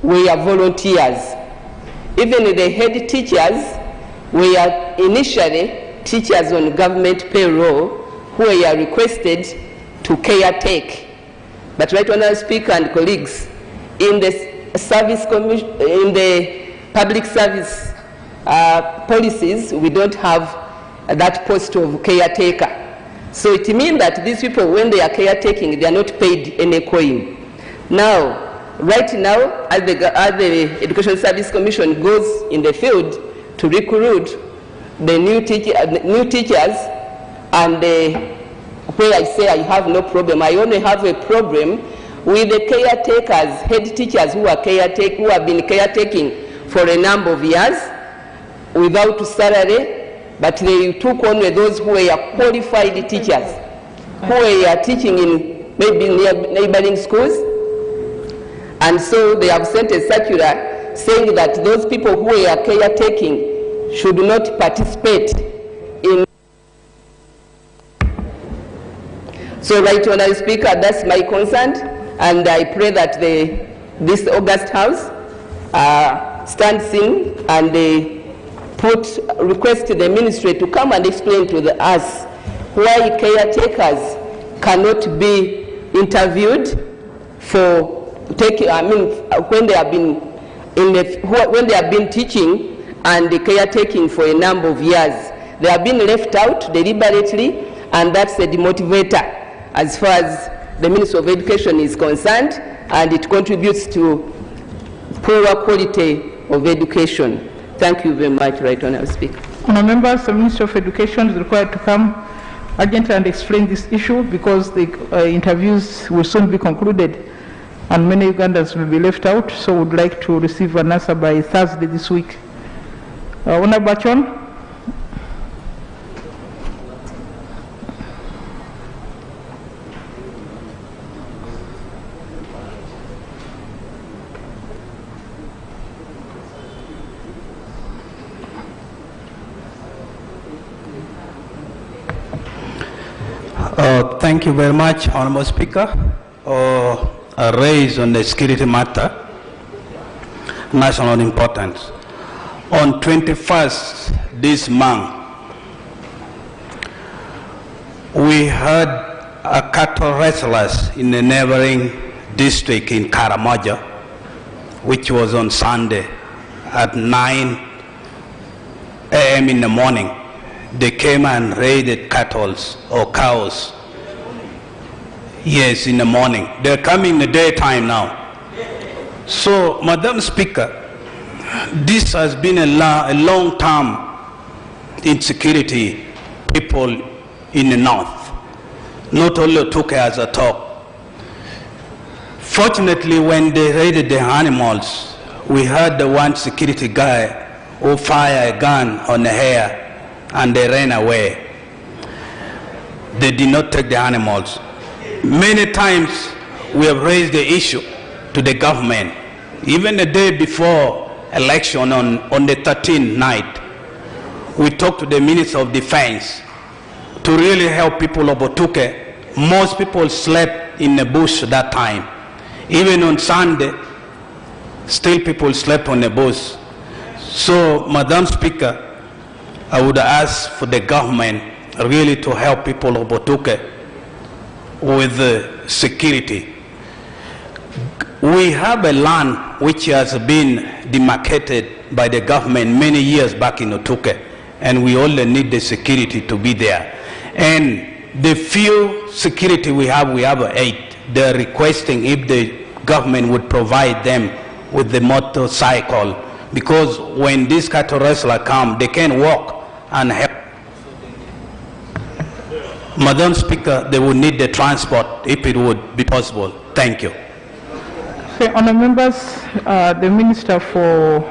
were volunteers. Even the head teachers were initially teachers on government payroll who were requested to caretake. But right, Honourable Speaker and colleagues, in the service commission, in the public service policies, we don't have that post of caretaker. So it means that these people, when they are caretaking, they are not paid any coin. Now, right now, as the Education Service Commission goes in the field to recruit the new teachers, and where I say I have no problem, I only have a problem with the caretakers, head teachers who have been caretaking for a number of years without salary, but they took on with those who were qualified teachers, who were teaching in maybe neighboring schools. And so they have sent a circular saying that those people who were caretaking should not participate in. So, right, Honourable Speaker, that's my concern, and I pray that this August House stands in and request the ministry to come and explain to us why caretakers cannot be interviewed for when they have been when they have been teaching and caretaking for a number of years. They have been left out deliberately, and that's a demotivator as far as the Ministry of Education is concerned, and it contributes to poorer quality of education. Thank you very much, Right Honourable Speaker. Honourable members, the Ministry of Education is required to come urgently and explain this issue, because the interviews will soon be concluded and many Ugandans will be left out, so would like to receive an answer by Thursday this week. Honourable Bachon. Thank you very much, Honourable Speaker. A raise on the security matter, national importance. On 21st this month, we heard a cattle wrestlers in the neighboring district in Karamoja, which was on Sunday at 9 a.m. in the morning. They came and raided cattle or cows. Yes, in the morning. They're coming in the daytime now. So, Madam Speaker, this has been a long-term insecurity people in the north, not only Otuke as a talk. Fortunately, when they raided the animals, we heard the one security guy who fired a gun on the hare and they ran away. They did not take the animals. Many times we have raised the issue to the government. Even the day before election on the 13th night, we talked to the Minister of Defense to really help people of Otuke. Most people slept in the bush that time. Even on Sunday, still people slept on the bush. So, Madam Speaker, I would ask for the government really to help people of Otuke with security. We have a land which has been demarcated by the government many years back in Otuke, and we only need the security to be there. And the few security we have 8. They're requesting if the government would provide them with the motorcycle, because when these cattle wrestlers come, they can walk and help. Madam Speaker, they would need the transport if it would be possible. Thank you. Okay, honourable members, the Minister for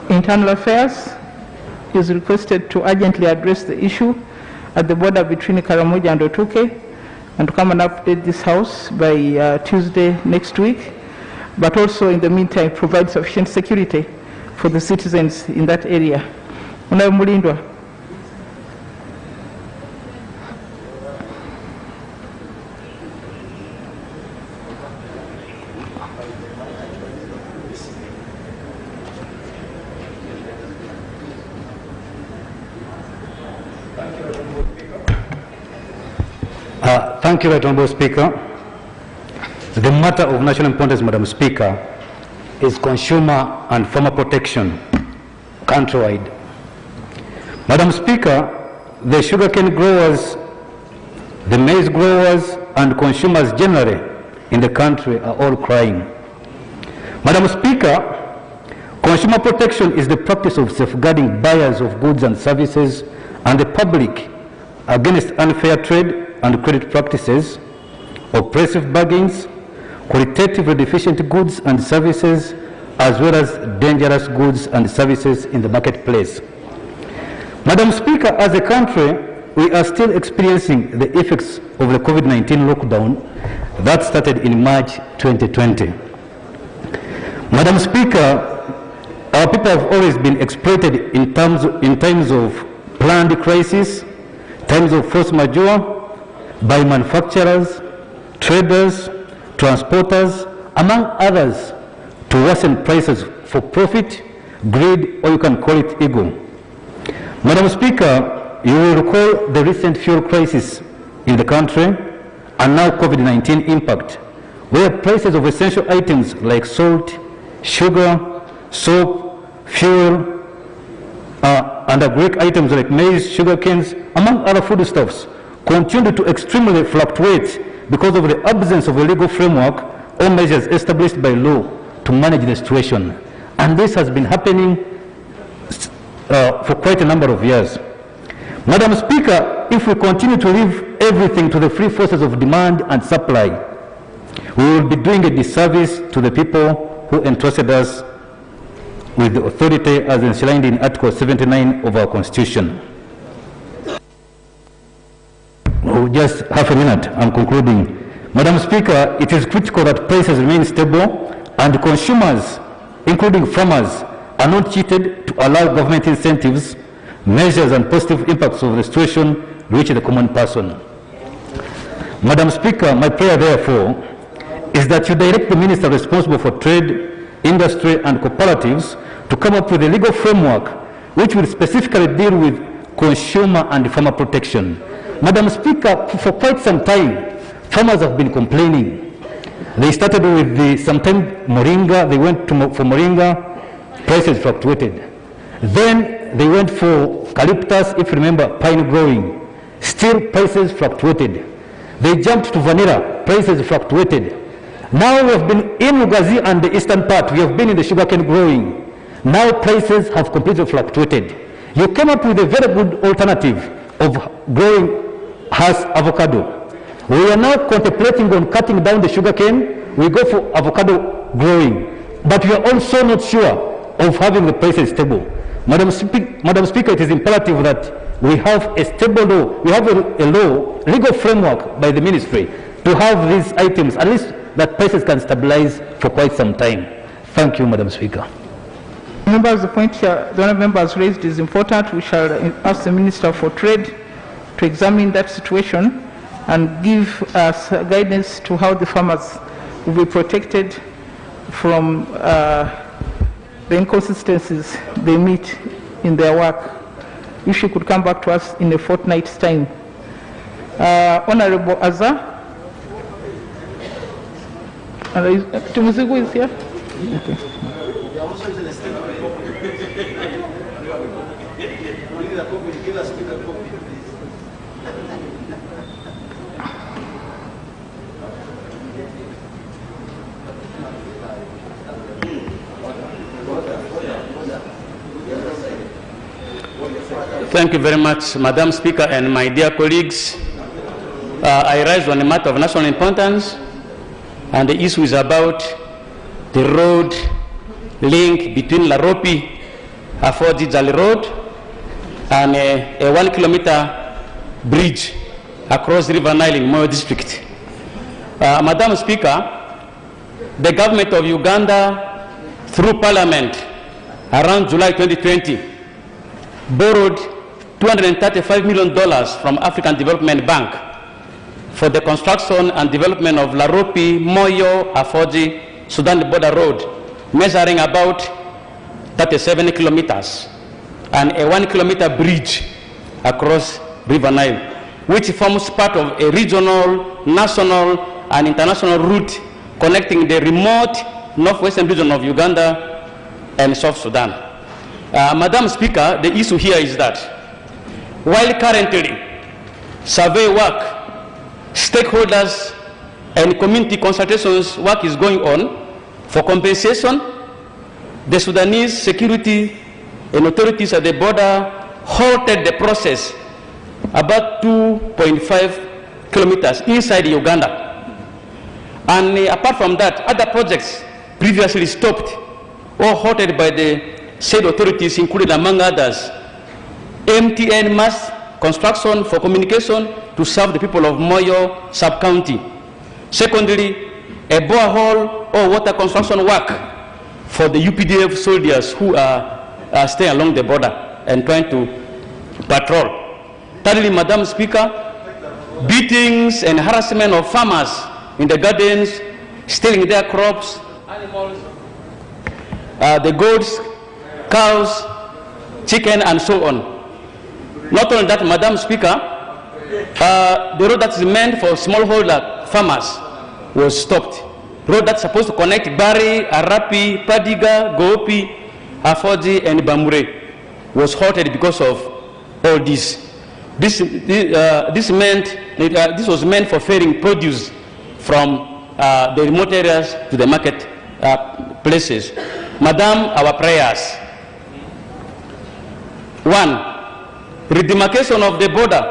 Internal Affairs is requested to urgently address the issue at the border between Karamoja and Otuke, and to come and update this House by Tuesday next week, but also in the meantime provide sufficient security for the citizens in that area. Honourable Mulindwa. Thank you, Right Honourable Speaker. The matter of national importance, Madam Speaker, is consumer and farmer protection countrywide. Madam Speaker, the sugarcane growers, the maize growers, and consumers generally in the country are all crying. Madam Speaker, consumer protection is the practice of safeguarding buyers of goods and services and the public against unfair trade and credit practices, oppressive bargains, qualitatively deficient goods and services, as well as dangerous goods and services in the marketplace. Madam Speaker, as a country, we are still experiencing the effects of the COVID-19 lockdown that started in March 2020. Madam Speaker, our people have always been exploited in times of planned crisis, times of force majeure, by manufacturers, traders, transporters, among others, to worsen prices for profit, greed, or you can call it ego. Madam Speaker, you will recall the recent fuel crisis in the country and now COVID-19 impact, where prices of essential items like salt, sugar, soap, fuel, and agric items like maize, sugar canes, among other foodstuffs, continue to extremely fluctuate because of the absence of a legal framework or measures established by law to manage the situation. And this has been happening for quite a number of years. Madam Speaker, if we continue to leave everything to the free forces of demand and supply, we will be doing a disservice to the people who entrusted us with the authority as enshrined in Article 79 of our Constitution. Oh, just half a minute, I'm concluding. Madam Speaker, it is critical that prices remain stable and consumers, including farmers, are not cheated to allow government incentives, measures, and positive impacts of the situation reach the common person. Madam Speaker, my prayer therefore is that you direct the minister responsible for trade, industry, and cooperatives to come up with a legal framework which will specifically deal with consumer and farmer protection. Madam Speaker, for quite some time, farmers have been complaining. They started with sometime moringa, they went for moringa, prices fluctuated. Then they went for eucalyptus, if you remember, pine growing. Still prices fluctuated. They jumped to vanilla, prices fluctuated. Now we have been in Lugazi and the eastern part, we have been in the sugarcane growing. Now prices have completely fluctuated. You came up with a very good alternative of growing Hass avocado. We are now contemplating on cutting down the sugarcane. We go for avocado growing. But we are also not sure of having the prices stable. Madam Speaker, it is imperative that we have a stable law, we have a legal framework by the ministry to have these items, at least that prices can stabilize for quite some time. Thank you, Madam Speaker. Members, the point here the honourable member has raised is important. We shall ask the Minister for Trade to examine that situation and give us guidance to how the farmers will be protected from the inconsistencies they meet in their work. If she could come back to us in a fortnight's time. Honourable Azza. Tumuzigu is here? Okay. Thank you very much, Madam Speaker and my dear colleagues. I rise on a matter of national importance, and the issue is about the road link between Laropi, Afodi Jali Road, and a 1 kilometer bridge across River Nile in Moyo district. Madam Speaker, the government of Uganda, through Parliament, around July 2020, borrowed $235 million from African Development Bank for the construction and development of Laropi, Moyo, Afodi, Sudan border road, measuring about 37 kilometers, and a 1 kilometer bridge across River Nile. which forms part of a regional, national, and international route connecting the remote northwestern region of Uganda and South Sudan. Madam Speaker, the issue here is that while currently survey work, stakeholders, and community consultations work is going on for compensation, the Sudanese security and authorities at the border halted the process about 2.5 kilometers inside Uganda. And apart from that, other projects previously stopped or halted by the said authorities, including, among others, MTN mass construction for communication to serve the people of Moyo sub-county. Secondly, a borehole or water construction work for the UPDF soldiers who are staying along the border and trying to patrol. Thirdly, Madam Speaker, beatings and harassment of farmers in the gardens, stealing their crops, animals, the goats, cows, chicken, and so on. Not only that, Madam Speaker, the road that is meant for smallholder farmers was stopped. Road that's supposed to connect Bari, Arapi, Padiga, Goopi, Afoji, and Bamure was halted because of all this. This was meant for ferrying produce from the remote areas to the market places. Madam, our prayers. 1. Redemarcation of the border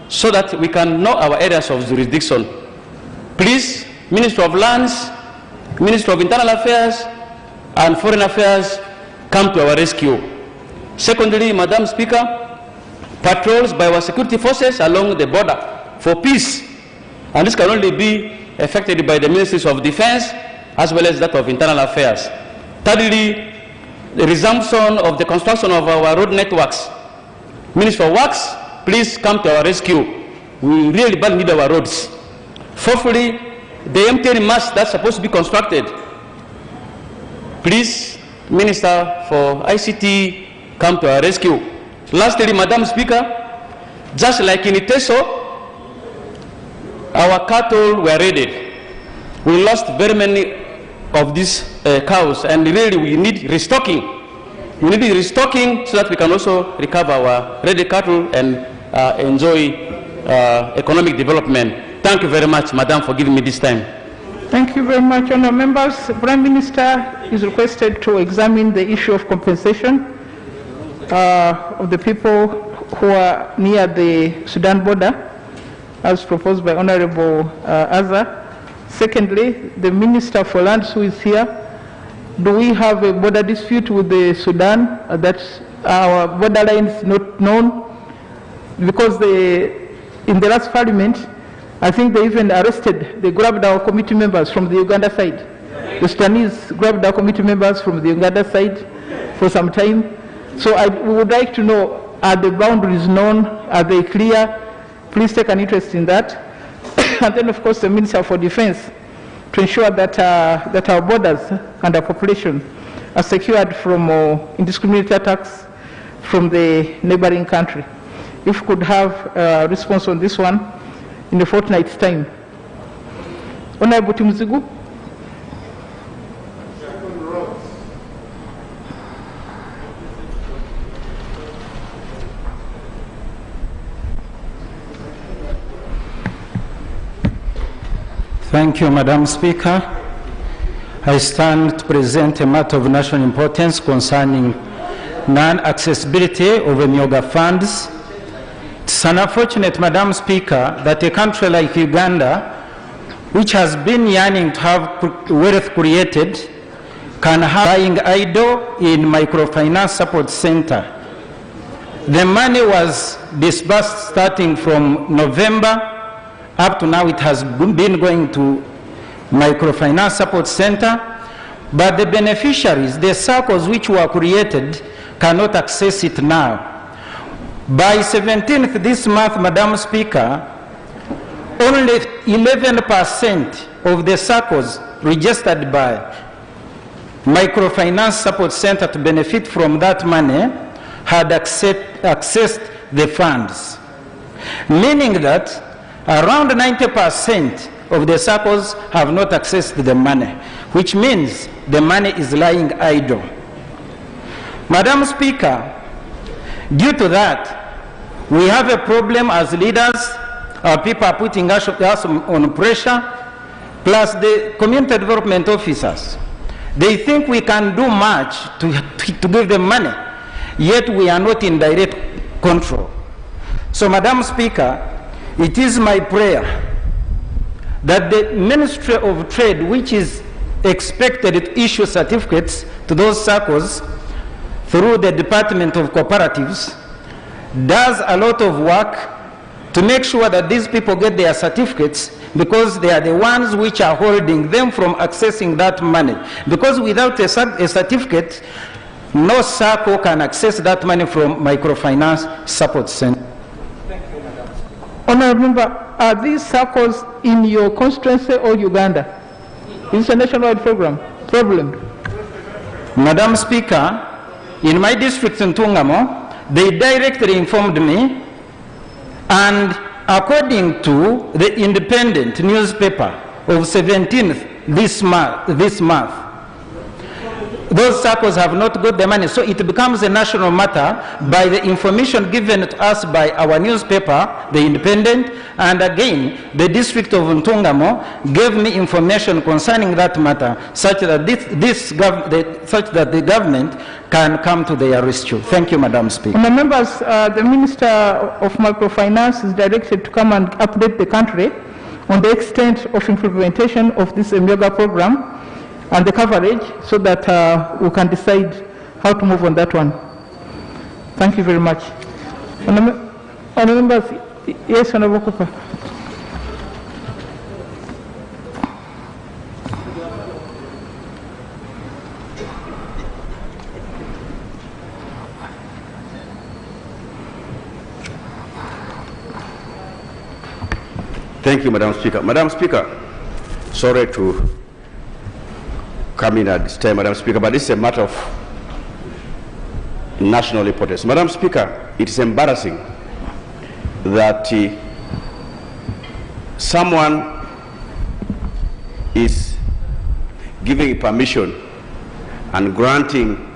so that we can know our areas of jurisdiction. Please, Minister of Lands, Minister of Internal Affairs, and Foreign Affairs, come to our rescue. Secondly, Madam Speaker, patrols by our security forces along the border for peace. And this can only be effected by the Ministries of Defense as well as that of Internal Affairs. Thirdly, the resumption of the construction of our road networks. Minister of Works, please come to our rescue. We really badly need our roads. Fourthly, the MTN mast that's supposed to be constructed. Please, Minister for ICT, come to our rescue. Lastly, Madam Speaker, just like in Iteso, our cattle were raided. We lost very many of these cows, and really we need restocking. We need restocking so that we can also recover our raided cattle and enjoy economic development. Thank you very much, Madam, for giving me this time. Thank you very much, honourable members. Prime Minister is requested to examine the issue of compensation of the people who are near the Sudan border, as proposed by Honourable Azza. Secondly, the Minister for Lands, who is here, do we have a border dispute with the Sudan? That's our borderline is not known, because in the last parliament, I think they even arrested, they grabbed our committee members from the Uganda side. The Sudanese grabbed our committee members from the Uganda side for some time. So we would like to know, are the boundaries known? Are they clear? Please take an interest in that. And then, of course, the Minister for Defense, to ensure that, that our borders and our population are secured from indiscriminate attacks from the neighboring country. If we could have a response on this one in a fortnight's time. Honorable Timuzigu. Thank you, Madam Speaker. I stand to present a matter of national importance concerning non-accessibility of Myoga funds. It's unfortunate, Madam Speaker, that a country like Uganda, which has been yearning to have wealth created, can have lying idle in Microfinance Support Center. The money was disbursed starting from November. Up to now, it has been going to Microfinance Support Center, but the beneficiaries, the circles which were created, cannot access it now. By 17th this month, Madam Speaker, only 11% of the circles registered by Microfinance Support Center to benefit from that money had accessed the funds. meaning that around 90% of the SACCOs have not accessed the money, which means the money is lying idle. Madam Speaker, due to that, we have a problem as leaders. Our people are putting us on pressure, plus the community development officers. They think we can do much to give them money, yet we are not in direct control. So, Madam Speaker, it is my prayer that the Ministry of Trade, which is expected to issue certificates to those SACCOs through the Department of Cooperatives, does a lot of work to make sure that these people get their certificates, because they are the ones which are holding them from accessing that money. Because without a certificate, no SACCO can access that money from Microfinance Support Center. Honourable Member, are these SACCOs in your constituency or Uganda? Is it a nationwide problem? Madam Speaker, in my district in Tungamo, they directly informed me, and according to the Independent newspaper of 17th this month, those SACCOs have not got the money, so it becomes a national matter by the information given to us by our newspaper, the Independent, and again, the district of Ntungamo gave me information concerning that matter, such that the government can come to their rescue. Thank you, Madam Speaker. Honourable members, the Minister of Microfinance is directed to come and update the country on the extent of implementation of this Emyoga program and the coverage, so that we can decide how to move on that one. Thank you very much. Honourable members, yes, Honourable Cooper. Thank you, Madam Speaker. Madam Speaker, sorry to come in at this time, Madam Speaker, but this is a matter of national importance. Madam Speaker, it is embarrassing that someone is giving permission and granting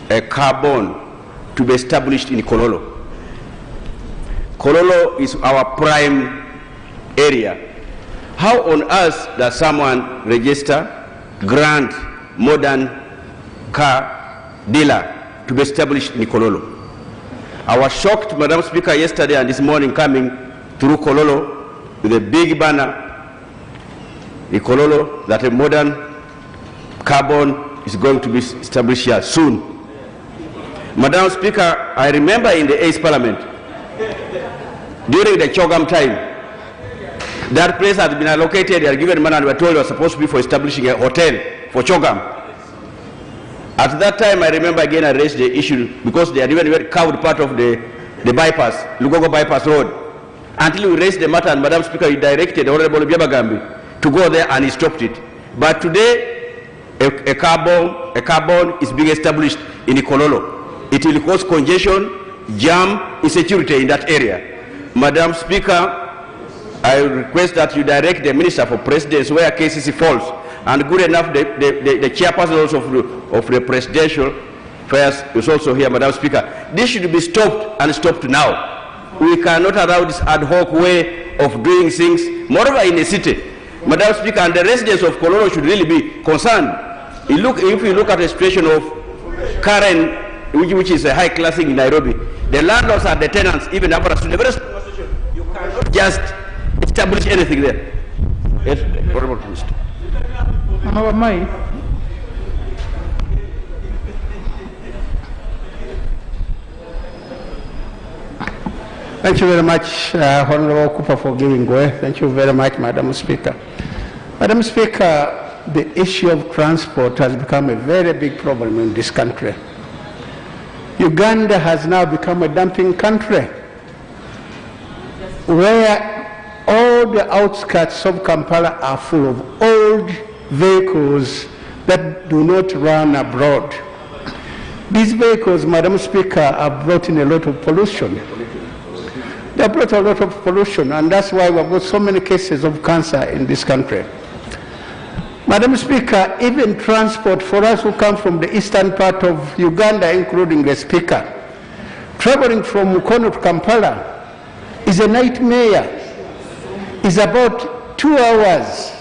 a carbon to be established in Kololo. Kololo is our prime area. How on earth does someone register, grant modern car dealer to be established in Kololo? I was shocked, Madam Speaker, yesterday and this morning coming through Kololo with a big banner in Kololo that a modern carbon is going to be established here soon. Madam Speaker, I remember in the 8th Parliament, during the Chogam time, that place had been allocated, they had given money, and we were told it was supposed to be for establishing a hotel for Chogam. At that time, I remember again I raised the issue because they had even carved part of the bypass, Lugogo bypass road. Until we raised the matter, and Madam Speaker, you directed Honorable Byabagambi to go there and he stopped it. But today, a carbon is being established in Kololo. It will cause congestion, jam, insecurity in that area. Madam Speaker, I request that you direct the Minister for Presidency where KCC falls, and good enough the chairperson also of the Presidential Affairs is also here, Madam Speaker. This should be stopped, and stopped now. We cannot allow this ad hoc way of doing things, moreover in the city. Madam Speaker, and the residents of Kololo should really be concerned. If you look at the situation of Karen, which is a high class in Nairobi, the landlords are the tenants, even after the very you cannot just establish anything there. Yes, Honorable Minister. Thank you very much, Honorable Cooper, for giving way. Thank you very much, Madam Speaker. Madam Speaker, the issue of transport has become a very big problem in this country. Uganda has now become a dumping country where all the outskirts of Kampala are full of old vehicles that do not run abroad. These vehicles, Madam Speaker, have brought in a lot of pollution. They brought a lot of pollution, and that's why we've got so many cases of cancer in this country. Madam Speaker, even transport for us who come from the eastern part of Uganda, including the Speaker, traveling from Mukono to Kampala is a nightmare. It's about 2 hours.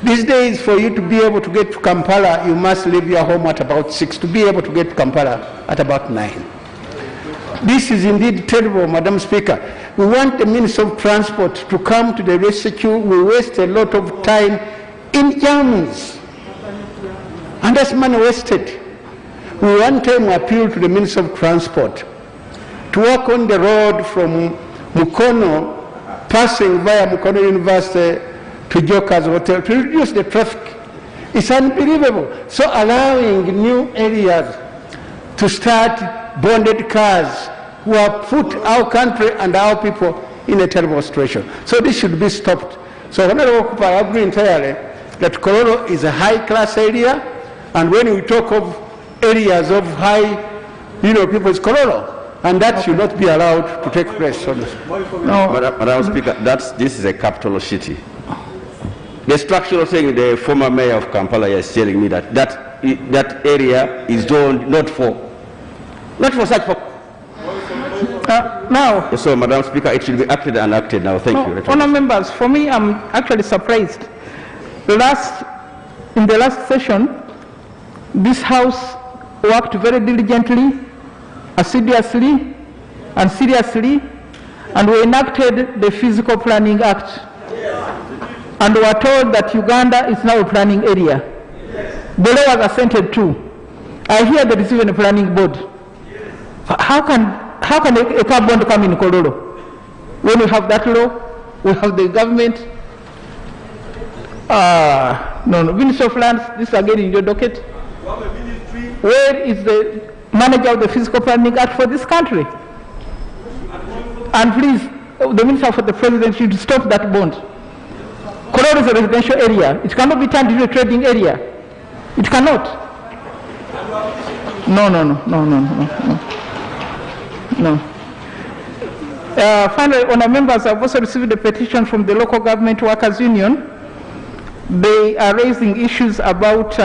These days, for you to be able to get to Kampala, you must leave your home at about 6 to be able to get to Kampala at about 9. This is indeed terrible, Madam Speaker. We want the Minister of Transport to come to the rescue. We waste a lot of time in jams, and that's money wasted. We one time appealed to the Minister of Transport to work on the road from Mukono, passing via Mukono University to Joker's Hotel, to reduce the traffic. It's unbelievable. So allowing new areas to start bonded cars who have put our country and our people in a terrible situation. So this should be stopped. So Honorable Cooper, I agree entirely that Kololo is a high-class area, and when we talk of areas of high, people, it's Kololo. And that should not be allowed to take place. No. Madam Speaker, this is a capital city. The structural thing, the former mayor of Kampala is telling me that area is zoned not for such purpose. Now, so, Madam Speaker, it should be acted and acted now. Thank you. Honour members, for me, I'm actually surprised. In the last session, this House worked very diligently, assiduously, and seriously, and we enacted the Physical Planning Act. And we were told that Uganda is now a planning area. The law was assented to. I hear there is even a planning board. How can a car bond come in Kololo? When we have that law, we have the government. No, Ministry of Lands, this again in your docket. Where is the manager of the Physical Planning Act for this country? And please, the Minister for the President should stop that bond. Kololo is a residential area. It cannot be turned into a trading area. It cannot. No. Finally, Honour members, I've also received a petition from the Local Government Workers Union. They are raising issues about,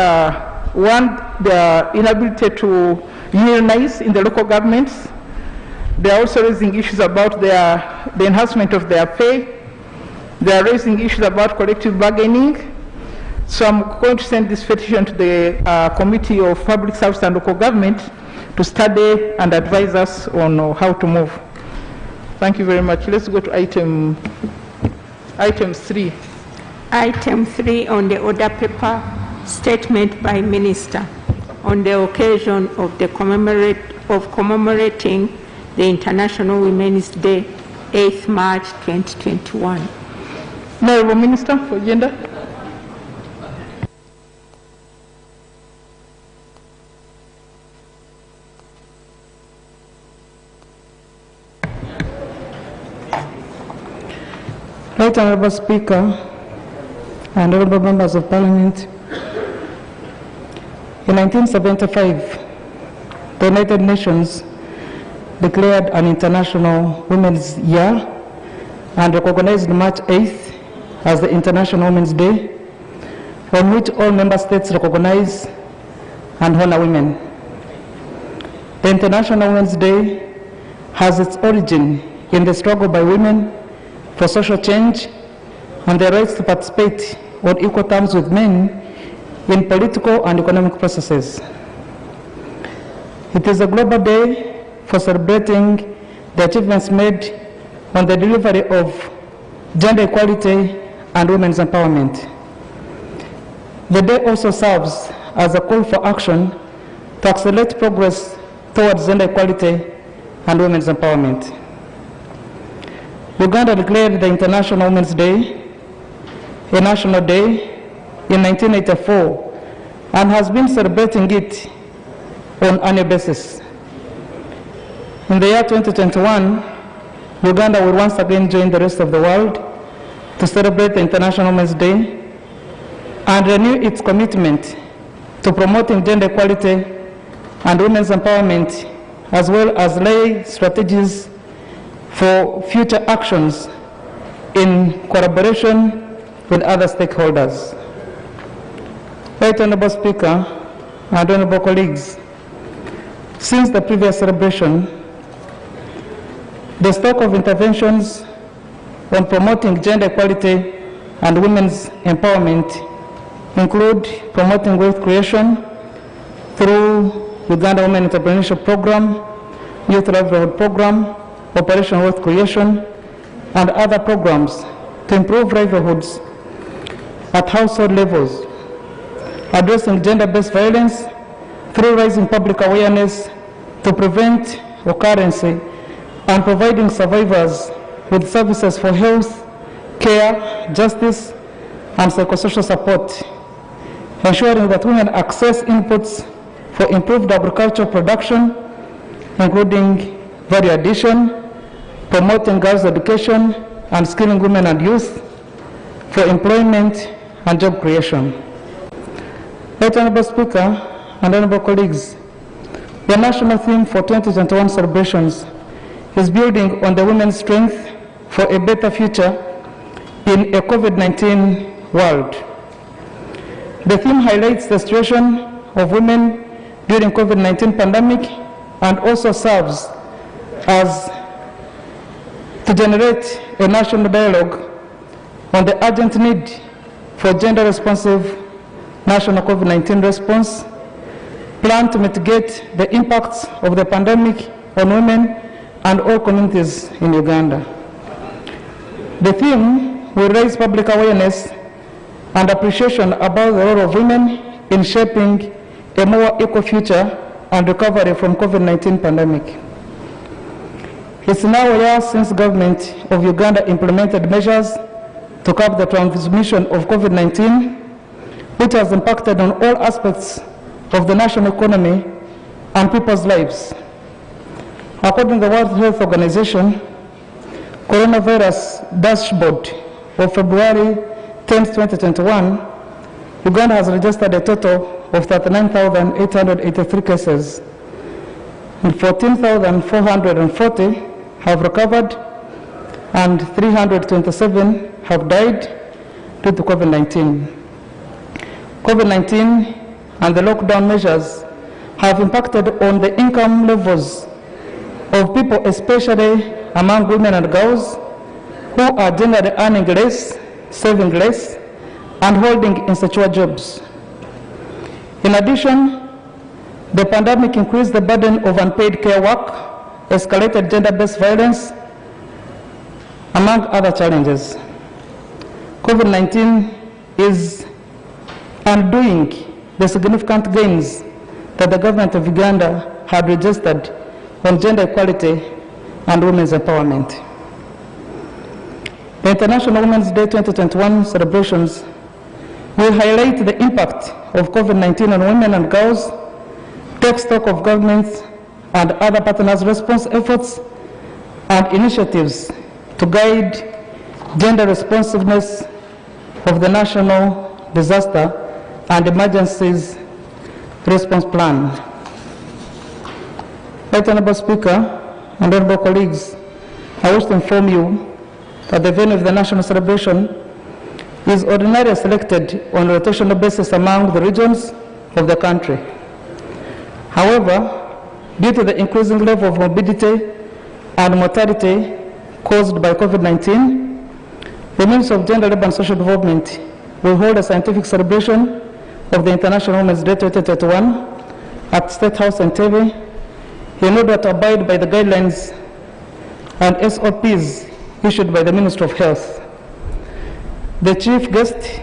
one, the inability to unionize in the local governments. They are also raising issues about the enhancement of their pay. They are raising issues about collective bargaining. So I'm going to send this petition to the Committee of Public Service and Local Government to study and advise us on how to move. Thank you very much. Let's go to item 3. Item 3 on the order paper, statement by Minister on the occasion of the commemorating the International Women's Day, 8th March 2021. Honourable Minister for Gender. Right Honourable Speaker and honourable members of Parliament, in 1975, the United Nations declared an International Women's Year and recognized March 8th as the International Women's Day, on which all member states recognize and honor women. The International Women's Day has its origin in the struggle by women for social change and their rights to participate on equal terms with men in political and economic processes. It is a global day for celebrating the achievements made on the delivery of gender equality and women's empowerment. The day also serves as a call for action to accelerate progress towards gender equality and women's empowerment. Uganda declared the International Women's Day a national day in 1984 and has been celebrating it on an annual basis. In the year 2021, Uganda will once again join the rest of the world to celebrate the International Women's Day and renew its commitment to promoting gender equality and women's empowerment, as well as lay strategies for future actions in collaboration with other stakeholders. Right Honorable Speaker and honorable colleagues, since the previous celebration, the stock of interventions on promoting gender equality and women's empowerment include promoting wealth creation through Uganda Women Entrepreneurship Program, Youth Livelihood Program, Operation Wealth Creation, and other programs to improve livelihoods at household levels, addressing gender-based violence through raising public awareness to prevent occurrence and providing survivors with services for health, care, justice, and psychosocial support, ensuring that women access inputs for improved agricultural production, including value addition, promoting girls' education, and skilling women and youth for employment and job creation. Right Honorable Speaker and honorable colleagues, the national theme for 2021 celebrations is building on the women's strength for a better future in a COVID-19 world. The theme highlights the situation of women during COVID-19 pandemic and also serves as to generate a national dialogue on the urgent need for gender-responsive national COVID-19 response, plan to mitigate the impacts of the pandemic on women and all communities in Uganda. The theme will raise public awareness and appreciation about the role of women in shaping a more equal future and recovery from COVID-19 pandemic. It's now a year since the government of Uganda implemented measures to curb the transmission of COVID-19, which has impacted on all aspects of the national economy and people's lives. According to the World Health Organization, coronavirus dashboard of February 10, 2021, Uganda has registered a total of 39,883 cases, and 14,440 have recovered, and 327 have died due to COVID-19. COVID-19 and the lockdown measures have impacted on the income levels of people, especially among women and girls who are generally earning less, saving less, and holding insecure jobs. In addition, the pandemic increased the burden of unpaid care work, escalated gender-based violence, among other challenges. COVID-19 is undoing the significant gains that the government of Uganda had registered on gender equality and women's empowerment. The International Women's Day 2021 celebrations will highlight the impact of COVID-19 on women and girls, take stock of governments and other partners' response efforts and initiatives to guide gender responsiveness of the National Disaster and Emergencies Response Plan. Right Honorable Speaker and honorable colleagues, I wish to inform you that the venue of the national celebration is ordinarily selected on a rotational basis among the regions of the country. However, due to the increasing level of morbidity and mortality caused by COVID-19, the Ministry of Gender, Labour and Social Development will hold a scientific celebration of the International Women's Day 2021 at State House Entebbe in order to abide by the guidelines and SOPs issued by the Ministry of Health. The chief guest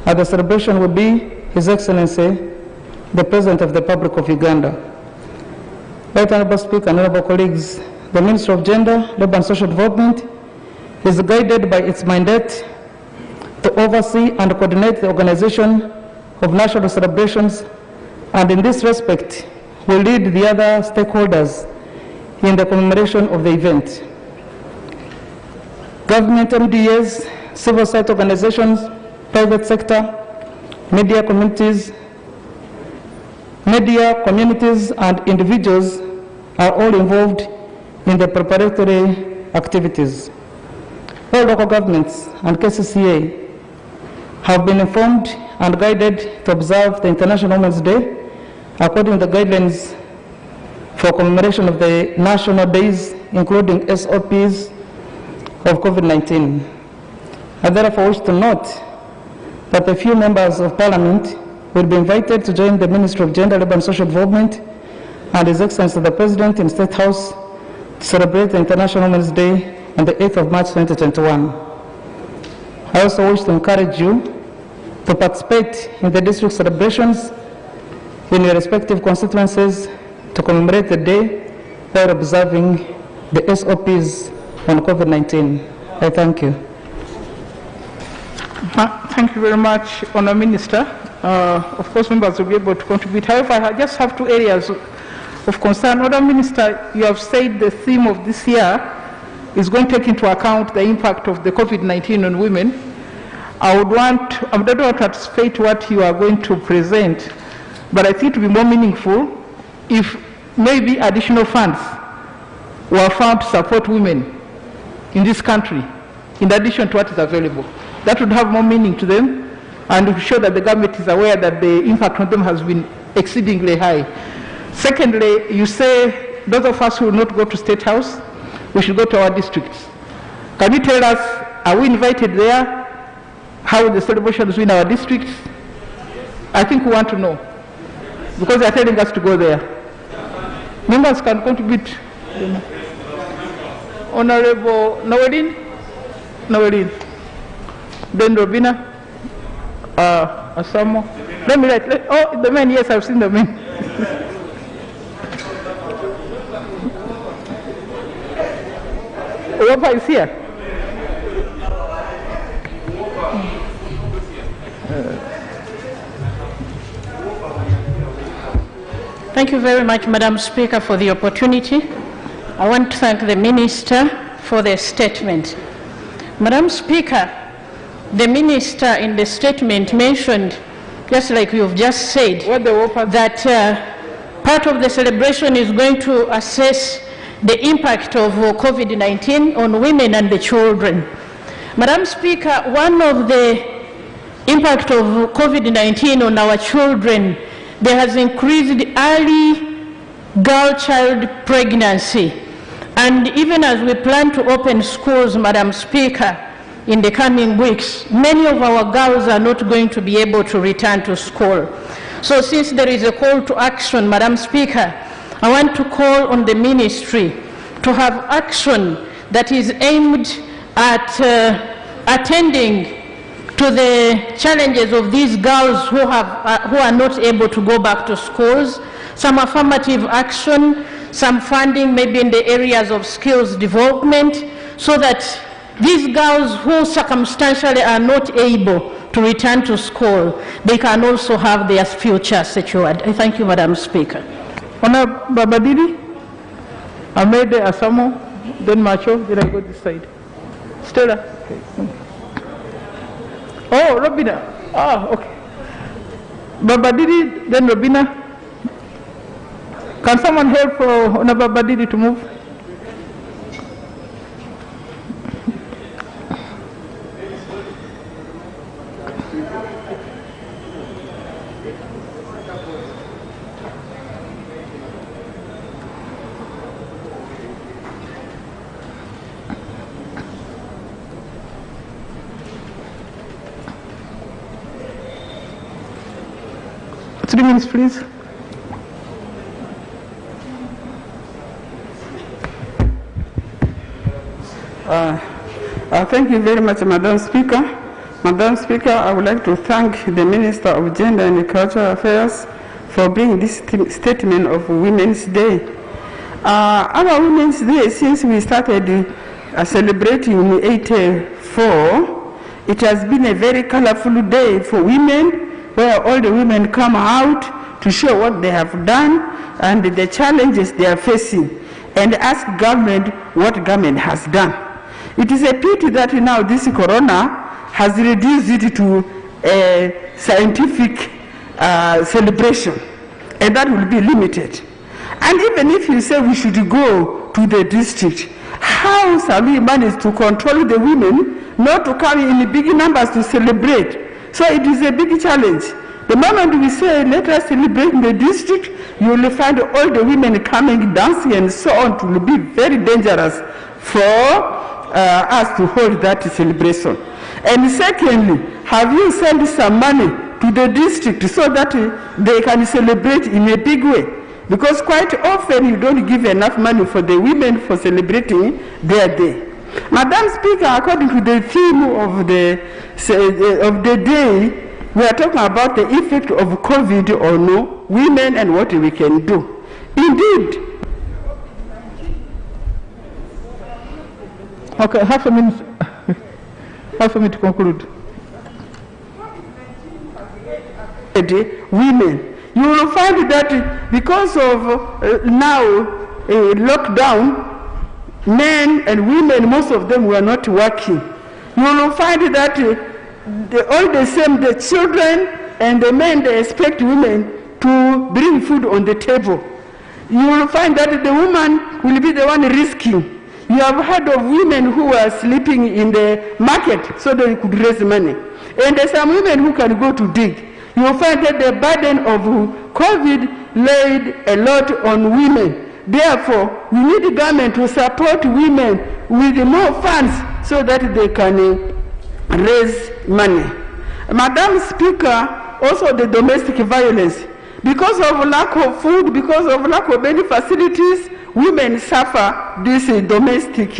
at the celebration will be His Excellency, the President of the Republic of Uganda. Right Honorable Speaker and honorable colleagues, the Ministry of Gender, Labour and Social Development is guided by its mandate to oversee and coordinate the organization of national celebrations, and in this respect will lead the other stakeholders in the commemoration of the event. Government MDAs, civil society organizations, private sector, media communities, and individuals are all involved in the preparatory activities. All local governments and KCCA have been informed and guided to observe the International Women's Day according to the guidelines for commemoration of the national days, including SOPs of COVID-19. I therefore wish to note that a few members of Parliament will be invited to join the Ministry of Gender, Labour and Social Development and His Excellency the President in State House to celebrate the International Women's Day on the 8th of March 2021. I also wish to encourage you to participate in the district celebrations in your respective constituencies to commemorate the day while observing the SOPs on COVID-19. I thank you. Thank you very much, Honour Minister. Of course, members will be able to contribute. However, I just have two areas of concern. Honour Minister, you have said the theme of this year is going to take into account the impact of the COVID-19 on women. I don't want to anticipate what you are going to present, but I think it would be more meaningful if maybe additional funds were found to support women in this country, in addition to what is available. That would have more meaning to them and to show that the government is aware that the impact on them has been exceedingly high. Secondly, you say those of us who will not go to State House, we should go to our districts. Can you tell us, are we invited there? How the celebrations in our districts? I think we want to know, because they are telling us to go there. Members can contribute. Honorable Noelin? Noelin. Then Robina? Asamo? Let me write. Oh, the men, yes, I've seen the men. Opa is here. Thank you very much, Madam Speaker, for the opportunity. I want to thank the Minister for the statement. Madam Speaker, the Minister in the statement mentioned, just like you've just said, that part of the celebration is going to assess the impact of COVID-19 on women and the children. Madam Speaker, one of the impact of COVID-19 on our children, there has increased early girl-child pregnancy. And even as we plan to open schools, Madam Speaker, in the coming weeks, many of our girls are not going to be able to return to school. So since there is a call to action, Madam Speaker, I want to call on the ministry to have action that is aimed at attending to the challenges of these girls who are not able to go back to schools, some affirmative action, some funding maybe in the areas of skills development, so that these girls who circumstantially are not able to return to school, they can also have their future secured. I thank you, Madam Speaker. Honour Babadiri, Ahmed Asamo, then Macho, then I go this side. Stella. Okay. Oh, Robina. Ah, okay. Babadiri, then Robina. Can someone help Honour Babadiri to move? Three minutes, please. Thank you very much, Madam Speaker. Madam Speaker, I would like to thank the Minister of Gender and Cultural Affairs for bringing this statement of Women's Day. Our Women's Day, since we started celebrating in 1984, it has been a very colorful day for women, where all the women come out to show what they have done and the challenges they are facing, and ask government what government has done. It is a pity that now this corona has reduced it to a scientific celebration, and that will be limited. And even if you say we should go to the district, how shall we manage to control the women not to come in big numbers to celebrate? So it is a big challenge. The moment we say, let us celebrate in the district, you will find all the women coming, dancing, and so on. It will be very dangerous for us to hold that celebration. And secondly, have you sent some money to the district so that they can celebrate in a big way? Because quite often you don't give enough money for the women for celebrating their day. Madam Speaker, according to the theme of the day, we are talking about the effect of COVID on women and what we can do. Indeed. Okay, half a minute. Half a minute to conclude. Women, you will find that because of now lockdown, men and women, most of them were not working. You will find that all the same, the children and the men, they expect women to bring food on the table. You will find that the woman will be the one risking. You have heard of women who are sleeping in the market so they could raise money. And there are some women who can go to dig. You will find that the burden of COVID laid a lot on women. Therefore, we need the government to support women with more funds so that they can raise money. Madam Speaker, also the domestic violence. Because of lack of food, because of lack of many facilities, women suffer this domestic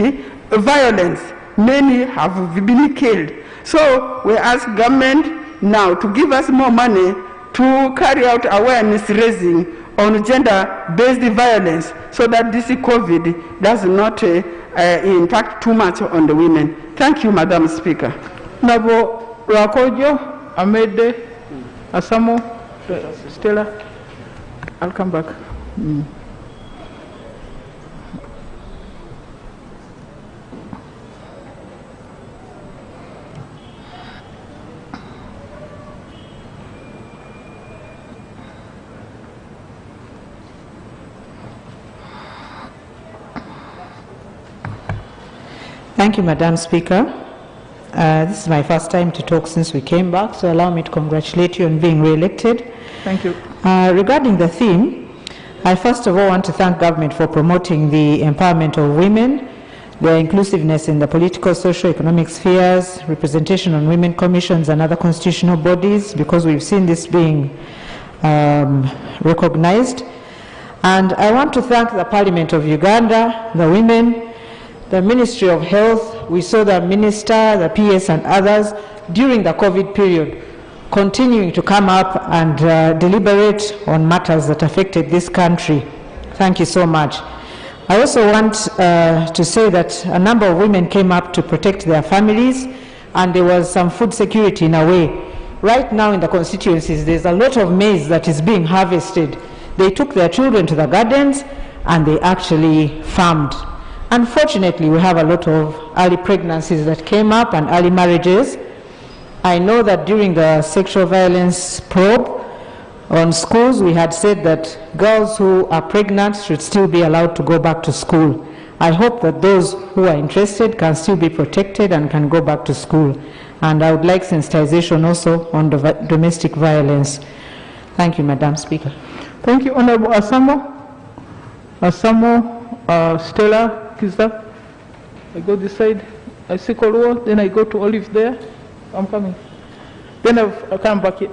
violence. Many have been killed. So we ask government now to give us more money to carry out awareness raising on gender-based violence so that this COVID does not impact too much on the women. Thank you, Madam Speaker. Nabo Rakojo, Amede, Asamo, Stella. I'll come back. Thank you, Madam Speaker. This is my first time to talk since we came back, so allow me to congratulate you on being re-elected. Thank you. Regarding the theme, I first of all want to thank government for promoting the empowerment of women, their inclusiveness in the political, socio-economic spheres, representation on women commissions and other constitutional bodies, because we've seen this being recognized. And I want to thank the Parliament of Uganda, the women, the Ministry of Health. We saw the Minister, the PS and others during the COVID period continuing to come up and deliberate on matters that affected this country. Thank you so much. I also want to say that a number of women came up to protect their families, and there was some food security in a way. Right now in the constituencies, there's a lot of maize that is being harvested. They took their children to the gardens and they actually farmed. Unfortunately, we have a lot of early pregnancies that came up and early marriages. I know that during the sexual violence probe on schools, we had said that girls who are pregnant should still be allowed to go back to school. I hope that those who are interested can still be protected and can go back to school. And I would like sensitization also on domestic violence. Thank you, Madam Speaker. Thank you, Honorable Asamo. Asamo, Stella, Kiza. I go this side. I see Kolwo, then I go to Olive there. I'm coming. Then I'll come back here.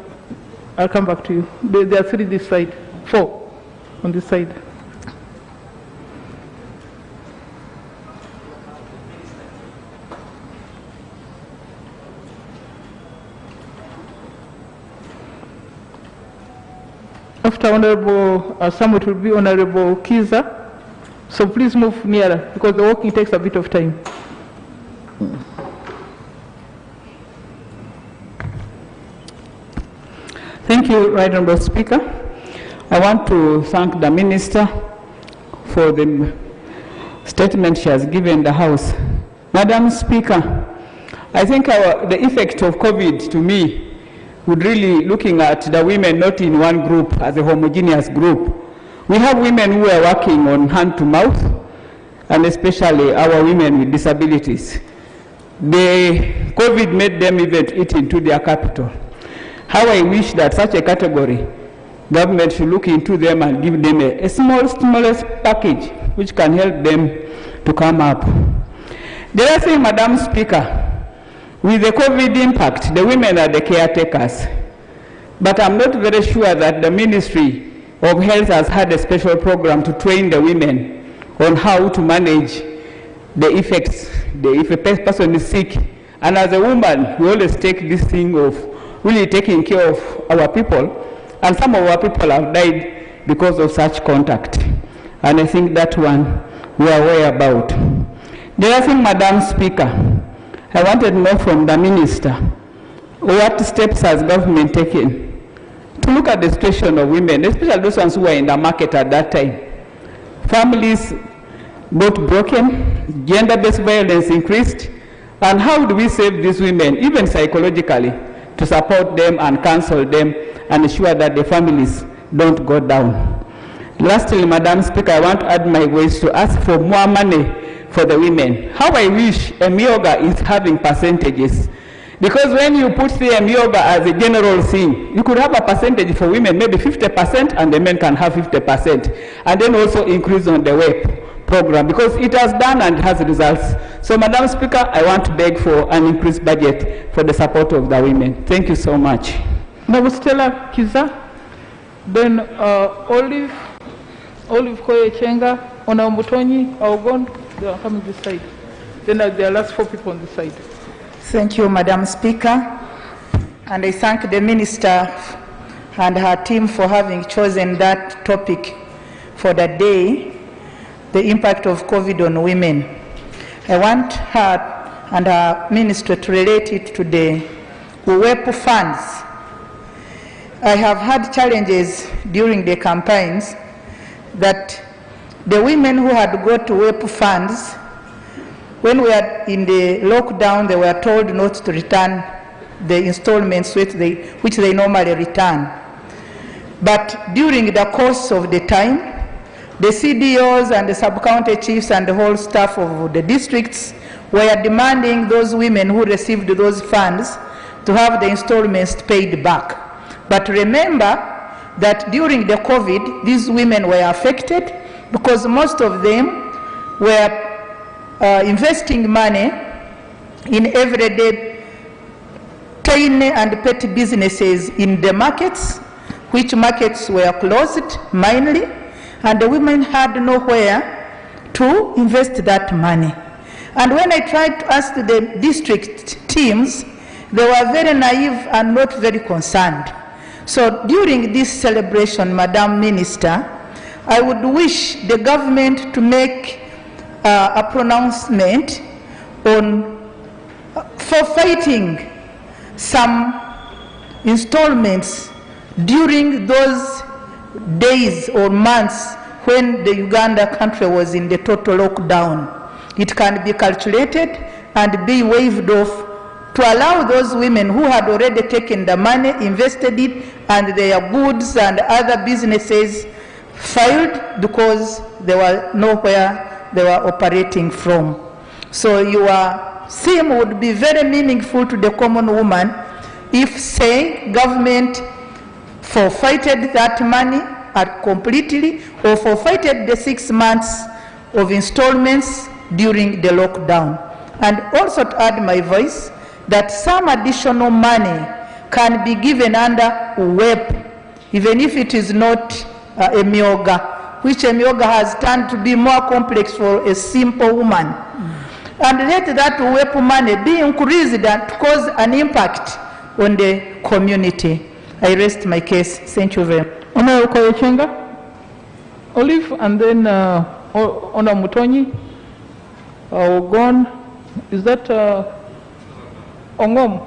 I'll come back to you. There are 3 this side, 4 on this side. After Honorable Samuel, it will be Honorable Kiza. So please move nearer because the walking takes a bit of time. Thank you, Right Honourable Speaker. I want to thank the Minister for the statement she has given the House. Madam Speaker, I think the effect of COVID to me would really looking at the women not in one group as a homogeneous group. We have women who are working on hand to mouth, and especially our women with disabilities. The COVID made them even eat into their capital. How I wish that such a category, government should look into them and give them a small stimulus package which can help them to come up. The other thing, Madam Speaker, with the COVID impact, the women are the caretakers. But I'm not very sure that the Ministry of Health has had a special program to train the women on how to manage the effects. If a person is sick, and as a woman, we always take this thing of really taking care of our people, and some of our people have died because of such contact. And I think that one we are aware about. The other thing, Madam Speaker, I wanted to know from the Minister, what steps has government taken to look at the situation of women, especially those ones who were in the market at that time. Families got broken, gender-based violence increased, and how do we save these women, even psychologically, to support them and counsel them and ensure that the families don't go down. Lastly, Madam Speaker, I want to add my voice to ask for more money for the women. How I wish Emioga is having percentages. Because when you put the Emioga as a general thing, you could have a percentage for women, maybe 50%, and the men can have 50%. And then also increase on the WEP program, because it has done and has results. So, Madam Speaker, I want to beg for an increased budget for the support of the women. Thank you so much. Stella Kiza, then Olive Koyechenga, Ona Mutonyi, Augon, they are coming this side. Then there are last 4 people on this side. Thank you, Madam Speaker. And I thank the Minister and her team for having chosen that topic for the day, the impact of COVID on women. I want her and her minister to relate it to the WEP funds. I have had challenges during the campaigns that the women who had got WEP funds, when we were in the lockdown, they were told not to return the installments which they normally return. But during the course of the time, the CDOs and the sub-county chiefs and the whole staff of the districts were demanding those women who received those funds to have the installments paid back. But remember that during the COVID, these women were affected because most of them were investing money in everyday tiny and petty businesses in the markets, which markets were closed mainly, and the women had nowhere to invest that money. And when I tried to ask the district teams, they were very naive and not very concerned. So during this celebration, Madam Minister, I would wish the government to make a pronouncement on forfeiting some installments during those days or months when the Uganda country was in the total lockdown. It can be calculated and be waived off to allow those women who had already taken the money, invested it, and their goods and other businesses failed because they were nowhere they were operating from. So your theme would be very meaningful to the common woman if, say, government forfeited that money completely or forfeited the 6 months of installments during the lockdown. And also to add my voice, that some additional money can be given under WEP, even if it is not a myoga, which a myoga has turned to be more complex for a simple woman. And let that WEP money be increased and cause an impact on the community. I rest my case. Thank you very much. Ona Okoyechenga, Olive, and then Ona Mutonyi, Ogon, is that Ongom?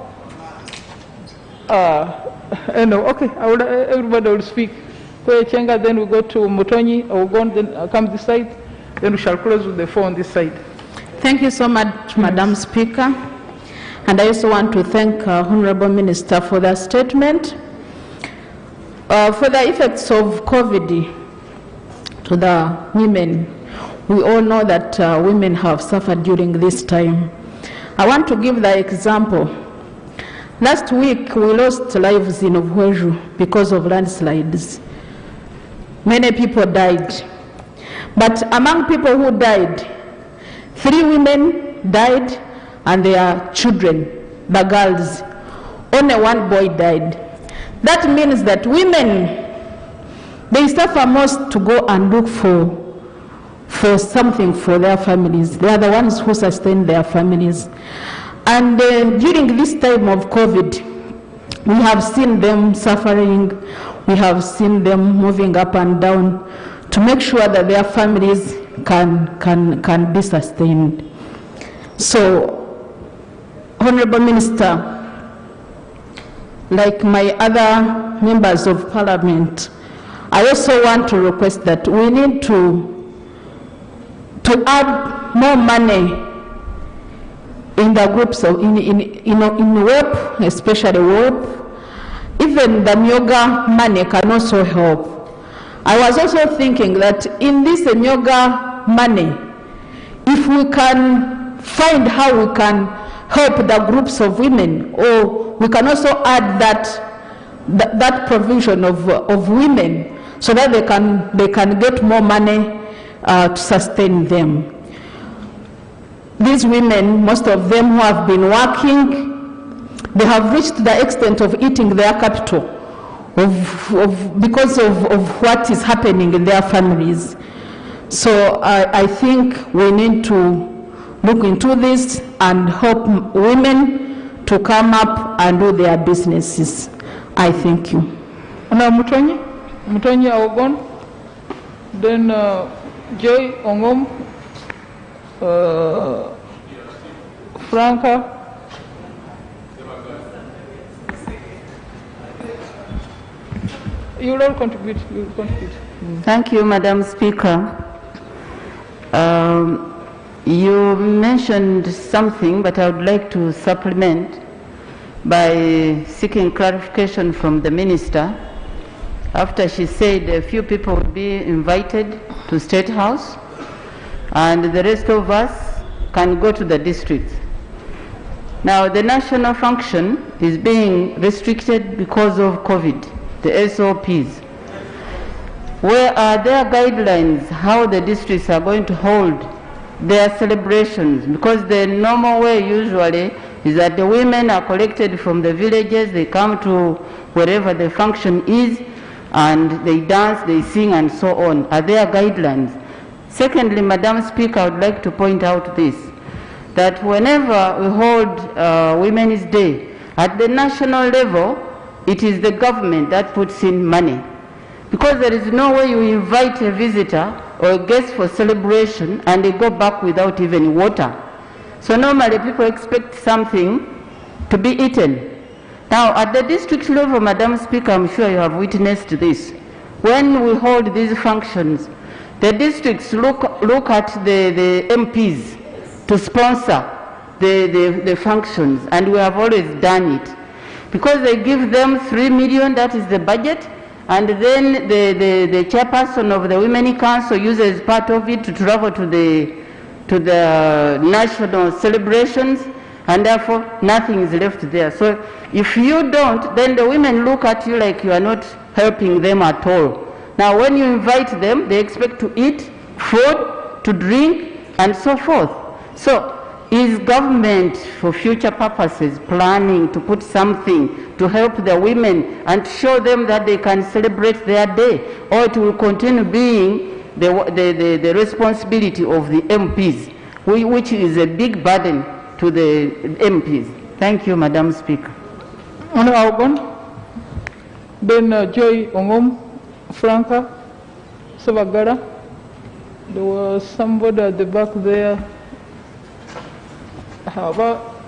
No, okay, everybody will speak. Koyechenga, then we go to Mutonyi, Ogon, then come this side, then we shall close with the 4 on this side. Thank you so much, Madam Speaker. And I also want to thank Honorable Minister for that statement. For the effects of COVID to the women, we all know that women have suffered during this time. I want to give the example. Last week, we lost lives in Obweju because of landslides. Many people died. But among people who died, 3 women died and their children, the girls. Only 1 boy died. That means that women, they suffer most to go and look for something for their families. They are the ones who sustain their families. And during this time of COVID, we have seen them suffering. We have seen them moving up and down to make sure that their families can be sustained. So, Honorable Minister, like my other members of Parliament, I also want to request that we need to add more money in the groups of in WEP, especially WEP. Even the Myoga money can also help. I was also thinking that in this Myoga money, if we can find how we can help the groups of women, or we can also add that provision of women so that they can get more money to sustain them. These women, most of them who have been working, they have reached the extent of eating their capital because of what is happening in their families. So I think we need to look into this and help women to come up and do their businesses. I thank you. Now, Mutonyi Awogon, then Joy Ongom, Franca. You will all contribute. Thank you, Madam Speaker. You mentioned something, but I would like to supplement by seeking clarification from the Minister after she said a few people would be invited to State House and the rest of us can go to the districts. Now, the national function is being restricted because of COVID, the SOPs. Where are their guidelines how the districts are going to hold their celebrations? Because the normal way usually is that the women are collected from the villages, they come to wherever the function is, and they dance, they sing, and so on. Are there guidelines? Secondly, Madam Speaker, I would like to point out this, that whenever we hold Women's Day, at the national level, it is the government that puts in money. Because there is no way you invite a visitor or a guest for celebration and they go back without even water. So normally people expect something to be eaten. Now at the district level, Madam Speaker, I'm sure you have witnessed this. When we hold these functions, the districts look at the MPs to sponsor the functions, and we have always done it. Because they give them 3 million, that is the budget, and then the chairperson of the Women Council uses part of it to travel to the national celebrations, and therefore nothing is left there. So if you don't, then the women look at you like you are not helping them at all. Now when you invite them, they expect to eat food, to drink, and so forth. So is government, for future purposes, planning to put something to help the women and show them that they can celebrate their day, or it will continue being the responsibility of the MPs, which is a big burden to the MPs? Thank you, Madam Speaker. Honour Algon, then Joy Ongom, Franca, Savagara. There was somebody at the back there. How about?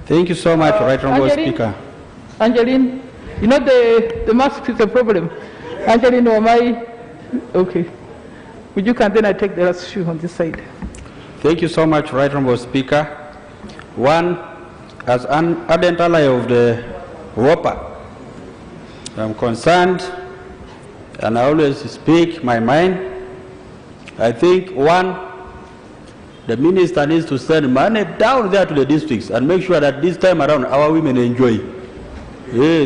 Thank you so much, Right Honourable Speaker. Angeline, you know the mask is a problem. Angeline, am I? Okay. Would you can then I take the last shoe on this side. Thank you so much, Right Honourable Speaker. One, as an ardent ally of the WOPA, I'm concerned, and I always speak my mind, I think, one, the minister needs to send money down there to the districts and make sure that this time around our women enjoy.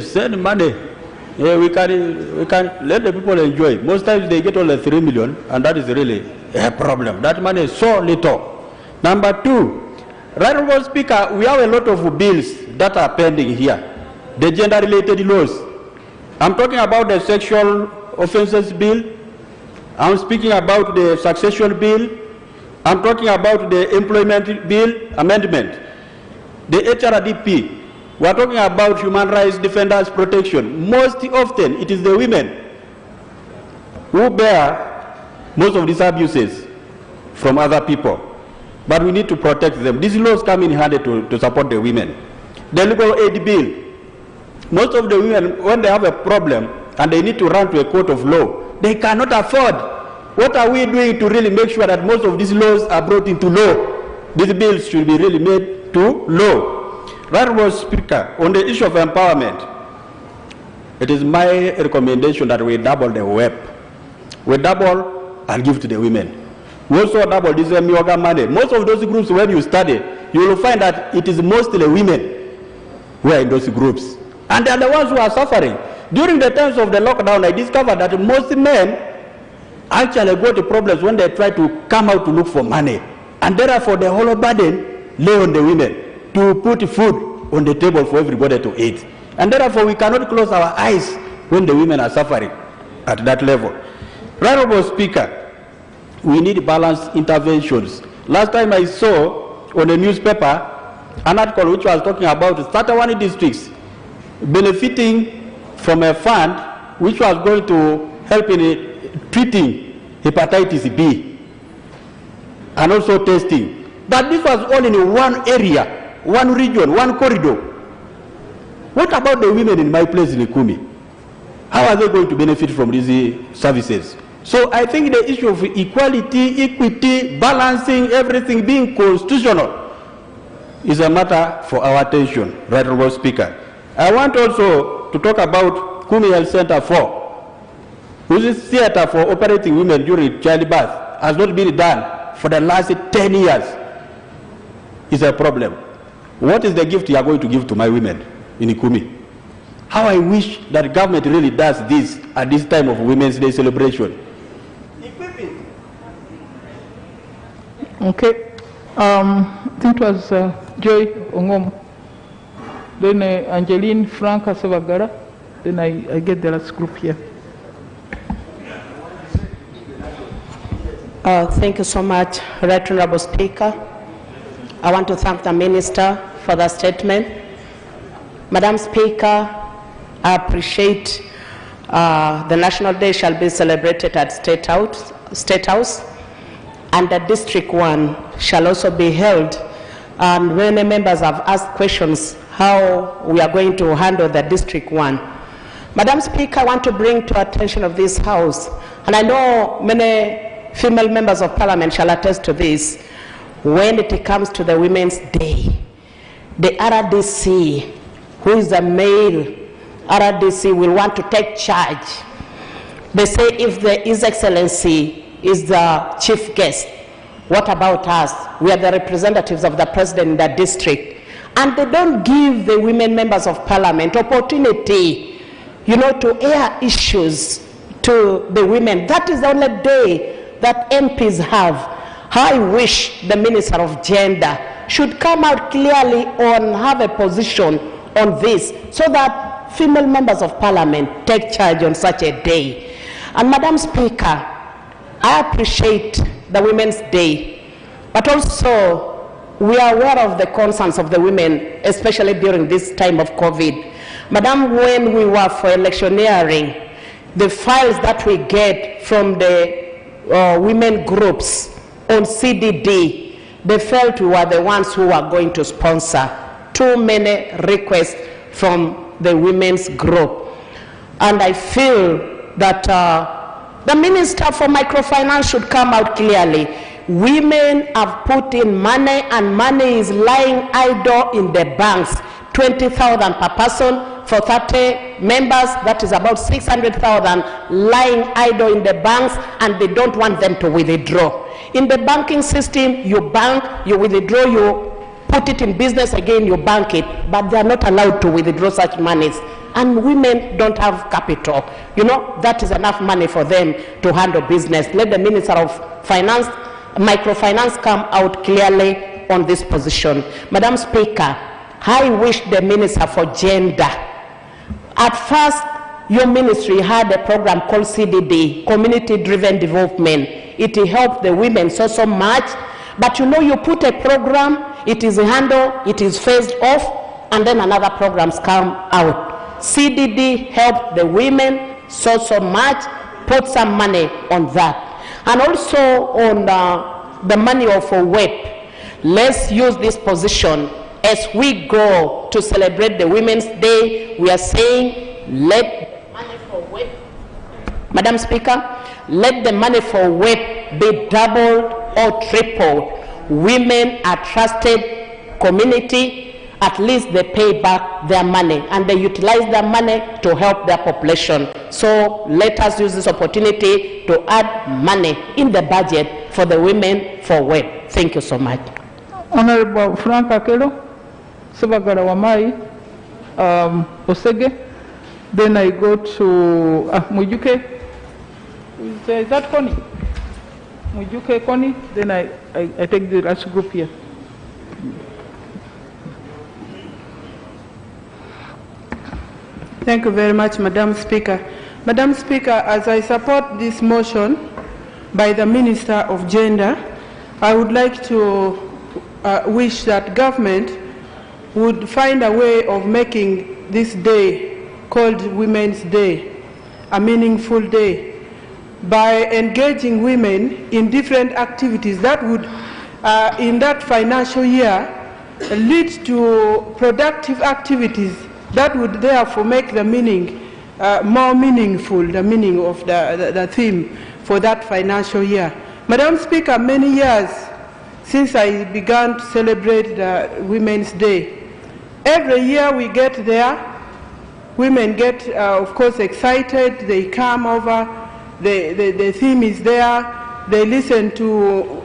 Send money. We can let the people enjoy. Most times they get only 3 million, and that is really a problem. That money is so little. Number two, right, Honorable Speaker, we have a lot of bills that are pending here. The gender-related laws. I'm talking about the sexual offences bill. I'm speaking about the succession bill. I'm talking about the employment bill amendment. The HRDP. We are talking about human rights defenders protection. Most often, it is the women who bear most of these abuses from other people. But we need to protect them. These laws come in handy to support the women. The legal aid bill. Most of the women, when they have a problem and they need to run to a court of law, they cannot afford. What are we doing to really make sure that most of these laws are brought into law? These bills should be really made to law. Right, Honorable Speaker, on the issue of empowerment, it is my recommendation that we double the WEP. We double and give to the women. We also double this yoga money. Most of those groups, when you study, you will find that it is mostly women who are in those groups. And they are the ones who are suffering. During the times of the lockdown, I discovered that most men actually got the problems when they try to come out to look for money. And therefore, the whole burden lay on the women to put food on the table for everybody to eat. And therefore, we cannot close our eyes when the women are suffering at that level. Right, Honorable Speaker, we need balanced interventions. Last time I saw on the newspaper an article which was talking about 31 districts benefiting from a fund which was going to help in treating hepatitis B and also testing. But this was all in one area, one region, one corridor. What about the women in my place in Ikumi? How are they going to benefit from these services? So I think the issue of equality, equity, balancing, everything being constitutional is a matter for our attention, Right Honorable Speaker. I want also to talk about Kumi Health Center 4, which is theater for operating women during childbirth, has not been done for the last 10 years. It's a problem. What is the gift you are going to give to my women in Ikumi? How I wish that government really does this at this time of Women's Day celebration. Okay. I think it was Joy Ongom. Then Angeline Frank Asavagara. Then I get the last group here. Thank you so much, Right Honorable Speaker. I want to thank the Minister for the statement. Madam Speaker, I appreciate the National Day shall be celebrated at State House, and the District 1 shall also be held. And many members have asked questions how we are going to handle the District 1. Madam Speaker, I want to bring to attention of this House, and I know many female members of Parliament shall attest to this, when it comes to the Women's Day, the RDC, who is a male RDC, will want to take charge. They say if His Excellency is the chief guest, what about us? We are the representatives of the president in the district. And they don't give the women members of Parliament opportunity, to air issues to the women. That is the only day that MPs have. I wish the Minister of Gender should come out clearly on have a position on this so that female members of Parliament take charge on such a day. And Madam Speaker, I appreciate the Women's Day, but also we are aware of the concerns of the women, especially during this time of COVID. Madam, when we were for electioneering, the files that we get from the women groups on CDD, they felt we were the ones who were going to sponsor too many requests from the women's group. And I feel that the Minister for Microfinance should come out clearly. Women have put in money, and money is lying idle in the banks, 20,000 per person, for 30 members, that is about 600,000 lying idle in the banks, and they don't want them to withdraw. In the banking system, you bank, you withdraw, you put it in business again, you bank it, but they are not allowed to withdraw such monies. And women don't have capital. You know, that is enough money for them to handle business. Let the Minister of Finance, Microfinance come out clearly on this position. Madam Speaker, I wish the Minister for Gender. At first, your ministry had a program called CDD, Community Driven Development. It helped the women so much, but you know, you put a program, it is handled, it is phased off, and then another programs come out. CDD helped the women so much, put some money on that. And also on the money of WEP, let's use this position as we go to celebrate the Women's Day. We are saying, let the money for WEP, Madam Speaker, let the money for WEP be doubled or tripled. Women are trusted community. At least they pay back their money and they utilize their money to help their population. So let us use this opportunity to add money in the budget for the women for WEP. Thank you so much. Honorable Frank Akelo, Sabagara Wamai, Osege. Then I go to Mujuke. Is that Connie? Mujuke Connie. Then I take the last group here. Thank you very much, Madam Speaker. Madam Speaker, as I support this motion by the Minister of Gender, I would like to wish that government would find a way of making this day called Women's Day a meaningful day by engaging women in different activities that would, in that financial year, lead to productive activities that would therefore make the meaning more meaningful, the meaning of the theme for that financial year. Madam Speaker, many years since I began to celebrate the Women's Day, every year we get there, women get, of course, excited, they come over, the theme is there, they listen to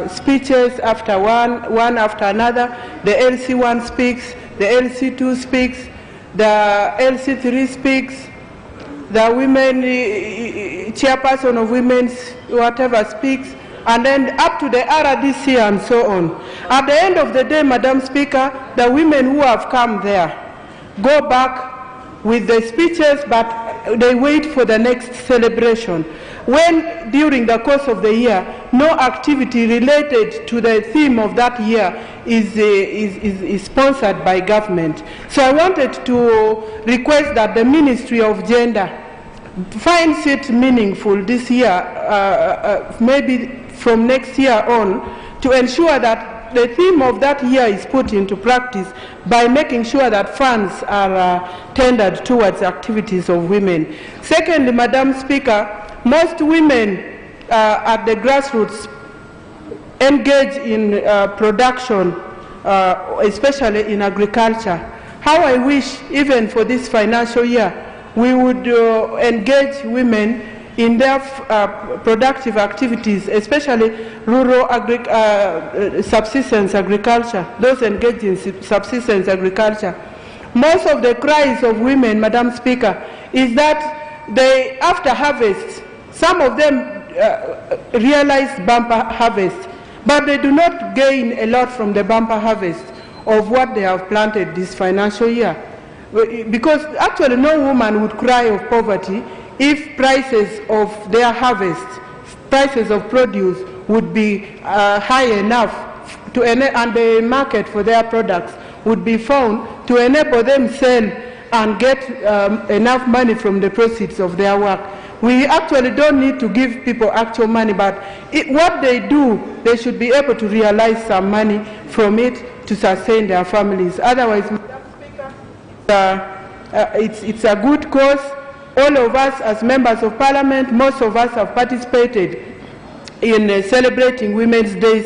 speeches after one after another, the LC1 speaks, the LC2 speaks, the LC3 speaks, the women, chairperson of women's whatever speaks, and then up to the RDC and so on. At the end of the day, Madam Speaker, the women who have come there go back with the speeches, but they wait for the next celebration. When during the course of the year, no activity related to the theme of that year is sponsored by government. So I wanted to request that the Ministry of Gender finds it meaningful this year, maybe from next year on, to ensure that the theme of that year is put into practice by making sure that funds are tendered towards activities of women. Secondly, Madam Speaker, most women at the grassroots engage in production, especially in agriculture. How I wish, even for this financial year, we would engage women in their productive activities, especially rural subsistence agriculture, those engaged in subsistence agriculture. Most of the cries of women, Madam Speaker, is that they, after harvest, some of them realize bumper harvest, but they do not gain a lot from the bumper harvest of what they have planted this financial year. Because actually no woman would cry of poverty if prices of their harvest, prices of produce would be high enough to and the market for their products would be found to enable them sell and get enough money from the proceeds of their work. We actually don't need to give people actual money, but what they do, they should be able to realize some money from it to sustain their families. Otherwise, Madam Speaker, it's a good cause. All of us as members of parliament, most of us have participated in celebrating Women's Days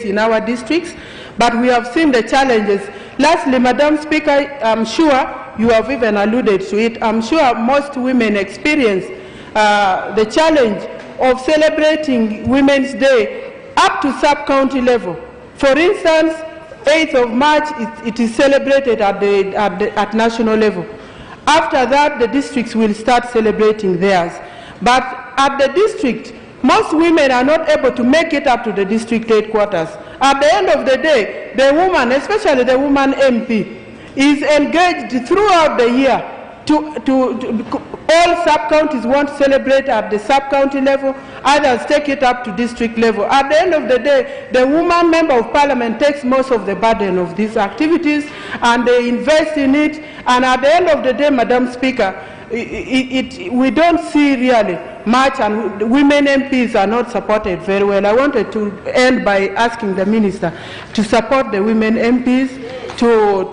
in our districts, but we have seen the challenges. Lastly, Madam Speaker, I'm sure you have even alluded to it. I'm sure most women experience the challenge of celebrating Women's Day up to sub-county level. For instance, 8th of March, it is celebrated at national level. After that, the districts will start celebrating theirs. But at the district, most women are not able to make it up to the district headquarters. At the end of the day, the woman, especially the woman MP, is engaged throughout the year all sub-counties want to celebrate at the sub-county level, others take it up to district level. At the end of the day, the woman member of parliament takes most of the burden of these activities and they invest in it, and at the end of the day, Madam Speaker, we don't see really much, and women MPs are not supported very well. I wanted to end by asking the minister to support the women MPs to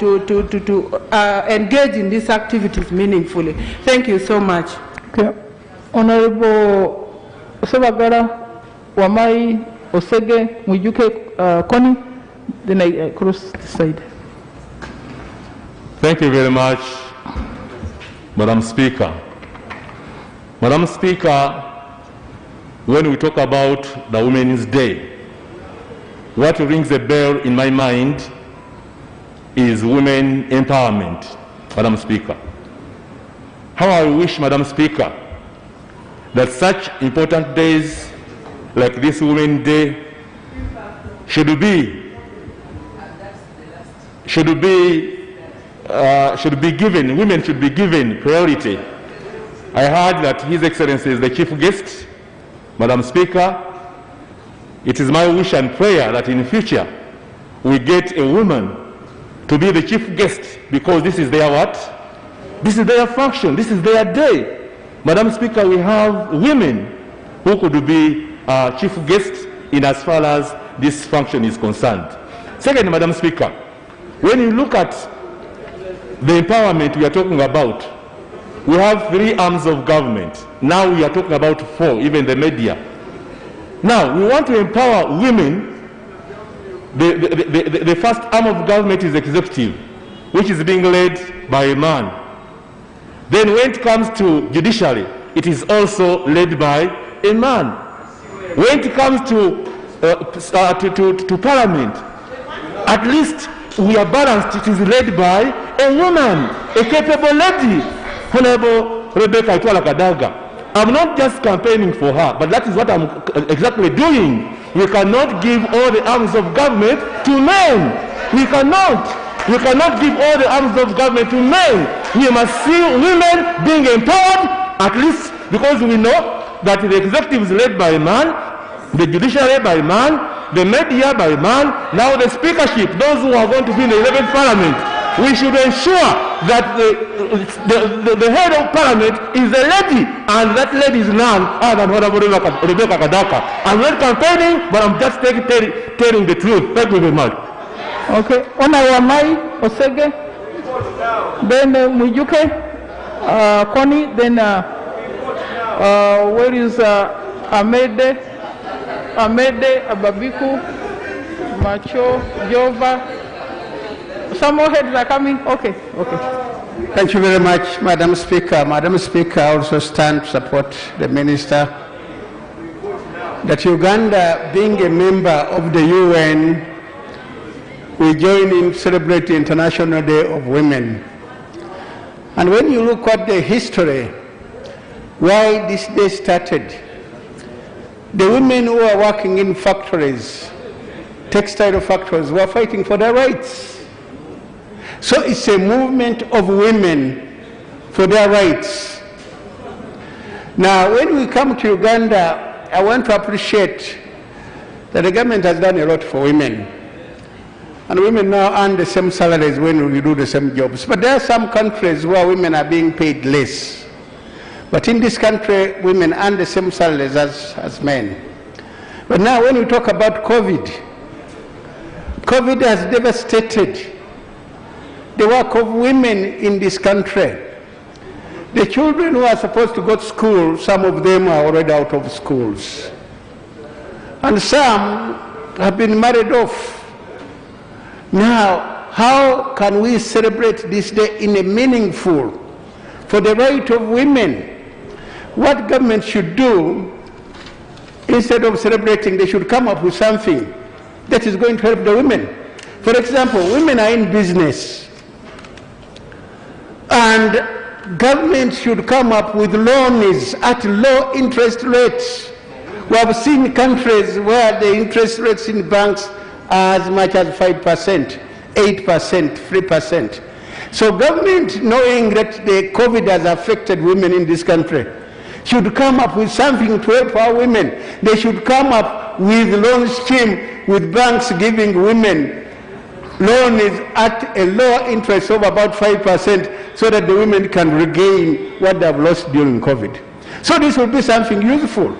engage in these activities meaningfully. Thank you so much. Okay. Honorable Osebagala, Wamai, Osege, Mwijuke, Koni, then I cross the side. Thank you very much, Madam Speaker. Madam Speaker, when we talk about the Women's Day, what rings a bell in my mind is women empowerment, Madam Speaker. How I wish, Madam Speaker, that such important days like this Women's Day should be given, women should be given priority. I heard that His Excellency is the chief guest. Madam Speaker, it is my wish and prayer that in future we get a woman to be the chief guest, because this is their what? This is their function, this is their day. Madam Speaker, we have women who could be chief guests in as far as this function is concerned. Second, Madam Speaker, when you look at the empowerment we are talking about, we have 3 arms of government. Now we are talking about 4, even the media. Now, we want to empower women. The first arm of government is executive, which is being led by a man. Then when it comes to judiciary, it is also led by a man. When it comes to parliament, at least we are balanced. It is led by a woman, a capable lady, Honorable Rebecca Itwala Kadaga. I'm not just campaigning for her, but that is what I'm exactly doing. We cannot give all the arms of government to men. We cannot give all the arms of government to men. We must see women being empowered, at least because we know that the executive is led by a man, the judiciary by a man, the media by a man, now the speakership, those who are going to be in the 11th parliament. We should ensure that the head of parliament is a lady, and that lady is none other than Honorable Rebecca Kadaka. I'm not campaigning, but I'm just telling the truth. Thank you very much. Okay. Honorable Wamai, Osege, then Mwijuke, Koni, then where is Amede, Ababiku, Macho, Jova. Some more heads are coming. Okay. Thank you very much, Madam Speaker. Madam Speaker, I also stand to support the Minister that Uganda, being a member of the UN, will join in celebrating International Day of Women. And when you look at the history, why this day started, the women who are working in factories, textile factories, were fighting for their rights. So it's a movement of women for their rights. Now, when we come to Uganda, I want to appreciate that the government has done a lot for women. And women now earn the same salaries when we do the same jobs. But there are some countries where women are being paid less. But in this country, women earn the same salaries as men. But now when we talk about COVID has devastated the work of women in this country. The children who are supposed to go to school, some of them are already out of schools. And some have been married off. Now, how can we celebrate this day in a meaningful, for the right of women? What government should do, instead of celebrating, they should come up with something that is going to help the women. For example, women are in business, and government should come up with loans at low interest rates. We have seen countries where the interest rates in banks are as much as 5%, 8%, 3%. So government, knowing that the COVID has affected women in this country, should come up with something to help our women. They should come up with loan scheme with banks giving women loans at a lower interest of about 5% so that the women can regain what they have lost during COVID. So this will be something useful.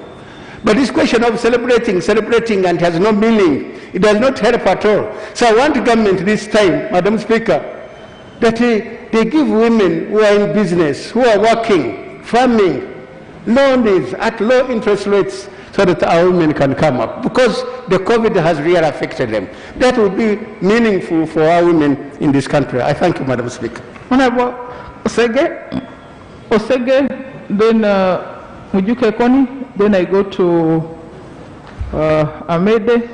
But this question of celebrating and has no meaning, it does not help at all. So I want government this time, Madam Speaker, that they give women who are in business, who are working, farming, loans at low interest rates so that our women can come up, because the COVID has really affected them. That would be meaningful for our women in this country. I thank you, Madam Speaker. Honorable Osege, then Mujuke Koni, then I go to Amede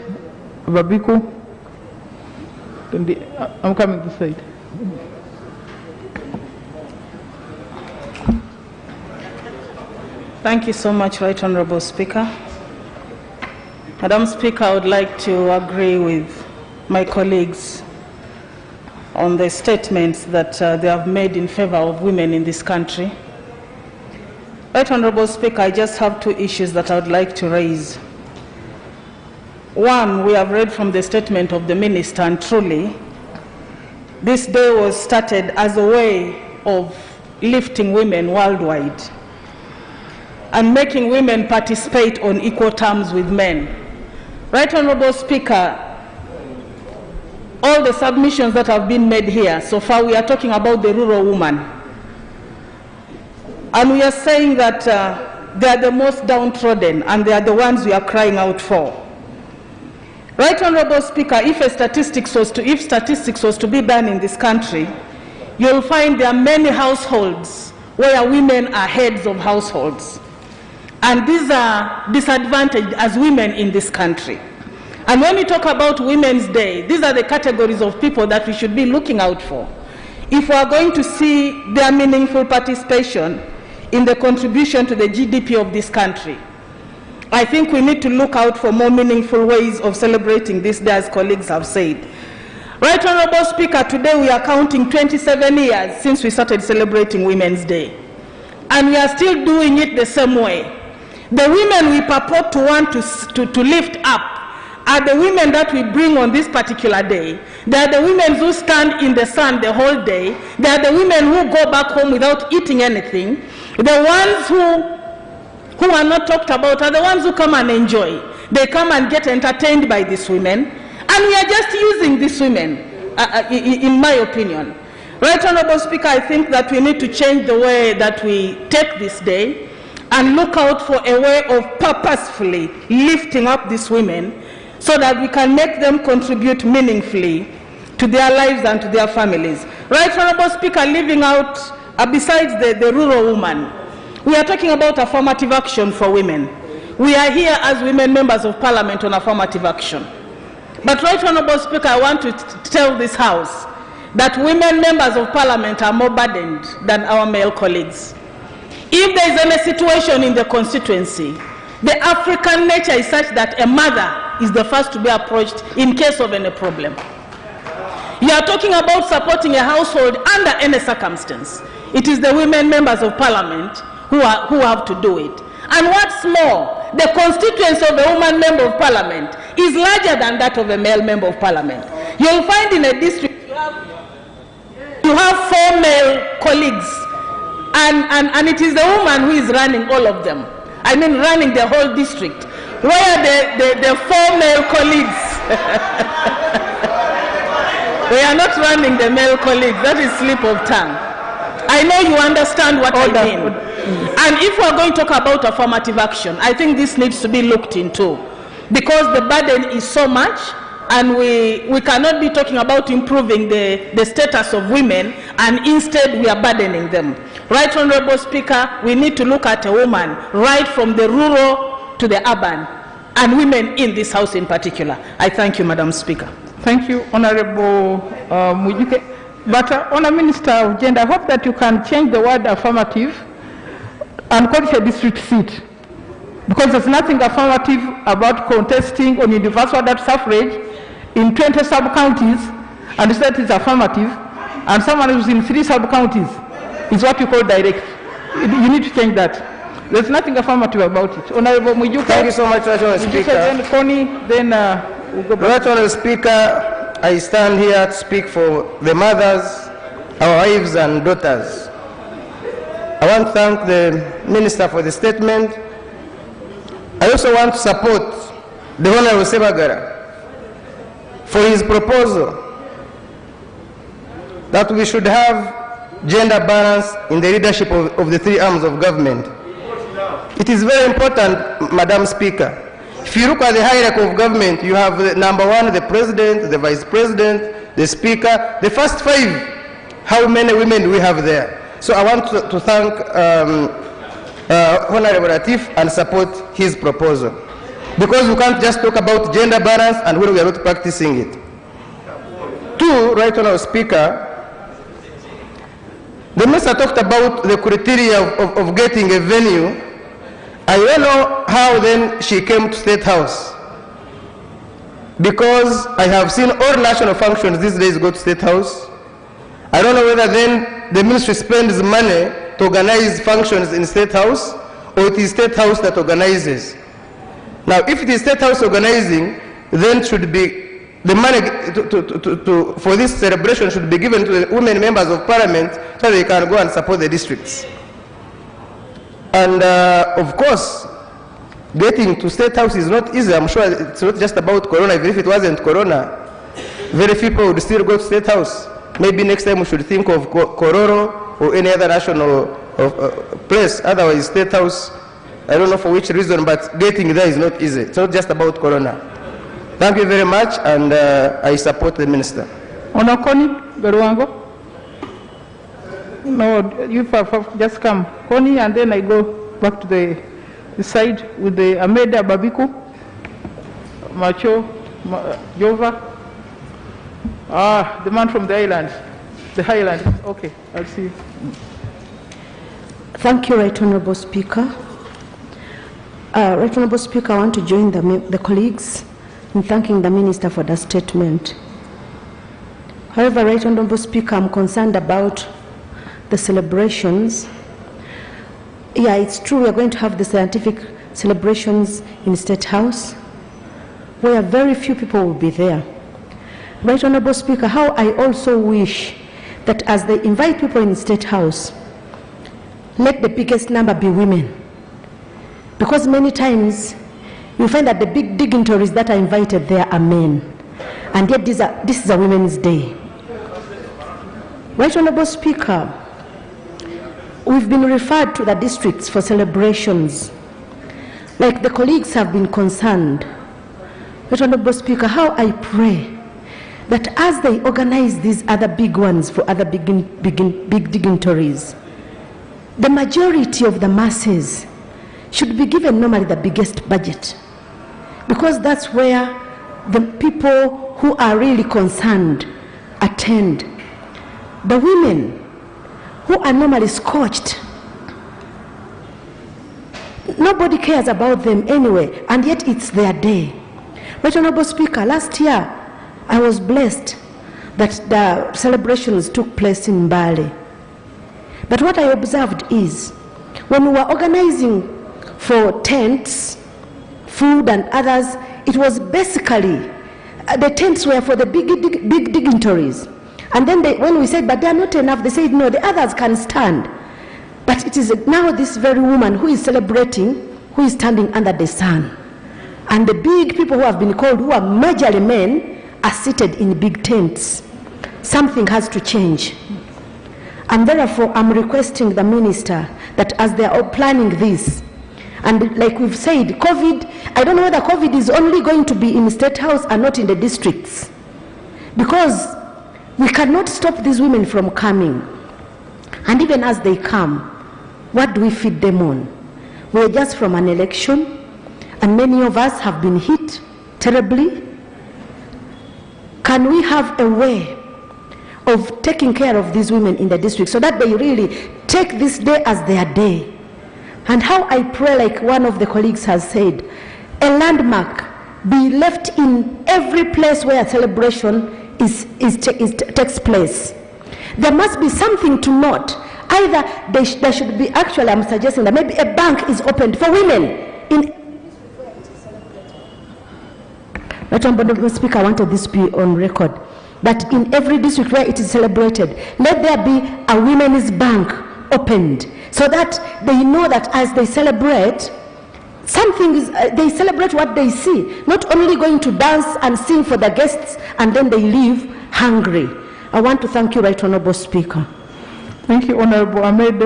Babiku. I'm coming this side. Thank you so much, Right Honorable Speaker. Madam Speaker, I would like to agree with my colleagues on the statements that they have made in favor of women in this country. Right Honorable Speaker, I just have two issues that I would like to raise. One, we have read from the statement of the Minister, and truly, this day was started as a way of lifting women worldwide and making women participate on equal terms with men. Right Honorable Speaker, all the submissions that have been made here, so far we are talking about the rural woman. And we are saying that they are the most downtrodden and they are the ones we are crying out for. Right Honorable Speaker, if statistics was to be done in this country, you'll find there are many households where women are heads of households. And these are disadvantaged as women in this country. And when we talk about Women's Day, these are the categories of people that we should be looking out for. If we are going to see their meaningful participation in the contribution to the GDP of this country, I think we need to look out for more meaningful ways of celebrating this day, as colleagues have said. Right Honorable Speaker, today we are counting 27 years since we started celebrating Women's Day. And we are still doing it the same way. The women we purport to want to lift up are the women that we bring on this particular day. They are the women who stand in the sun the whole day. They are the women who go back home without eating anything. The ones who are not talked about are the ones who come and enjoy. They come and get entertained by these women. And we are just using these women, in my opinion. Right Honorable Speaker, I think that we need to change the way that we take this day and look out for a way of purposefully lifting up these women so that we can make them contribute meaningfully to their lives and to their families. Right Honorable Speaker, leaving out, besides the rural woman, we are talking about affirmative action for women. We are here as women members of Parliament on affirmative action. But Right Honorable Speaker, I want to tell this House that women members of Parliament are more burdened than our male colleagues. If there is any situation in the constituency, the African nature is such that a mother is the first to be approached in case of any problem. You are talking about supporting a household under any circumstance. It is the women members of Parliament who have to do it. And what's more, the constituency of a woman member of Parliament is larger than that of a male member of Parliament. You'll find in a district you have 4 male colleagues, and it is the woman who is running all of them. I mean, running the whole district. Where the 4 male colleagues, we are not running the male colleagues. That is slip of tongue. I know you understand what I mean. And if we are going to talk about affirmative action, I think this needs to be looked into, because the burden is so much and we cannot be talking about improving the status of women, and instead we are burdening them. Right, Honorable Speaker, we need to look at a woman right from the rural to the urban, and women in this House in particular. I thank you, Madam Speaker. Thank you, Honorable Mujuke. But Honourable Minister of Gender, I hope that you can change the word affirmative and call it a district seat, because there's nothing affirmative about contesting on universal adult suffrage in 20 sub-counties, and the state is affirmative, and someone who's in 3 sub-counties is what you call direct. You need to change that. There's nothing affirmative about it. Honorable Mujuke. Thank you so much, Honorable Speaker. Then Connie, then we'll go back. Honorable Speaker, I stand here to speak for the mothers, our wives and daughters. I want to thank the Minister for the statement. I also want to support the Honorable Sebagara for his proposal that we should have gender balance in the leadership of the 3 arms of government. It is very important, Madam Speaker. If you look at the hierarchy of government, you have the number 1, the President, the Vice President, the Speaker, the first 5. How many women do we have there? So I want to thank Honorable Latif and support his proposal. Because we can't just talk about gender balance and when we are not practicing it. 2, Right Honorable Speaker, the Minister talked about the criteria of getting a venue. I don't know how then she came to State House, because I have seen all national functions these days go to State House. I don't know whether then the ministry spends money to organize functions in State House, or it is State House that organizes. Now, if it is State House organizing, then should be the money for this celebration should be given to the women members of Parliament so they can go and support the districts. And of course, getting to State House is not easy. I'm sure it's not just about Corona. Even if it wasn't Corona, very few people would still go to State House. Maybe next time we should think of Kororo or any other national place. Otherwise, State House, I don't know for which reason, but getting there is not easy. It's not just about Corona. Thank you very much, and I support the Minister. Connie Beruango. No, you just come. Connie, and then I go back to the side with the Ameda Babiku, Macho, Jova. The man from the island, the Highlands. Okay, I'll see you. Thank you, Right Honourable Speaker. Right Honourable Speaker, I want to join the colleagues in thanking the Minister for the statement. However, Right Honourable Speaker, I'm concerned about the celebrations. Yeah, it's true we are going to have the scientific celebrations in State House, where very few people will be there. Right Honourable Speaker, how I also wish that as they invite people in State House, let the biggest number be women. Because many times you find that the big dignitaries that are invited there are men. And yet this is a Women's Day. Right Honourable Speaker, we've been referred to the districts for celebrations. Like the colleagues have been concerned. Right Honourable Speaker, how I pray that as they organize these other big ones for other big dignitaries, the majority of the masses should be given normally the biggest budget, because that's where the people who are really concerned attend. The women who are normally scorched, nobody cares about them anyway, and yet it's their day. Right Honourable Speaker, last year I was blessed that the celebrations took place in Mbale. But what I observed is, when we were organizing for tents, food and others, it was basically, the tents were for the big dignitaries. And then when we said, but they are not enough, they said, no, the others can stand. But it is now this very woman who is celebrating, who is standing under the sun. And the big people who have been called, who are majorly men, are seated in big tents. Something has to change. And therefore, I'm requesting the Minister that as they are planning this, And like we've said, COVID, I don't know whether COVID is only going to be in the State House and not in the districts. Because we cannot stop these women from coming. And even as they come, what do we feed them on? We're just from an election, and many of us have been hit terribly. Can we have a way of taking care of these women in the district so that they really take this day as their day? And how I pray, like one of the colleagues has said, a landmark be left in every place where a celebration takes place. There must be something to note. Either there should be, actually I'm suggesting that maybe a bank is opened for women. Honorable Speaker, I wanted this to be on record, that in every district where it is celebrated, let there be a women's bank opened, so that they know that as they celebrate, something is, they celebrate what they see, not only going to dance and sing for the guests and then they leave hungry. I want to thank you, Right Honorable Speaker. Thank you, Honorable Ahmed.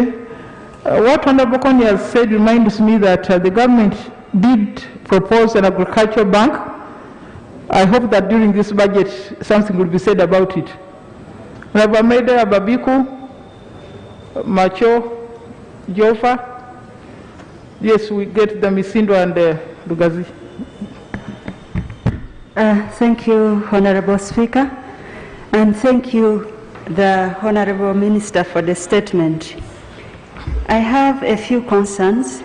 What Honorable Kony has said reminds me that the government did propose an agricultural bank. I hope that during this budget something will be said about it. Honorable Ahmed, Ababiku, Macho, Jofa. Yes, we get the Misindo and Lugazi. Thank you, Honorable Speaker, and thank you, the Honorable Minister, for the statement. I have a few concerns.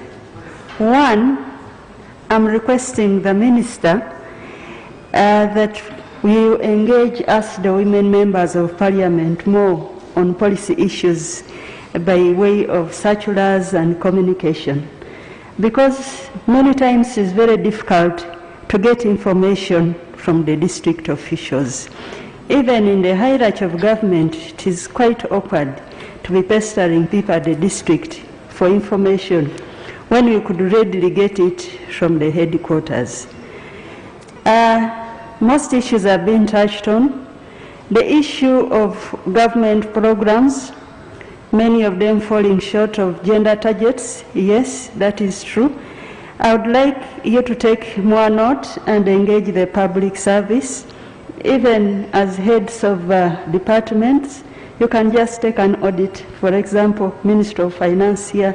One, I'm requesting the Minister that we engage us, the women members of Parliament, more on policy issues by way of circulars and communication, because many times it's very difficult to get information from the district officials. Even in the hierarchy of government, it is quite awkward to be pestering people at the district for information when you could readily get it from the headquarters. Most issues have been touched on. The issue of government programs, many of them falling short of gender targets. Yes, that is true. I would like you to take more note and engage the public service. Even as heads of departments, you can just take an audit. For example, Ministry of Finance here,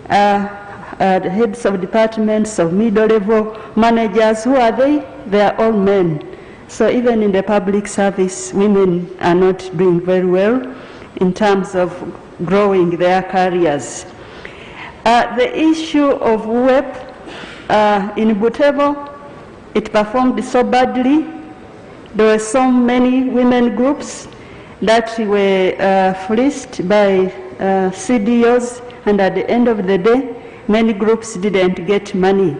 the heads of departments of middle level managers, who are they? They are all men. So even in the public service, women are not doing very well in terms of growing their careers. The issue of WEP in Butevo, it performed so badly. There were so many women groups that were fleeced by CDOs, and at the end of the day, many groups didn't get money.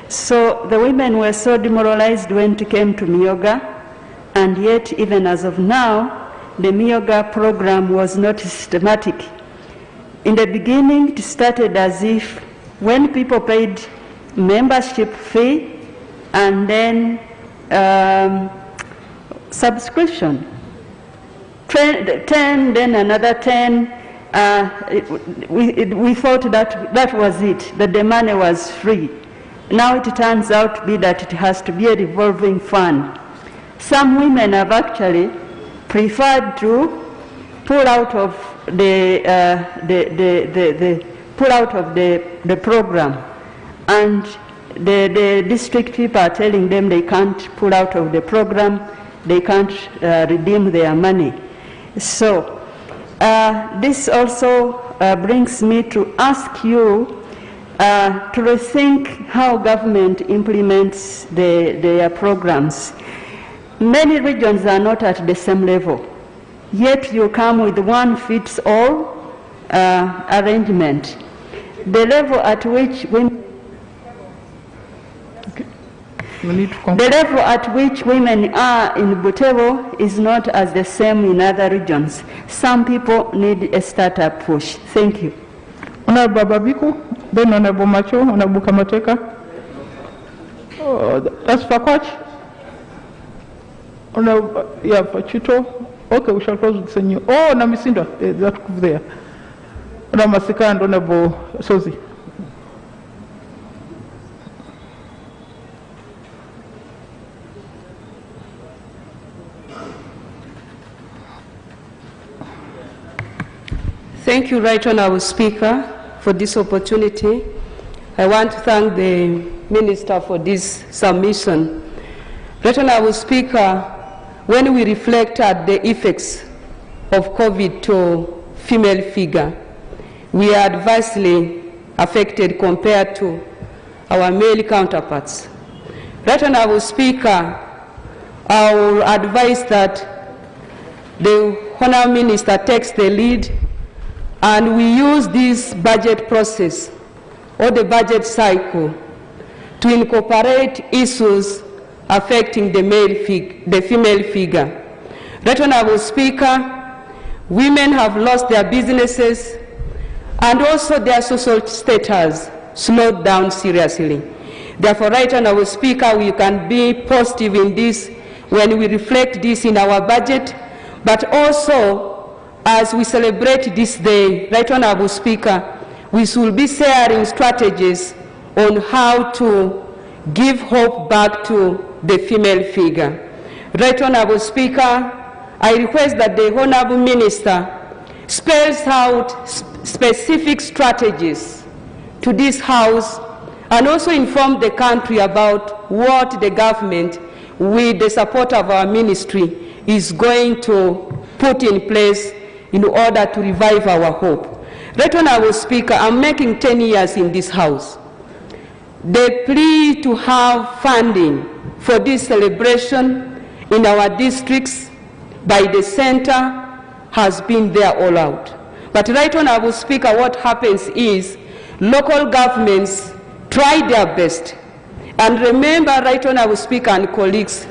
So the women were so demoralized when it came to Myoga, and yet even as of now, the Myoga program was not systematic. In the beginning, it started as if when people paid membership fee and then subscription, 10, then another 10, we thought that was it, that the money was free. Now it turns out to be that it has to be a revolving fund. Some women have actually preferred to pull out of the program, and the district people are telling them they can't pull out of the program, they can't redeem their money. So this also brings me to ask you to rethink how government implements their programs. Many regions are not at the same level, yet you come with one-fits-all arrangement. The level at which women are in Butevo is not as the same in other regions. Some people need a startup push. Thank you. Honorable Babiku, then Honorable Macho, Honorable Kamateka. That's Fakwach. Honorable, yeah, Fachito. Okay, we shall close with Senyu. Oh, Namisinda, that there. Honorable Masika and Honorable Sozi. Thank you, Right Honourable Speaker, for this opportunity. I want to thank the Minister for this submission. Right Honourable Speaker, when we reflect at the effects of COVID to female figure, we are adversely affected compared to our male counterparts. Right Honourable Speaker, I will advise that the Honourable Minister takes the lead and we use this budget process or the budget cycle to incorporate issues affecting the female figure. Right Honourable Speaker, women have lost their businesses and also their social status slowed down seriously. Therefore, Right Honourable Speaker, we can be positive in this when we reflect this in our budget, but also as we celebrate this day, Right Honourable Speaker, we should be sharing strategies on how to give hope back to the female figure. Right Honourable Speaker, I request that the Honourable Minister spells out specific strategies to this House and also inform the country about what the government, with the support of our ministry, is going to put in place in order to revive our hope. Right Honourable Speaker, I'm making 10 years in this House. The plea to have funding for this celebration in our districts by the center has been there all out. But Right Honourable Speaker, what happens is local governments try their best. And remember, Right Honourable Speaker and colleagues,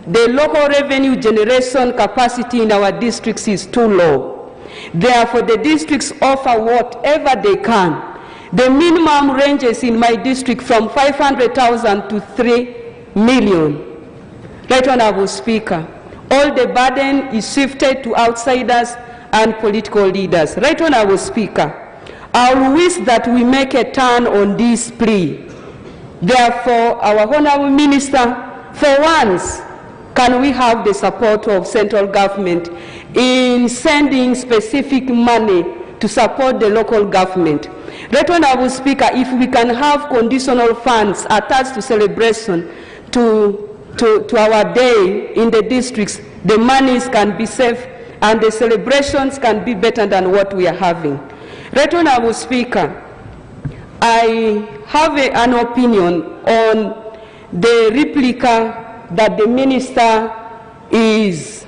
the local revenue generation capacity in our districts is too low. Therefore, the districts offer whatever they can. The minimum ranges in my district from 500,000 to 3 million. Right Honourable Speaker, all the burden is shifted to outsiders and political leaders. Right Honourable Speaker, I wish that we make a turn on this plea. Therefore, our Honourable Minister, for once, can we have the support of central government in sending specific money to support the local government? Right Honourable Speaker, if we can have conditional funds attached to celebration to our day in the districts, the monies can be safe and the celebrations can be better than what we are having. Right Honourable Speaker, I have an opinion on the replica that the Minister is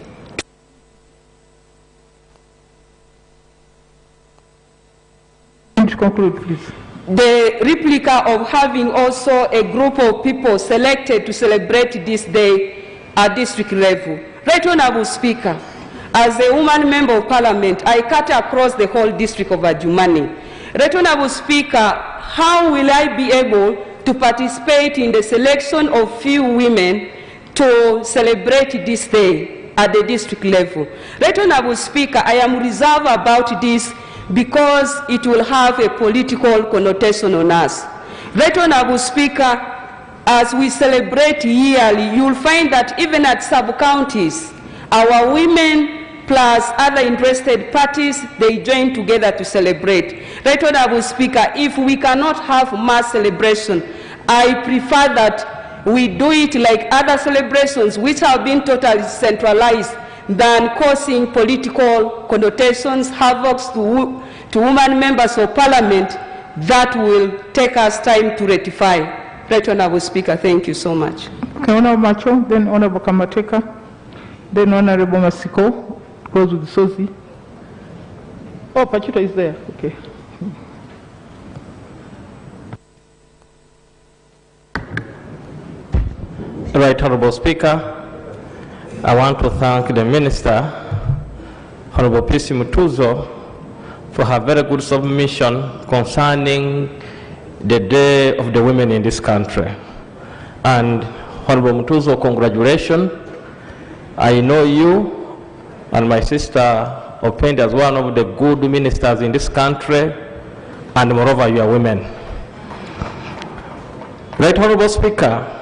conclude, please. The replica of having also a group of people selected to celebrate this day at district level. Right Honourable Speaker, as a woman member of Parliament, I cut across the whole district of Adjumani. Right Honourable Speaker, how will I be able to participate in the selection of few women to celebrate this day at the district level? Right Honourable Speaker, I am reserved about this because it will have a political connotation on us. Right Honourable Speaker, as we celebrate yearly, you will find that even at sub-counties, our women plus other interested parties, they join together to celebrate. Right Honourable Speaker, if we cannot have mass celebration, I prefer that we do it like other celebrations which have been totally centralized than causing political connotations, havocs to women members of Parliament that will take us time to rectify. Right Honourable Speaker, thank you so much. Okay, Honourable Macho, then Honourable Kamateka, then Honourable Masiko goes with Sozi. Oh, Pachita is there, okay. Right Honourable Speaker, I want to thank the Minister, Honourable P.C. Mutuzo, for her very good submission concerning the Day of the Women in this country. And Honourable Mutuzo, congratulations. I know you and my sister Opend as one of the good ministers in this country, and moreover, you are women. Right Honourable Speaker,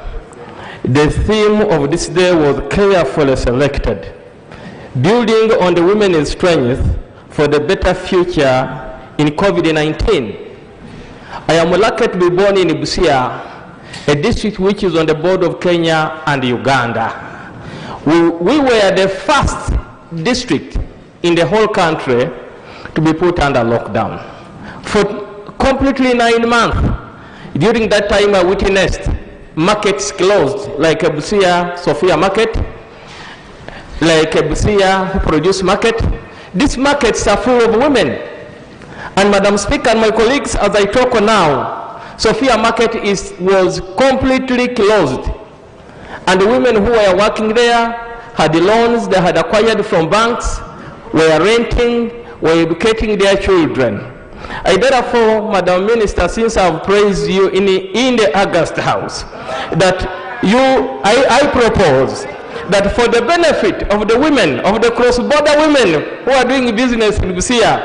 the theme of this day was carefully selected, building on the women's strength for the better future in COVID-19. I am lucky to be born in Busia, a district which is on the border of Kenya and Uganda. We were the first district in the whole country to be put under lockdown. For completely 9 months, during that time I witnessed markets closed, like a Busia Sophia market, like a Busia Produce market. These markets are full of women. And Madam Speaker and my colleagues, as I talk now, Sophia market was completely closed. And the women who were working there had loans they had acquired from banks, were renting, were educating their children. I therefore, Madam Minister, since I've praised you in the August House, that I propose that for the benefit of the women, of the cross-border women who are doing business in Busia,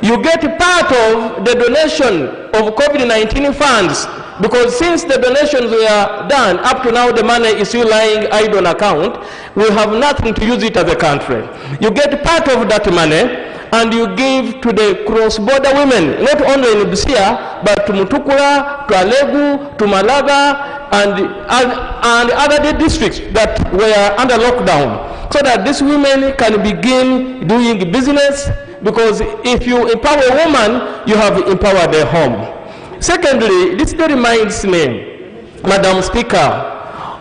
you get part of the donation of COVID-19 funds, because since the donations were done, up to now the money is still lying idle on account, we have nothing to use it as a country. You get part of that money and you give to the cross-border women, not only in Busia, but to Mutukula, to Alegu, to Malaga, and other districts that were under lockdown, so that these women can begin doing business, because if you empower a woman, you have empowered their home. Secondly, this reminds me, Madam Speaker,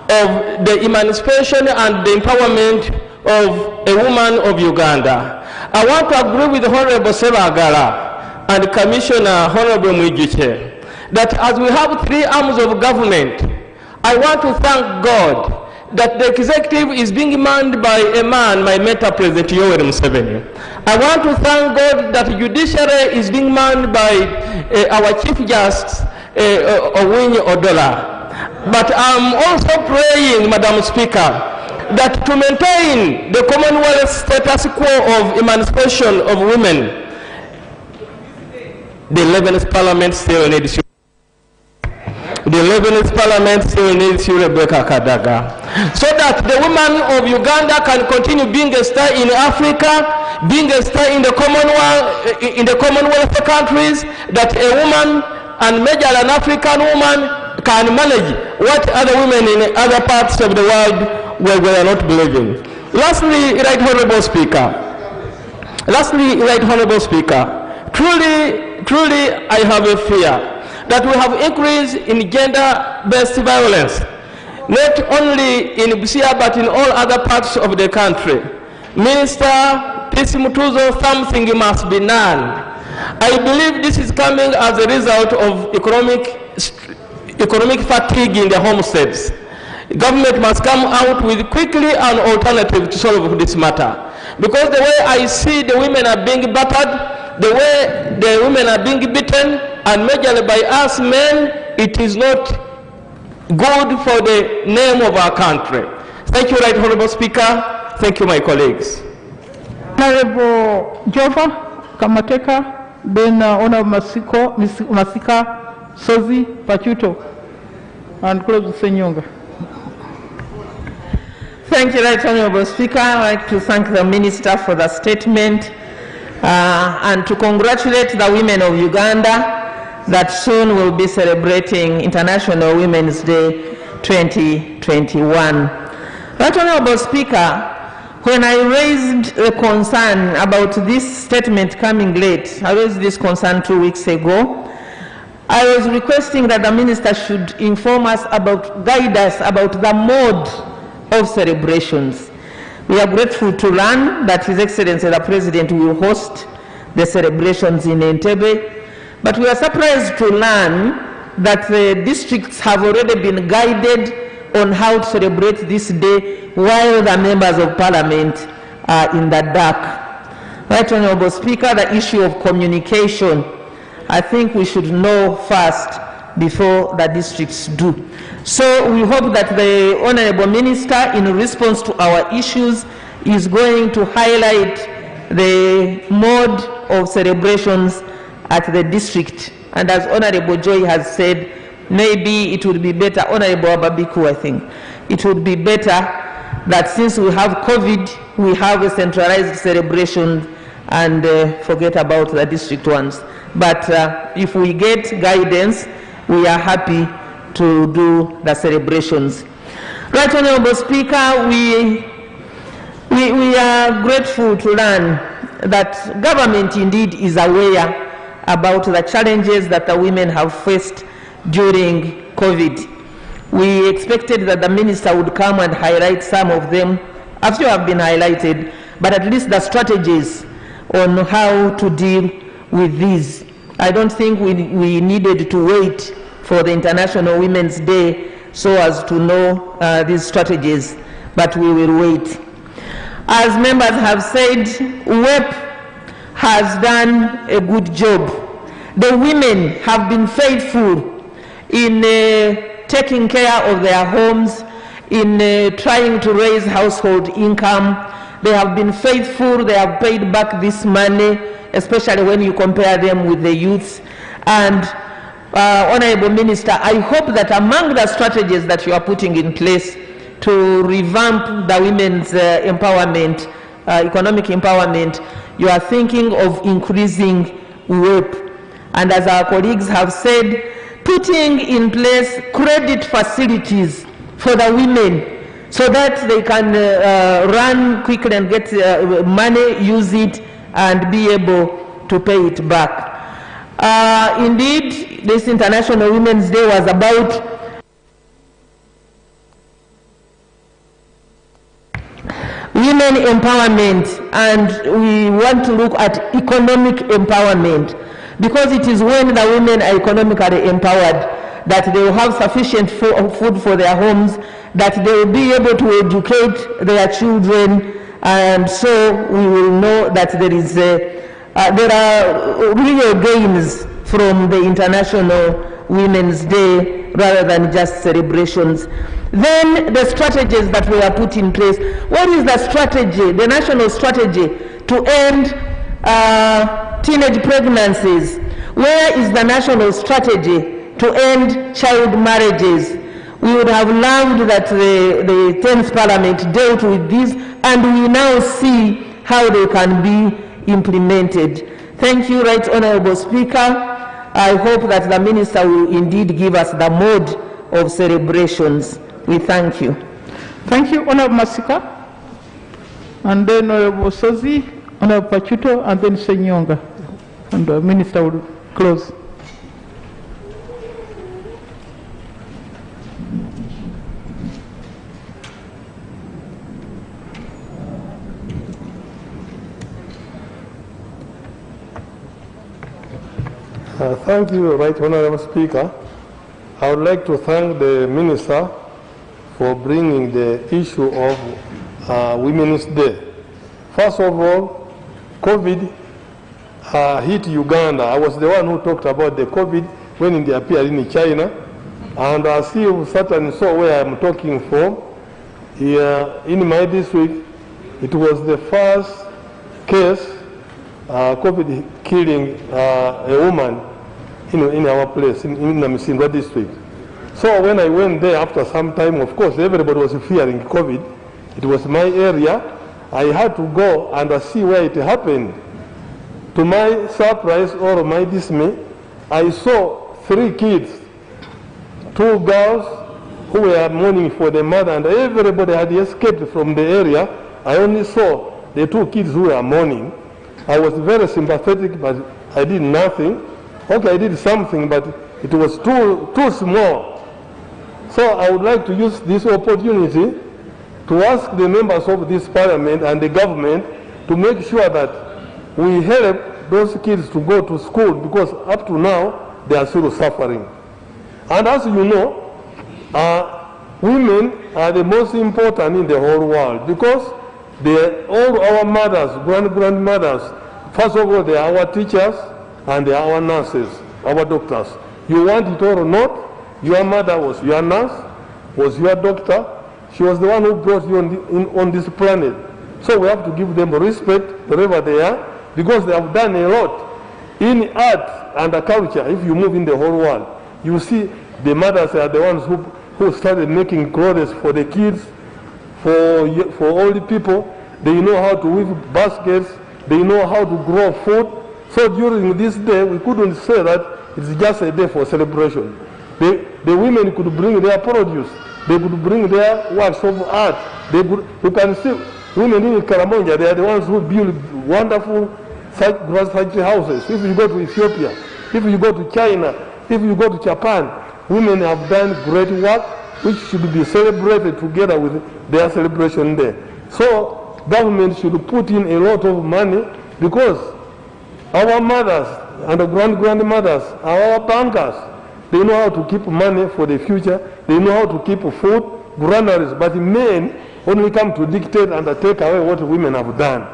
of the emancipation and the empowerment of a woman of Uganda. I want to agree with Honorable Sebagala and Commissioner Honorable Mwijuche that as we have 3 arms of government, I want to thank God that the executive is being manned by a man, my mentor, President Yoweri Museveni. I want to thank God that the judiciary is being manned by our Chief Justice, Owinyi Odola. But I'm also praying, Madam Speaker, that to maintain the Commonwealth status quo of emancipation of women, the 11th Parliament still needs you. The 11th Parliament still needs you, Rebecca Kadaga, so that the women of Uganda can continue being a star in Africa, being a star in the Commonwealth countries, that a woman, and major an African woman, can manage what other women in other parts of the world were not believing. Lastly, Right Honourable Speaker, truly I have a fear that we have increase in gender-based violence, not only in Busia but in all other parts of the country. Minister Peace Mutuzo, something must be done. I believe this is coming as a result of economic fatigue in the homesteads. Government must come out with quickly an alternative to solve this matter. Because the way I see the women are being battered, the way the women are being beaten, and majorly by us men, it is not good for the name of our country. Thank you, Right Honourable Speaker. Thank you, my colleagues. Honourable Jova Kamateka, then Honourable Masika Sozi Pachuto, and close Senyonga. Thank you, Right Honourable Speaker. I'd like to thank the Minister for the statement and to congratulate the women of Uganda that soon will be celebrating International Women's Day 2021. Right Honourable Speaker, when I raised a concern about this statement coming late, I raised this concern 2 weeks ago, I was requesting that the Minister should inform us about, guide us about the mode of celebrations. We are grateful to learn that His Excellency the President will host the celebrations in Entebbe, but we are surprised to learn that the districts have already been guided on how to celebrate this day while the members of Parliament are in the dark. Right Honourable Speaker, the issue of communication, I think we should know first before the districts do. So we hope that the Honourable Minister, in response to our issues, is going to highlight the mode of celebrations at the district. And as Honourable Joy has said, maybe it would be better, Honourable Ababiku, I think, it would be better that since we have COVID, we have a centralized celebration and forget about the district ones. But if we get guidance, we are happy to do the celebrations. Right Honorable Speaker, we are grateful to learn that government indeed is aware about the challenges that the women have faced during COVID. We expected that the minister would come and highlight some of them. A few have been highlighted, but at least the strategies on how to deal with these. I don't think we needed to wait for the International Women's Day so as to know these strategies, but we will wait. As members have said, WEP has done a good job. The women have been faithful in taking care of their homes, in trying to raise household income. They have been faithful, they have paid back this money, especially when you compare them with the youths. And Honorable Minister, I hope that among the strategies that you are putting in place to revamp the women's empowerment, economic empowerment, you are thinking of increasing WEP. And as our colleagues have said, putting in place credit facilities for the women so that they can run quickly and get money, use it, and be able to pay it back. Indeed, this International Women's Day was about women empowerment, and we want to look at economic empowerment, because it is when the women are economically empowered that they will have sufficient food for their homes, that they will be able to educate their children, and so we will know that there are real gains from the International Women's Day rather than just celebrations. Then the strategies that we are put in place. What is the strategy, the national strategy to end teenage pregnancies? Where is the national strategy to end child marriages? We would have loved that the 10th Parliament dealt with this, and we now see how they can be implemented. Thank you, Right Honourable Speaker. I hope that the Minister will indeed give us the mode of celebrations. We thank you. Thank you, Honourable Masika. And then Honourable Sozi, Honourable Pachuto, and then Senyonga. And the Minister will close. Thank you, Right Honourable Speaker. I would like to thank the Minister for bringing the issue of Women's Day. First of all, COVID hit Uganda. I was the one who talked about the COVID when it appeared in China. And as you certainly saw where I'm talking from, here in my district, it was the first case COVID killing a woman in our place, in Namisimba district. So when I went there after some time, of course, everybody was fearing COVID. It was my area. I had to go and see where it happened. To my surprise or my dismay, I saw 3 kids, 2 girls who were mourning for the mother, and everybody had escaped from the area. I only saw the 2 kids who were mourning. I was very sympathetic, but I did nothing. Okay, I did something, but it was too small. So I would like to use this opportunity to ask the members of this Parliament and the government to make sure that we help those kids to go to school, because up to now they are still suffering. And as you know, women are the most important in the whole world, because all our mothers, grandmothers, first of all, they are our teachers and they are our nurses, our doctors. You want it or not, your mother was your nurse, was your doctor. She was the one who brought you on this planet. So we have to give them respect wherever they are, because they have done a lot. In art and culture, if you move in the whole world, you see the mothers are the ones who started making clothes for the kids, for all the people. They know how to weave baskets, they know how to grow food. So during this day, we couldn't say that it's just a day for celebration. The women could bring their produce. They could bring their works of art. You can see women in Karamoja, they are the ones who build wonderful grass factory houses. If you go to Ethiopia, if you go to China, if you go to Japan, women have done great work which should be celebrated together with their celebration day. So government should put in a lot of money, because our mothers and grandmothers are our bankers. They know how to keep money for the future. They know how to keep food, granaries, but men only come to dictate and take away what women have done.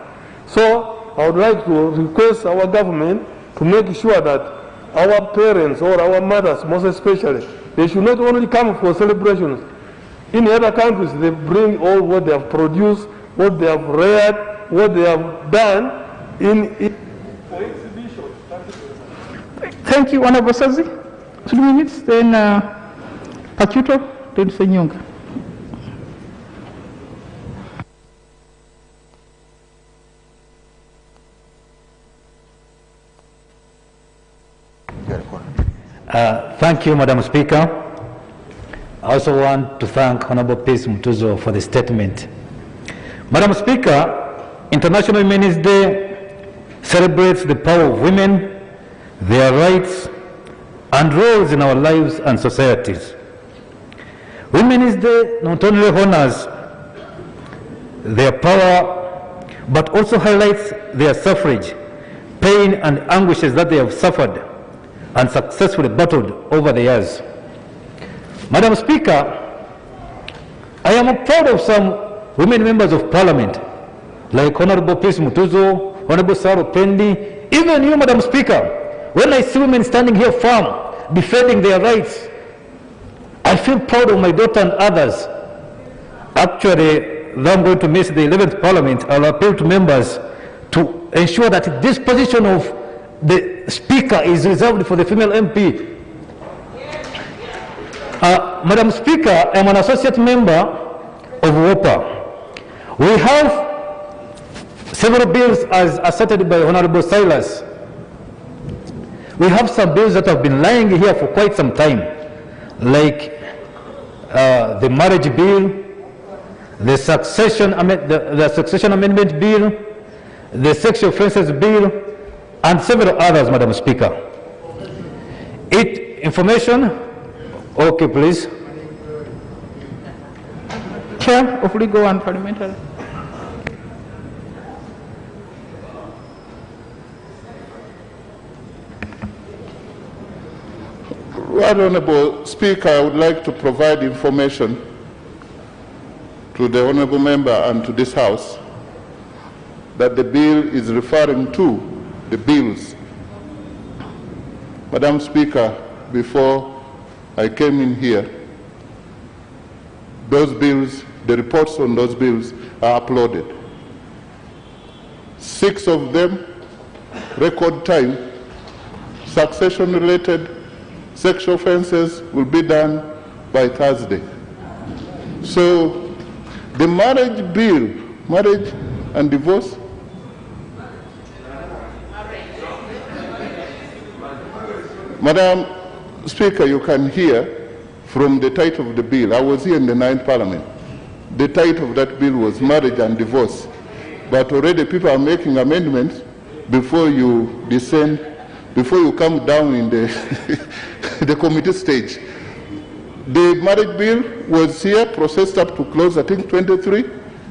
So I would like to request our government to make sure that our parents or our mothers, most especially, they should not only come for celebrations. In other countries, they bring all what they have produced, what they have reared, what they have done for exhibition. Thank you, Honorable Sazi. 2 minutes, then Pachuto, then Senyonga. Thank you, Madam Speaker. I also want to thank Honorable Peace Mutuzo for the statement. Madam Speaker, International Women's Day celebrates the power of women, their rights, and roles in our lives and societies. Women's Day not only honors their power, but also highlights their suffrage, pain, and anguishes that they have suffered and successfully battled over the years. Madam Speaker, I am proud of some women members of Parliament, like Honorable Peace Mutuzo, Honorable Saro Pendi, even you, Madam Speaker. When I see women standing here firm, defending their rights, I feel proud of my daughter and others. Actually, though I'm going to miss the 11th Parliament, I'll appeal to members to ensure that this position of the Speaker is reserved for the female MP. Madam Speaker, I am an associate member of WOPA. We have several bills as asserted by Honorable Silas. We have some bills that have been lying here for quite some time, like the marriage bill, the succession amendment bill, the sexual offences bill, and several others, Madam Speaker. Information? Okay, please. Chair of Legal and Parliamentary. Right Honourable Speaker, I would like to provide information to the Honourable Member and to this House that the bill is referring to, the bills. Madam Speaker, before I came in here, those bills, the reports on those bills are uploaded. 6 of them, record time, succession-related sexual offences will be done by Thursday. So the marriage bill, marriage and divorce, Madam Speaker, you can hear from the title of the bill. I was here in the 9th Parliament. The title of that bill was marriage and divorce. But already people are making amendments before you descend, before you come down in the, the committee stage. The marriage bill was here, processed up to close, I think 23,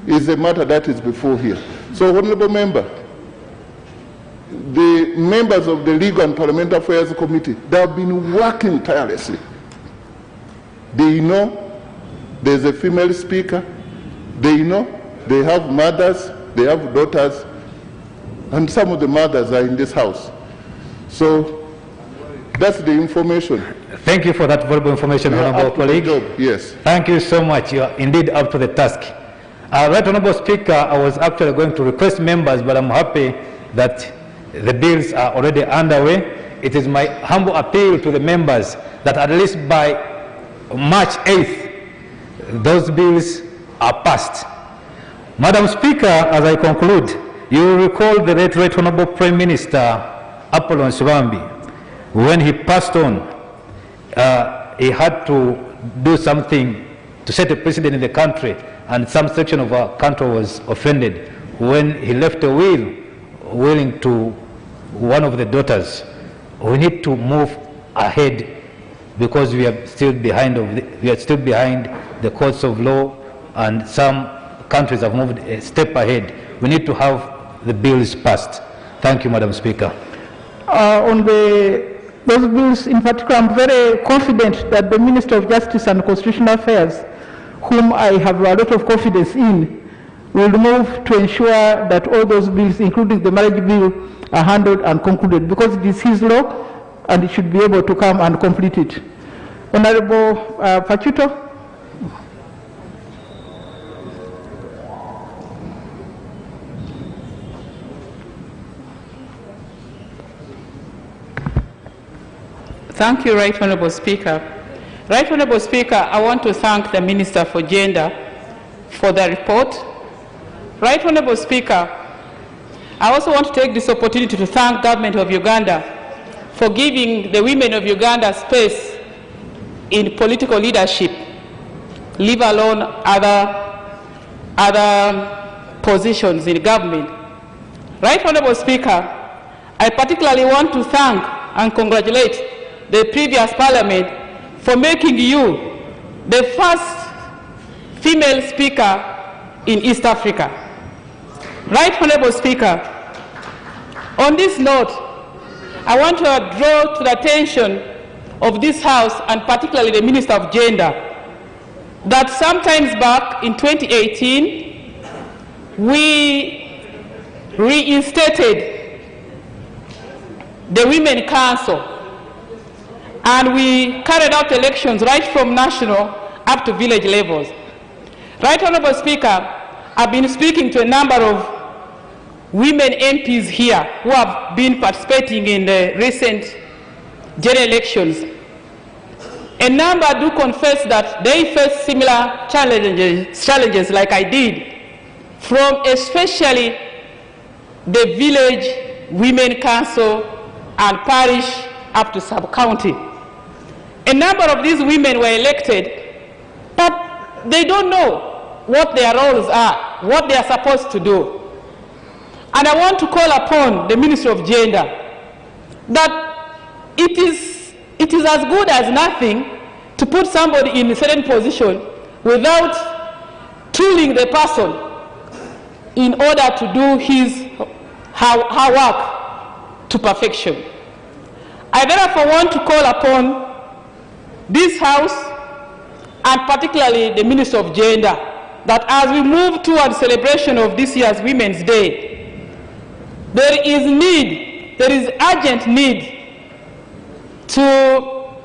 is a matter that is before here. So, Honourable Member, the members of the Legal and Parliamentary Affairs Committee, they have been working tirelessly. They know there's a female speaker. They know they have mothers, they have daughters, and some of the mothers are in this house. So that's the information. Thank you for that valuable information, Honourable colleague. Yes. Thank you so much. You are indeed up to the task. Right Honourable Speaker, I was actually going to request members, but I'm happy that the bills are already underway. It is my humble appeal to the members that at least by March 8th, those bills are passed. Madam Speaker, as I conclude, You recall the Right Honorable Prime Minister Apollon Swambi, when he passed on, he had to do something to set a precedent in the country, and some section of our country was offended when he left a willing to one of the daughters. We need to move ahead because we are still behind the courts of law, and some countries have moved a step ahead. We need to have the bills passed. Thank you, Madam Speaker. On those bills in particular, I'm very confident that the Minister of Justice and Constitutional Affairs, whom I have a lot of confidence in, will move to ensure that all those bills, including the marriage bill, are handled and concluded, because it is his law and he should be able to come and complete it. Honorable Pachuto. Thank you, Right Honourable Speaker. Right Honourable Speaker, I want to thank the Minister for Gender for the report. Right Honourable Speaker, I also want to take this opportunity to thank Government of Uganda for giving the women of Uganda space in political leadership, leave alone other positions in government. Right Honourable Speaker, I particularly want to thank and congratulate the previous Parliament for making you the first female speaker in East Africa. Right Honourable Speaker, on this note, I want to draw to the attention of this House, and particularly the Minister of Gender, that sometimes back in 2018, we reinstated the Women Council, and we carried out elections right from national up to village levels. Right Honourable Speaker, I've been speaking to a number of women MPs here who have been participating in the recent general elections. A number do confess that they face similar challenges like I did, from especially the village, women council, and parish up to sub-county. A number of these women were elected, but they don't know what their roles are, what they are supposed to do. And I want to call upon the Ministry of Gender that it is as good as nothing to put somebody in a certain position without tooling the person in order to do her work to perfection. I therefore want to call upon this House, and particularly the Minister of Gender, that as we move towards celebration of this year's Women's Day, there is urgent need to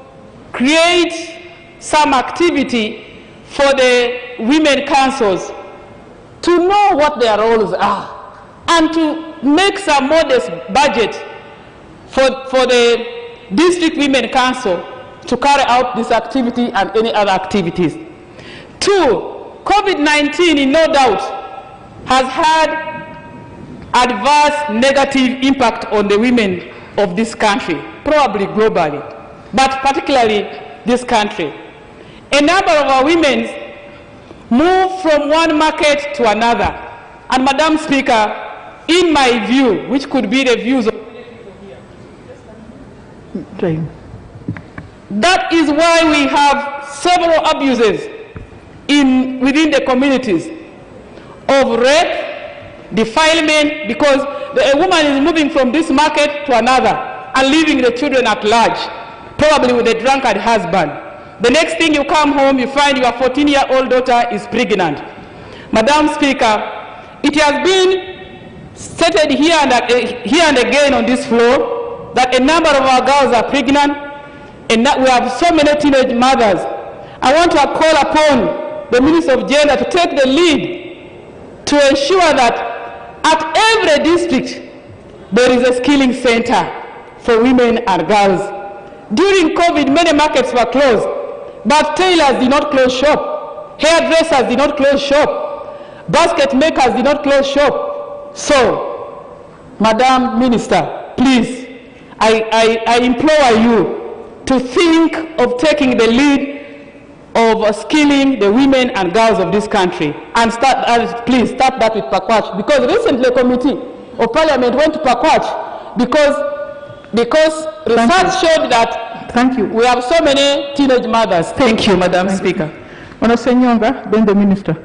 create some activity for the women councils to know what their roles are, and to make some modest budget for the District Women Council to carry out this activity and any other activities. Two, COVID-19, in no doubt, has had adverse negative impact on the women of this country, probably globally, but particularly this country. A number of our women move from one market to another. And Madam Speaker, in my view, which could be the views of that is why we have several abuses within the communities of rape, defilement, because a woman is moving from this market to another and leaving the children at large, probably with a drunkard husband. The next thing you come home, you find your 14-year-old daughter is pregnant. Madam Speaker, it has been stated here and again on this floor that a number of our girls are pregnant, and that we have so many teenage mothers. I want to call upon the Minister of Gender to take the lead to ensure that at every district there is a skilling center for women and girls. During COVID, many markets were closed, but tailors did not close shop, hairdressers did not close shop, basket makers did not close shop. So Madam Minister, please, I implore you to think of taking the lead of skilling the women and girls of this country, and please start that with Pakwach, because recently a committee of parliament went to Pakwach because research showed that we have so many teenage mothers. Thank you, Madam Speaker. Honorable Senyonga, then the Minister.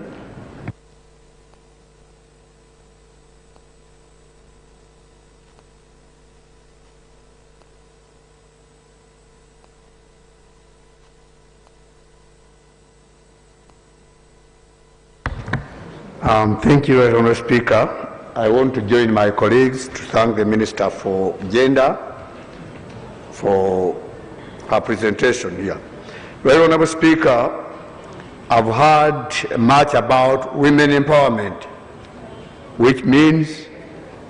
Thank you, Honourable Speaker. I want to join my colleagues to thank the Minister for Gender for her presentation here. Very Honourable Speaker, I've heard much about women empowerment, which means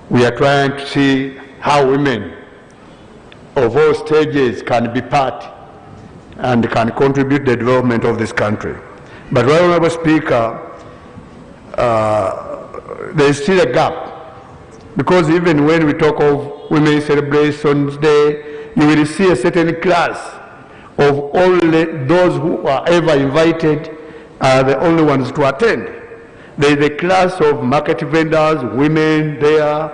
we are trying to see how women of all stages can be part and can contribute to the development of this country. But Very Honourable Speaker, there is still a gap, because even when we talk of Women's Celebrations Day, you will see a certain class of only those who are ever invited are the only ones to attend. There is a class of market vendors, women there,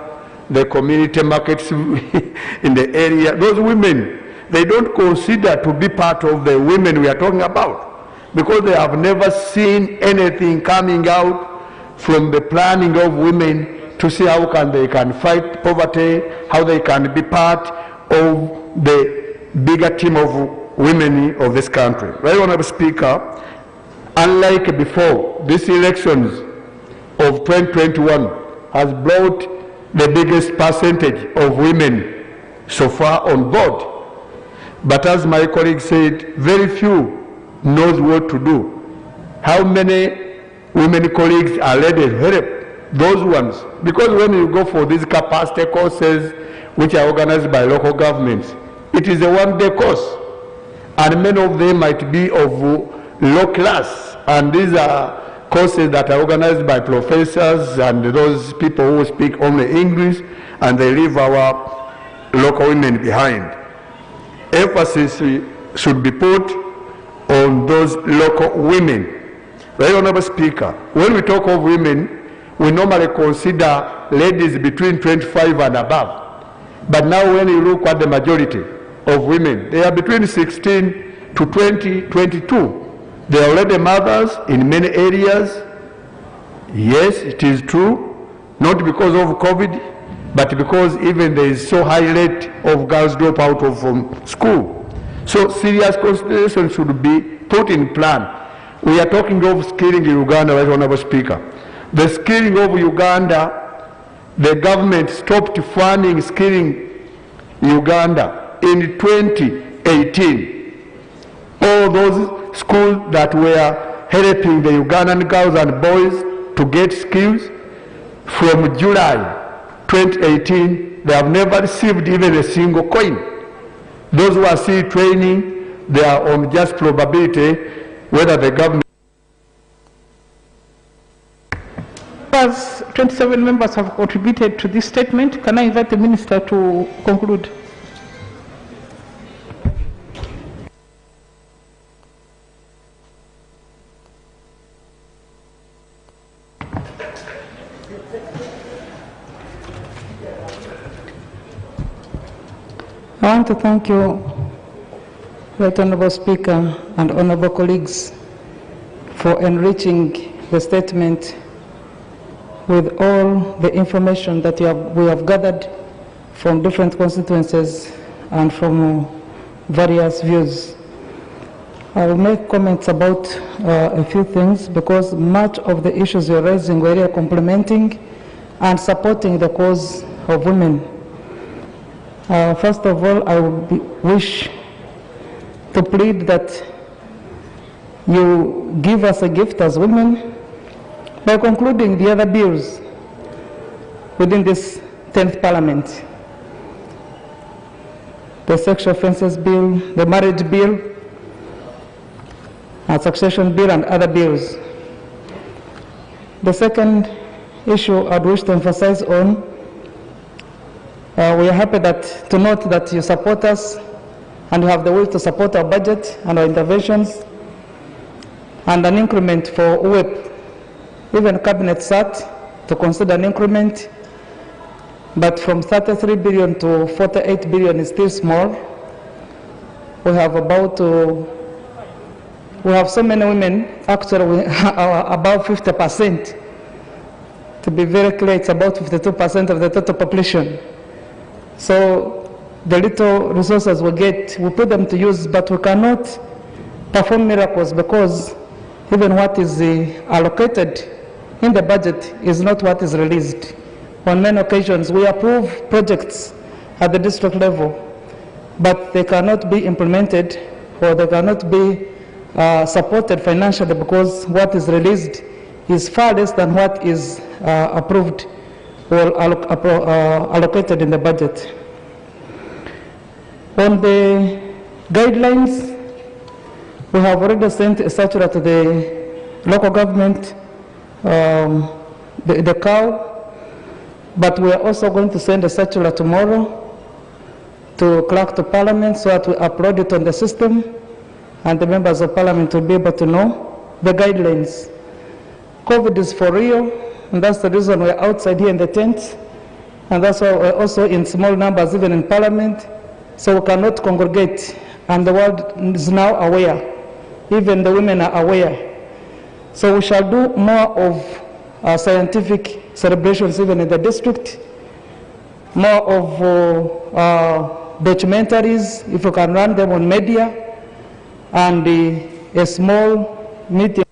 the community markets in the area. Those women, they don't consider to be part of the women we are talking about, because they have never seen anything coming out from the planning of women to see how they can fight poverty, how they can be part of the bigger team of women of this country. Very Honourable Speaker, unlike before, these elections of 2021 has brought the biggest percentage of women so far on board. But as my colleague said, very few knows what to do. How many women colleagues are ready to help those ones? Because when you go for these capacity courses which are organized by local governments, it is a one-day course, and many of them might be of low class, and these are courses that are organized by professors and those people who speak only English, and they leave our local women behind. Emphasis should be put on those local women. Very Honourable Speaker, when we talk of women, we normally consider ladies between 25 and above. But now when you look at the majority of women, they are between 16 to 20, 22. They are already mothers in many areas. Yes, it is true, not because of COVID, but because even there is so high rate of girls drop out of school. So serious consideration should be put in plan. We are talking of skilling in Uganda, Right Honourable Speaker. The skilling of Uganda, the government stopped funding skilling Uganda in 2018. All those schools that were helping the Ugandan girls and boys to get skills, from July 2018, they have never received even a single coin. Those who are still training, they are on just probability whether the government. 27 members have contributed to this statement. Can I invite the Minister to conclude? I want to thank you, Right Honourable Speaker and honourable colleagues, for enriching the statement with all the information that we have gathered from different constituencies and from various views. I will make comments about a few things, because much of the issues you're raising were really complementing and supporting the cause of women. First of all, I wish to plead that you give us a gift as women by concluding the other bills within this 10th Parliament. The Sexual Offences Bill, the Marriage Bill, and Succession Bill, and other bills. The second issue I'd wish to emphasize on We are happy to note that you support us and you have the will to support our budget and our interventions, and an increment for UWEP. Even Cabinet sat to consider an increment, but from 33 billion to 48 billion is still small. We have we have so many women, actually we are about 50%. To be very clear, it's about 52% of the total population. So the little resources we get, we put them to use, but we cannot perform miracles because even what is allocated in the budget is not what is released. On many occasions, we approve projects at the district level, but they cannot be implemented or they cannot be supported financially because what is released is far less than what is approved or allocated in the budget. On the guidelines, we have already sent a circular to the local government, the COW, but we are also going to send a circular tomorrow to clerk to Parliament so that we upload it on the system and the members of Parliament will be able to know the guidelines. COVID is for real, and that's the reason we're outside here in the tent, and that's why we're also in small numbers even in Parliament, so we cannot congregate, and the world is now aware. Even the women are aware. So we shall do more of scientific celebrations even in the district, more of documentaries, if we can run them on media, and a small meeting.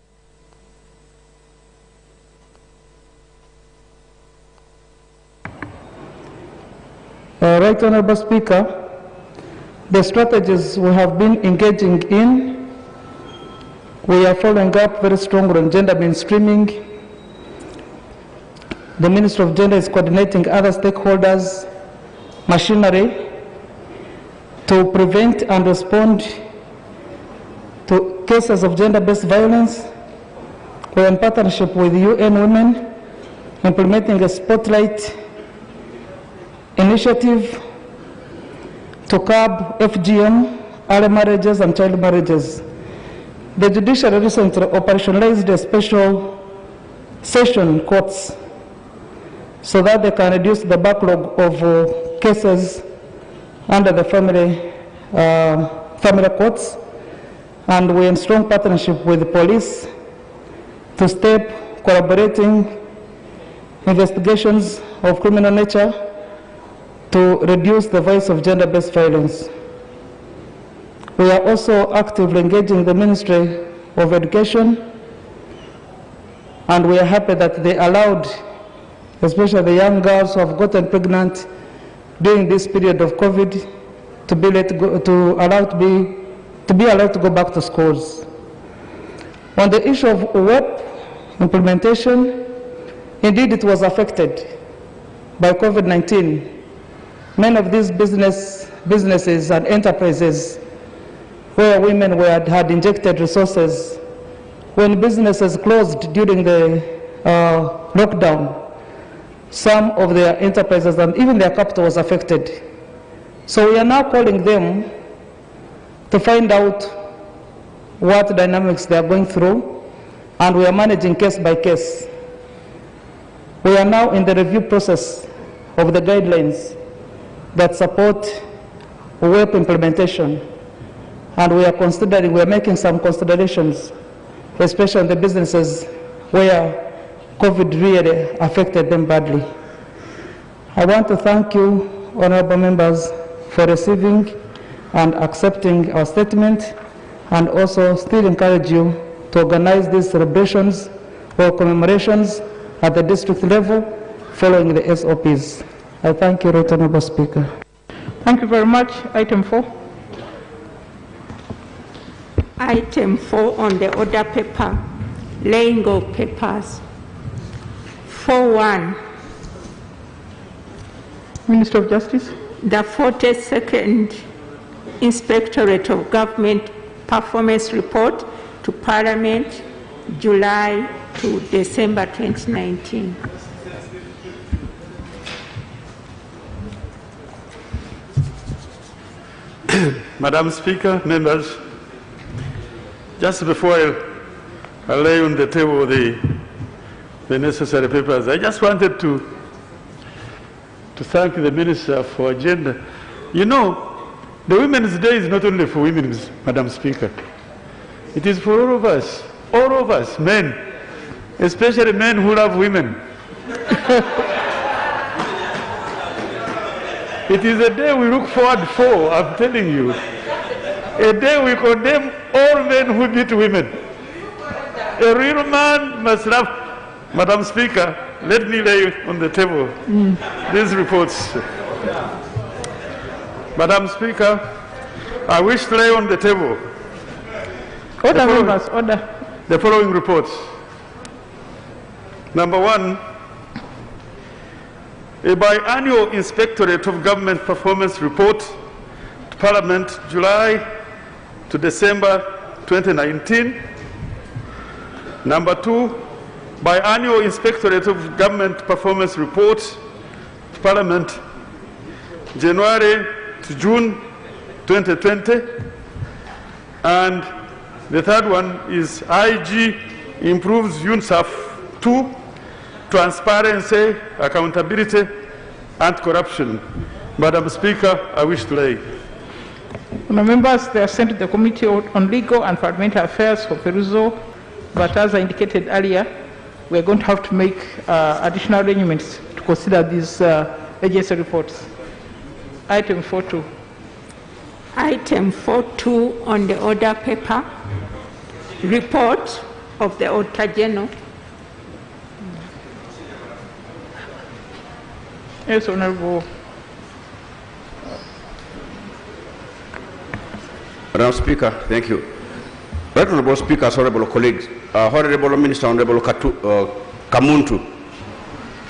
Right Honorable Speaker, the strategies we have been engaging in, we are following up very strongly on gender mainstreaming. The Ministry of Gender is coordinating other stakeholders, machinery, to prevent and respond to cases of gender-based violence. We are in partnership with UN Women, implementing a spotlight initiative to curb FGM, early marriages, and child marriages. The judiciary recently operationalized a special session courts so that they can reduce the backlog of cases under the family courts, and we're in strong partnership with the police to step collaborating investigations of criminal nature to reduce the voice of gender-based violence. We are also actively engaging the Ministry of Education, and we are happy that they allowed, especially the young girls who have gotten pregnant during this period of COVID, to be allowed to go back to schools. On the issue of WEP implementation, indeed it was affected by COVID-19. Many of these businesses and enterprises where women had injected resources, when businesses closed during the lockdown, some of their enterprises and even their capital was affected. So we are now calling them to find out what dynamics they are going through, and we are managing case by case. We are now in the review process of the guidelines that support WEP implementation, and we are making some considerations, especially in the businesses where COVID really affected them badly. I want to thank you, honorable members, for receiving and accepting our statement, and also still encourage you to organize these celebrations or commemorations at the district level following the SOPs. I thank you, Right Honorable Speaker. Thank you very much. Item 4. Item 4 on the order paper, laying of papers. 4.1. Minister of Justice. The 42nd Inspectorate of Government Performance Report to Parliament, July to December 2019. Madam Speaker, members, just before I lay on the table the necessary papers, I just wanted to thank the Minister for agenda. You know, the Women's Day is not only for women, Madam Speaker. It is for all of us, men, especially men who love women. It is a day we look forward for, I'm telling you. A day we condemn all men who beat women. A real man must love. Madam Speaker, let me lay on the table these reports. Madam Speaker, I wish to lay on the table Order, members, order. The following reports. Number one, a biannual Inspectorate of Government Performance Report to Parliament, July to December 2019. Number two, biannual Inspectorate of Government Performance Report to Parliament, January to June 2020. And the third one is IG improves UNSAF 2, transparency, accountability, and corruption. Madam Speaker, I wish to lay. Members, they are sent to the Committee on Legal and Parliamentary Affairs for perusal, but as I indicated earlier, we are going to have to make additional arrangements to consider these agency reports. Item 4.2. Item 4.2 on the order paper, report of the Auditor General. Yes, Honorable. Madam Speaker, thank you. Right Honorable Speakers, Honorable colleagues, Honorable Minister, Honorable Kamuntu,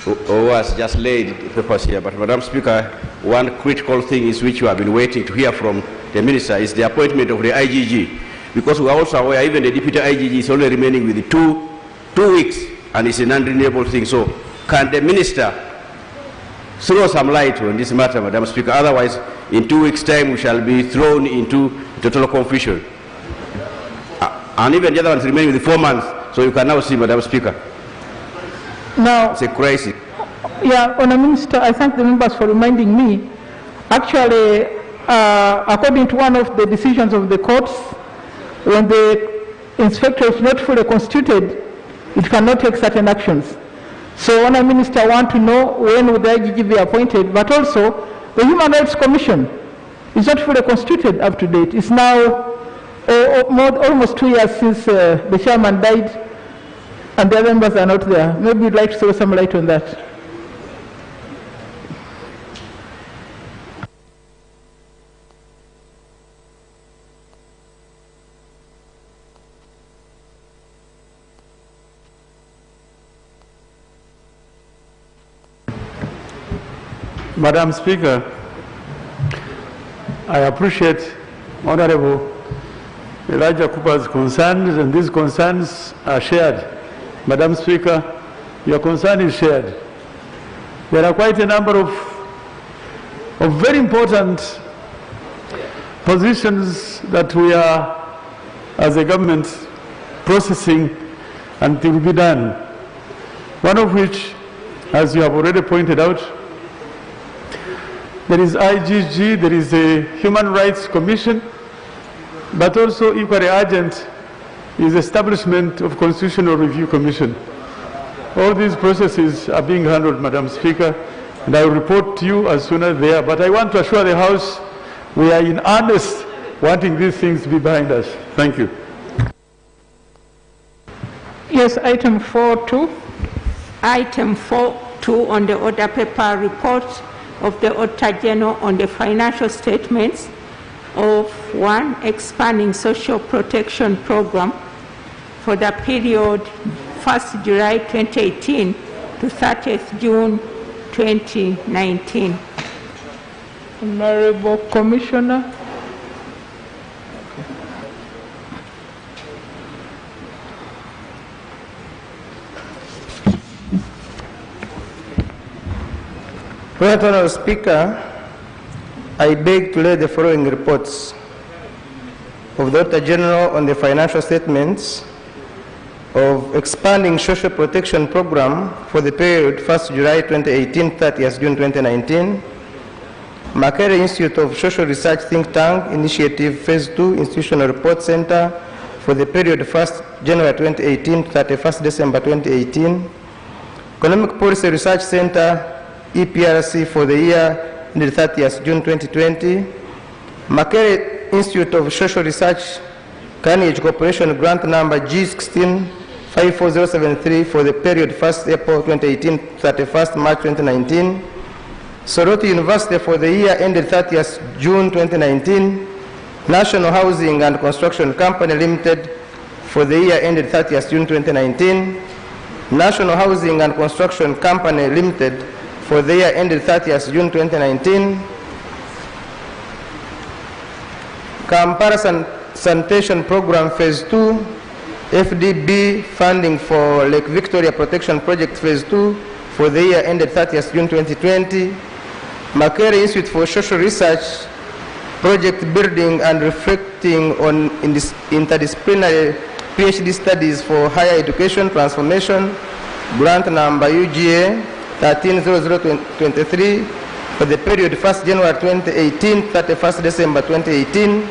who has just laid the papers here. But Madam Speaker, one critical thing is which you have been waiting to hear from the Minister is the appointment of the IGG. Because we are also aware even the Deputy IGG is only remaining with two weeks and it's an undeniable thing. So can the Minister throw some light on this matter, Madam Speaker? Otherwise, in 2 weeks' time, we shall be thrown into total confusion. And even the other ones remaining with 4 months. So you can now see, Madam Speaker. Now, it's a crisis. Yeah, Honourable Minister, I thank the members for reminding me. Actually, according to one of the decisions of the courts, when the inspector is not fully constituted, it cannot take certain actions. So, Honourable Minister, I want to know when will the IGG be appointed, but also the Human Rights Commission is not fully constituted up to date. It's now almost 2 years since the chairman died and the other members are not there. Maybe you'd like to throw some light on that. Madam Speaker, I appreciate Honorable Elijah Cooper's concerns, and these concerns are shared. Madam Speaker, your concern is shared. There are quite a number of very important positions that we are, as a government, processing and it will be done. One of which, as you have already pointed out, there is IGG, there is a Human Rights Commission, but also equally urgent is establishment of Constitutional Review Commission. All these processes are being handled, Madam Speaker, and I will report to you as soon as they are. But I want to assure the House we are in earnest wanting these things to be behind us. Thank you. Yes, item 4.2. Item 4.2 on the order paper, report of the Auditor General on the financial statements of one expanding social protection program for the period 1st July 2018 to 30th June 2019. Honorable Commissioner. Right Honourable Speaker, I beg to lay the following reports of the Auditor General on the financial statements of expanding social protection program for the period 1st July 2018, 30th June 2019, Makerere Institute of Social Research Think Tank Initiative Phase 2 Institutional Report Center for the period 1st January 2018 to 31st December 2018, Economic Policy Research Center EPRC for the year ended 30th June 2020, Makerere Institute of Social Research Carnegie Corporation grant number G16-54073 for the period 1st April 2018 to 31st March 2019, Soroti University for the year ended 30th June 2019, National Housing and Construction Company Limited for the year ended 30th June 2019, National Housing and Construction Company Limited for the year ended 30th June 2019, Kampala Sanitation Program Phase 2, FDB funding for Lake Victoria Protection Project Phase 2 for the year ended 30th June 2020, Makerere Institute for Social Research Project Building and Reflecting on Interdisciplinary PhD Studies for Higher Education Transformation, grant number UGA 130023 for the period 1st January 2018, 31st December 2018,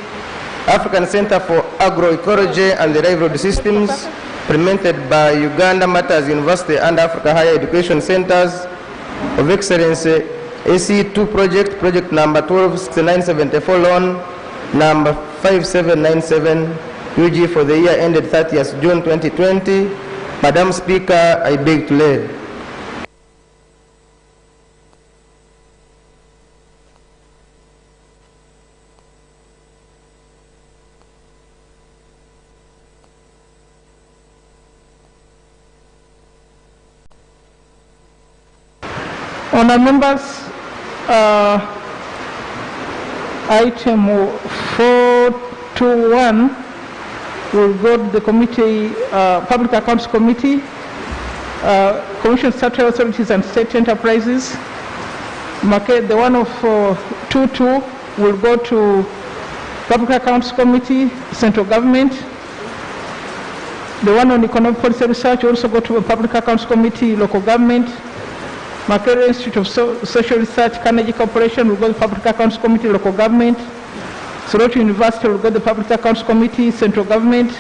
African Center for Agroecology and Livelihood Systems, implemented by Uganda Matters University and Africa Higher Education Centers of Excellence, AC2 project, project number 126974, loan number 5797, UG for the year ended 30th June 2020. Madam Speaker, I beg to lay. Honourable members, item 421 will go to the committee, Public Accounts Committee, Commission Statutory Authorities and State Enterprises. The one of 22 will go to Public Accounts Committee, Central Government. The one on Economic Policy Research will also go to the Public Accounts Committee, Local Government. Makerere Institute of Social Research, Carnegie Corporation will go to the Public Accounts Committee, Local Government. Soroti University will go to the Public Accounts Committee, Central Government.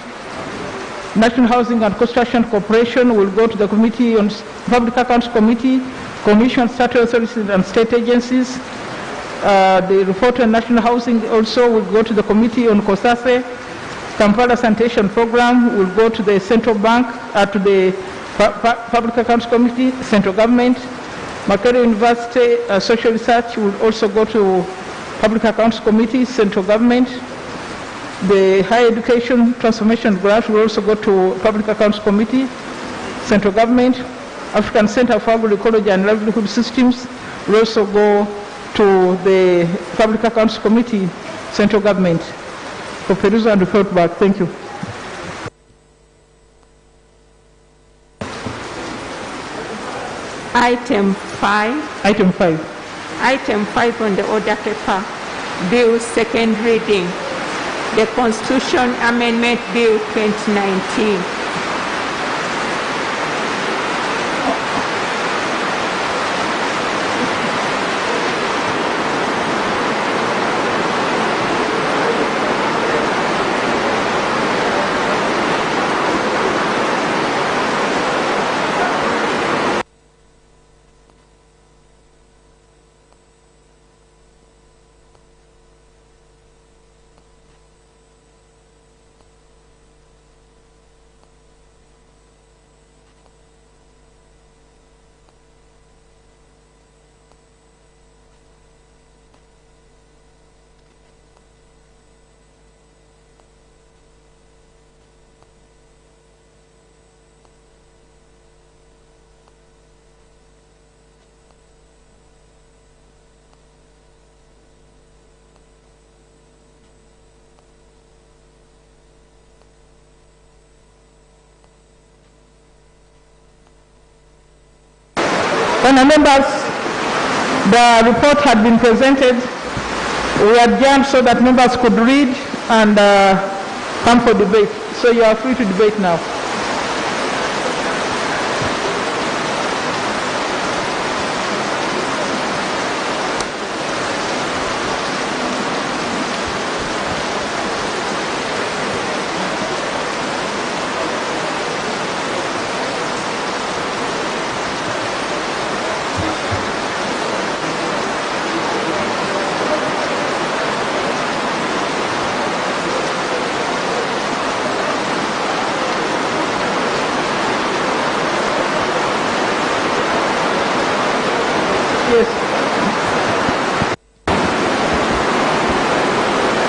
National Housing and Construction Corporation will go to the Committee on Public Accounts Committee, Commission, Statutory Authorities and State Agencies. The report on National Housing also will go to the Committee on COSASE. Kampala Sanitation Program will go to the Central Bank, to the Public Accounts Committee, Central Government. Makerere University Social Research will also go to Public Accounts Committee, Central Government. The Higher Education Transformation Grant will also go to Public Accounts Committee, Central Government. African Center for Agroecology and Livelihood Systems will also go to the Public Accounts Committee, Central Government. For perusal and report back, thank you. Item 5. Item 5. Item 5 on the order paper, Bill second reading, the Constitution Amendment Bill 2019. Honourable members, the report had been presented We adjourned so that members could read and come for debate. So you are free to debate now.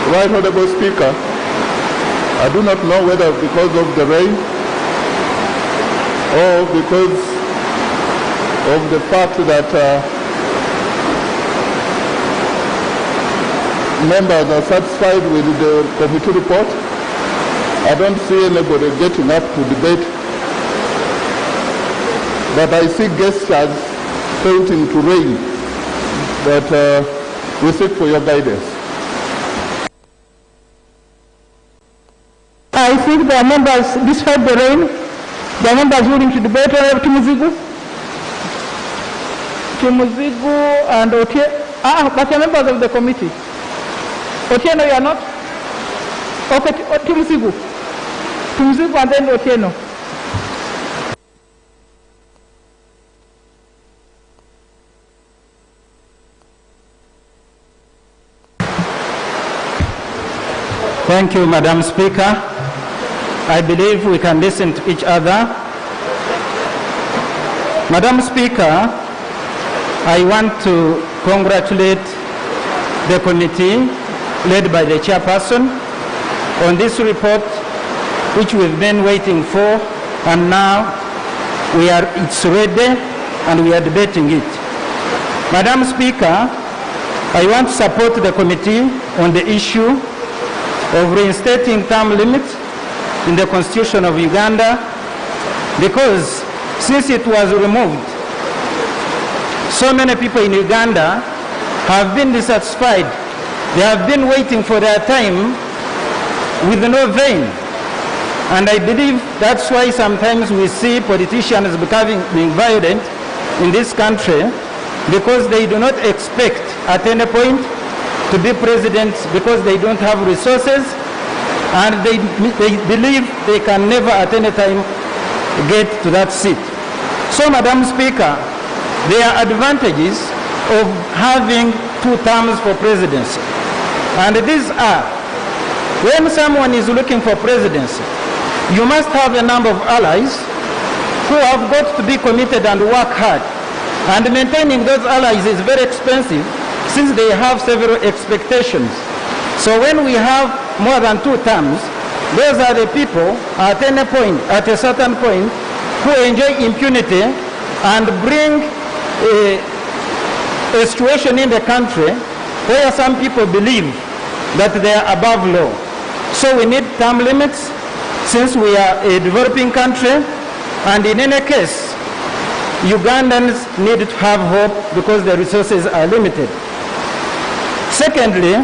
Right Honorable Speaker, I do not know whether because of the rain or because of the fact that members are satisfied with the committee report. I don't see anybody getting up to debate, but I see gestures pointing to rain, but we seek for your guidance. I think there are members, despite the rain, there are members willing to debate. Tumuzigu and Otieno. But you're members of the committee. Otieno, you are not? Okay, Tumuzigu and then Otieno. Thank you, Madam Speaker. I believe we can listen to each other. Madam Speaker, I want to congratulate the committee led by the chairperson on this report, which we've been waiting for, and now it's ready and we are debating it. Madam Speaker, I want to support the committee on the issue of reinstating term limits in the Constitution of Uganda, because since it was removed, so many people in Uganda have been dissatisfied. They have been waiting for their time with no vein. And I believe that's why sometimes we see politicians being violent in this country, because they do not expect at any point to be president because they don't have resources, and they believe they can never at any time get to that seat. So, Madam Speaker, there are advantages of having 2 terms for presidency. And these are, when someone is looking for presidency, you must have a number of allies who have got to be committed and work hard. And maintaining those allies is very expensive, since they have several expectations. So when we have more than 2 terms, those are the people at any point, at a certain point, who enjoy impunity and bring a situation in the country where some people believe that they are above law. So we need term limits, since we are a developing country, and in any case, Ugandans need to have hope because the resources are limited. Secondly,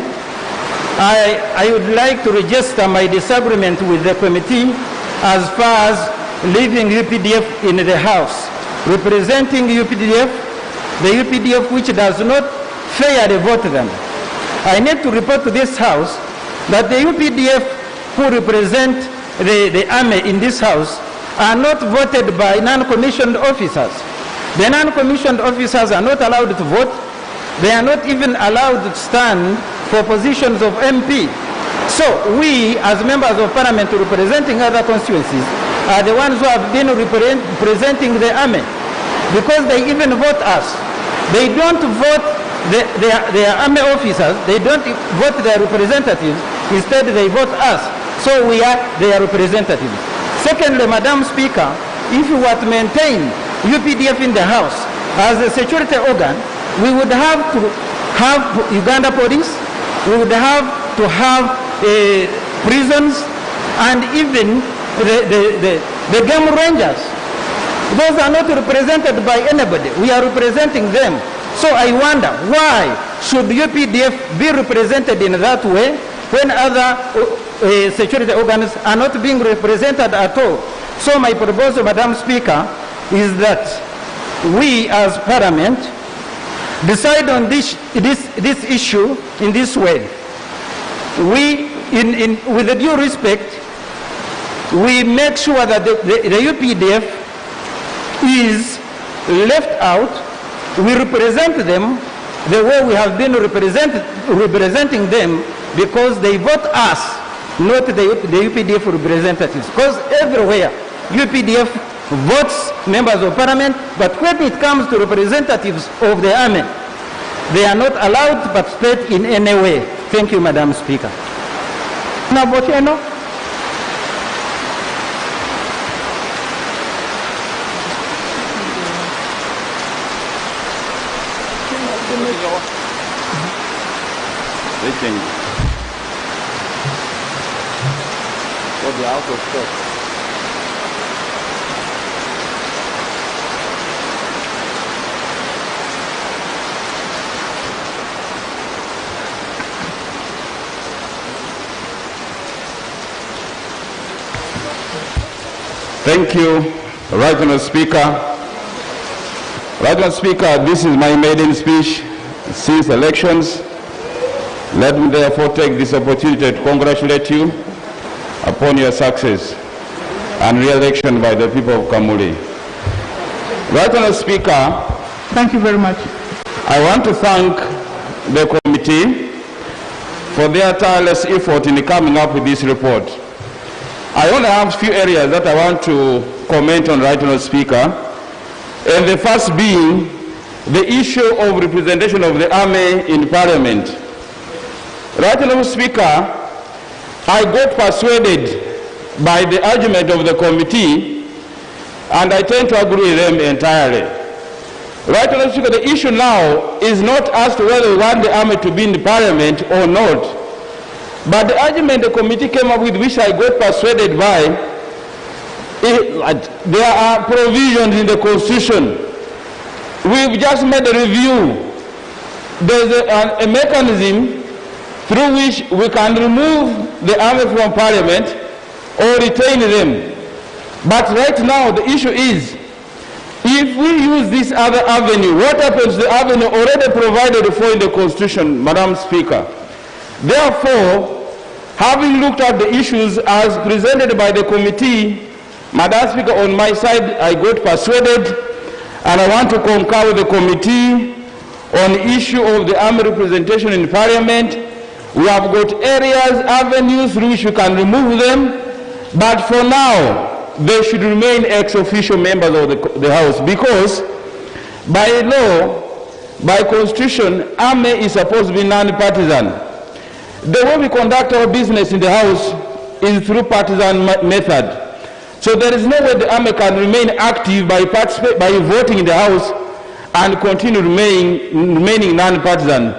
I would like to register my disagreement with the committee as far as leaving UPDF in the House, representing UPDF, the UPDF which does not fairly vote them. I need to report to this House that the UPDF who represent the army in this House are not voted by non-commissioned officers. The non-commissioned officers are not allowed to vote. They are not even allowed to stand for positions of MP. So we, as members of parliament representing other constituencies, are the ones who have been representing the army, because they even vote us. They don't vote their army officers, they don't vote their representatives, instead they vote us. So we are their representatives. Secondly, Madam Speaker, if you were to maintain UPDF in the House as a security organ, we would have to have Uganda police, we would have to have prisons, and even the game rangers. Those are not represented by anybody. We are representing them. So I wonder why should UPDF be represented in that way when other security organs are not being represented at all? So my proposal, Madam Speaker, is that we as Parliament decide on this issue in this way. We, with the due respect, we make sure that the UPDF is left out. We represent them the way we have been representing them, because they vote us, not the UPDF representatives. Because everywhere, UPDF votes members of Parliament, but when it comes to representatives of the army, they are not allowed to participate in any way. Thank you, Madam Speaker. They change. So they are out of stock. Thank you, Right Honourable Speaker. Right Honourable Speaker, this is my maiden speech since elections. Let me therefore take this opportunity to congratulate you upon your success and re-election by the people of Kamuli. Right Honourable Speaker, thank you very much. I want to thank the committee for their tireless effort in coming up with this report. I only have a few areas that I want to comment on, Right Honourable Speaker, and the first being the issue of representation of the army in Parliament. Right Honourable Speaker, I got persuaded by the argument of the committee, and I tend to agree with them entirely. Right Honourable Speaker, the issue now is not as to whether we want the army to be in the Parliament or not. But the argument the committee came up with, which I got persuaded by, there are provisions in the Constitution. We've just made a review. There's a mechanism through which we can remove the army from Parliament or retain them. But right now the issue is, if we use this other avenue, what happens to the avenue already provided for in the Constitution, Madam Speaker? Therefore, having looked at the issues as presented by the committee, Madam Speaker, on my side, I got persuaded, and I want to concur with the committee on the issue of the army representation in Parliament. We have got areas, avenues through which we can remove them, but for now, they should remain ex-officio members of the House, because by law, by Constitution, army is supposed to be non-partisan. The way we conduct our business in the House is through partisan method. So there is no way the army can remain active by voting in the House and continue remaining non-partisan.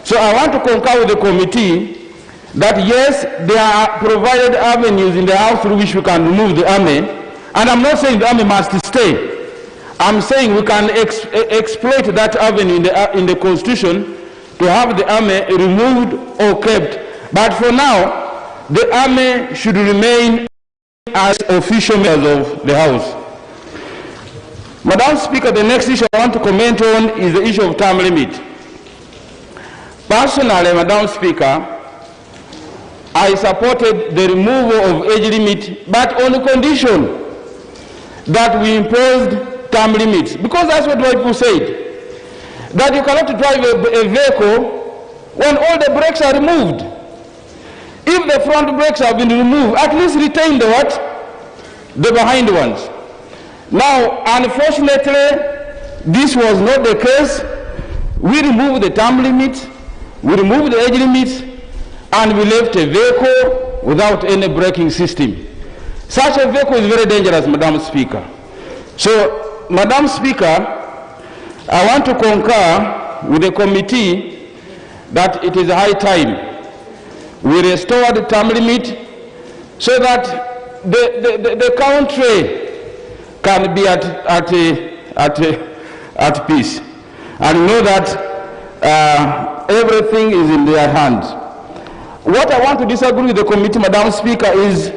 So I want to concur with the committee that yes, there are provided avenues in the House through which we can remove the army. And I'm not saying the army must stay. I'm saying we can exploit that avenue in the Constitution to have the army removed or kept. But for now, the army should remain as official members of the House. Madam Speaker, the next issue I want to comment on is the issue of term limit. Personally, Madam Speaker, I supported the removal of age limit, but on the condition that we imposed term limits, because that's what people said, that you cannot drive a vehicle when all the brakes are removed. If the front brakes have been removed, at least retain the what? The behind ones. Now, unfortunately, this was not the case. We removed the term limit, we removed the age limit, and we left a vehicle without any braking system. Such a vehicle is very dangerous, Madam Speaker. So, Madam Speaker, I want to concur with the committee that it is high time we restore the term limit so that the country can be at peace. And know that everything is in their hands. What I want to disagree with the committee, Madam Speaker, is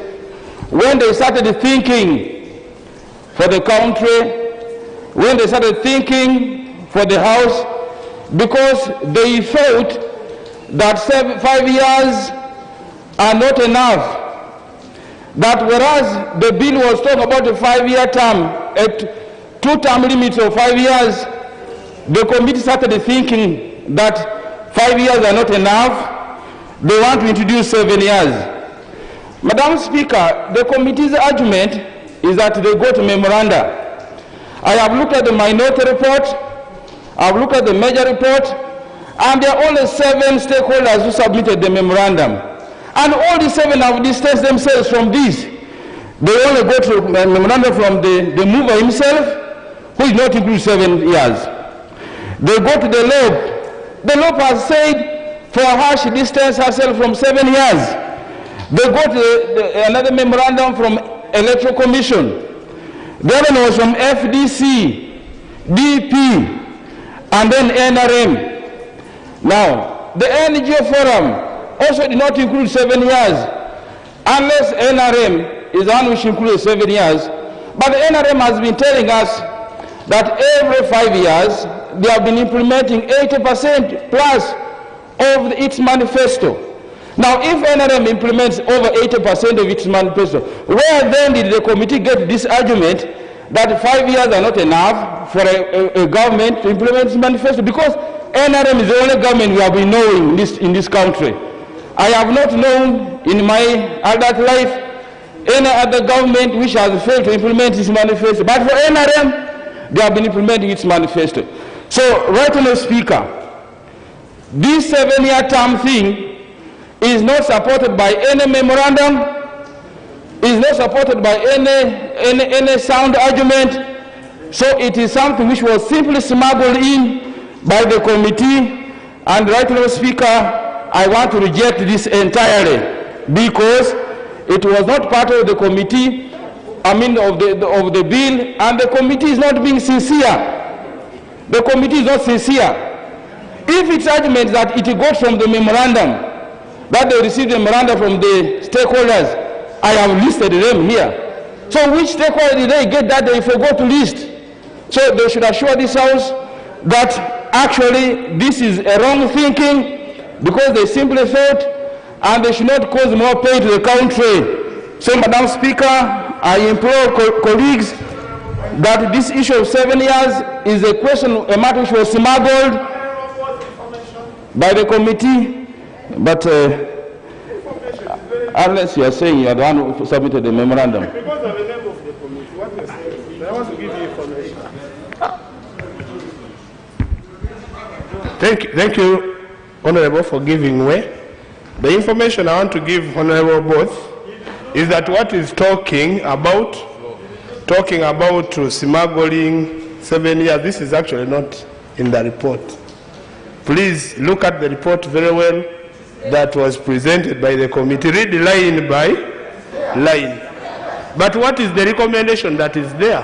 when they started thinking for the country, when they started thinking for the House, because they felt that 5 years are not enough. That whereas the bill was talking about a 5-year term, at 2-term limits of 5 years, the committee started thinking that 5 years are not enough. They want to introduce 7 years. Madam Speaker, the committee's argument is that they go to memoranda. I have looked at the minority report, I have looked at the major report, and there are only 7 stakeholders who submitted the memorandum. And all the 7 have distanced themselves from this. They only go to a memorandum from the mover himself, who is not include 7 years. They go to the LOP. The LOP has said for her she distanced herself from 7 years. They go to another memorandum from Electoral Commission. The other one was from FDC, DP, and then NRM. Now, the NGO Forum also did not include 7 years, unless NRM is the one which includes 7 years. But the NRM has been telling us that every 5 years, they have been implementing 80% plus of its manifesto. Now, if NRM implements over 80% of its manifesto, where then did the committee get this argument that 5 years are not enough for a government to implement its manifesto? Because NRM is the only government we have been knowing in this country. I have not known in my adult life any other government which has failed to implement its manifesto. But for NRM, they have been implementing its manifesto. So, right on the Speaker, this 7-year term thing is not supported by any memorandum, is not supported by any sound argument. So it is something which was simply smuggled in by the committee. And right now, Speaker, I want to reject this entirely because it was not part of the committee, of the bill, and the committee is not being sincere. The committee is not sincere. If its argument that it got from the memorandum, that they received the memorandum from the stakeholders, I have listed them here. So which stakeholder did they get that they forgot to list? So they should assure this House that actually this is a wrong thinking because they simply failed and they should not cause more pain to the country. So, Madam Speaker, I implore colleagues that this issue of 7 years is a question, a matter which was smuggled by the committee, but unless you are saying you are the one who submitted the memorandum. Because of the name of the committee, what you're saying, I want to give you information. Thank you, Honorable, for giving way. The information I want to give Honorable both is that what is talking about smuggling 7 years, this is actually not in the report. Please look at the report very well that was presented by the committee. Read line by line. But what is the recommendation that is there?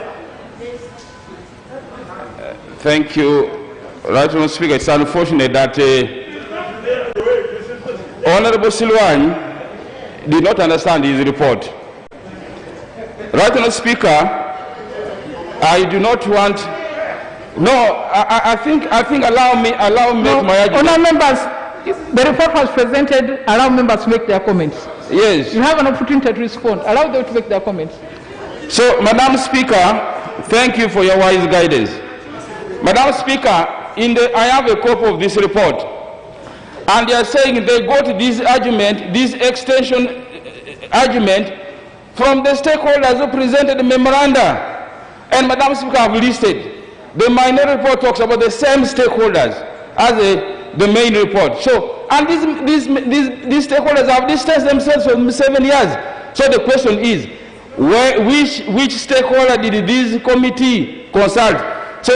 Thank you. Right, Mr. Speaker, it's unfortunate that Honorable Silwan did not understand his report. Right, Mr. Speaker, I do not want. No, I think allow me no, make my argument. Honourable members, the report was presented. Allow members to make their comments. Yes. You have an opportunity to respond. Allow them to make their comments. So, Madam Speaker, thank you for your wise guidance. Madam Speaker, I have a copy of this report, and they are saying they got this argument, this extension argument, from the stakeholders who presented the memoranda. And Madam Speaker, I have listed. The minor report talks about the same stakeholders as the main report. So, and these stakeholders have distanced themselves for 7 years. So the question is, which stakeholder did this committee consult? So,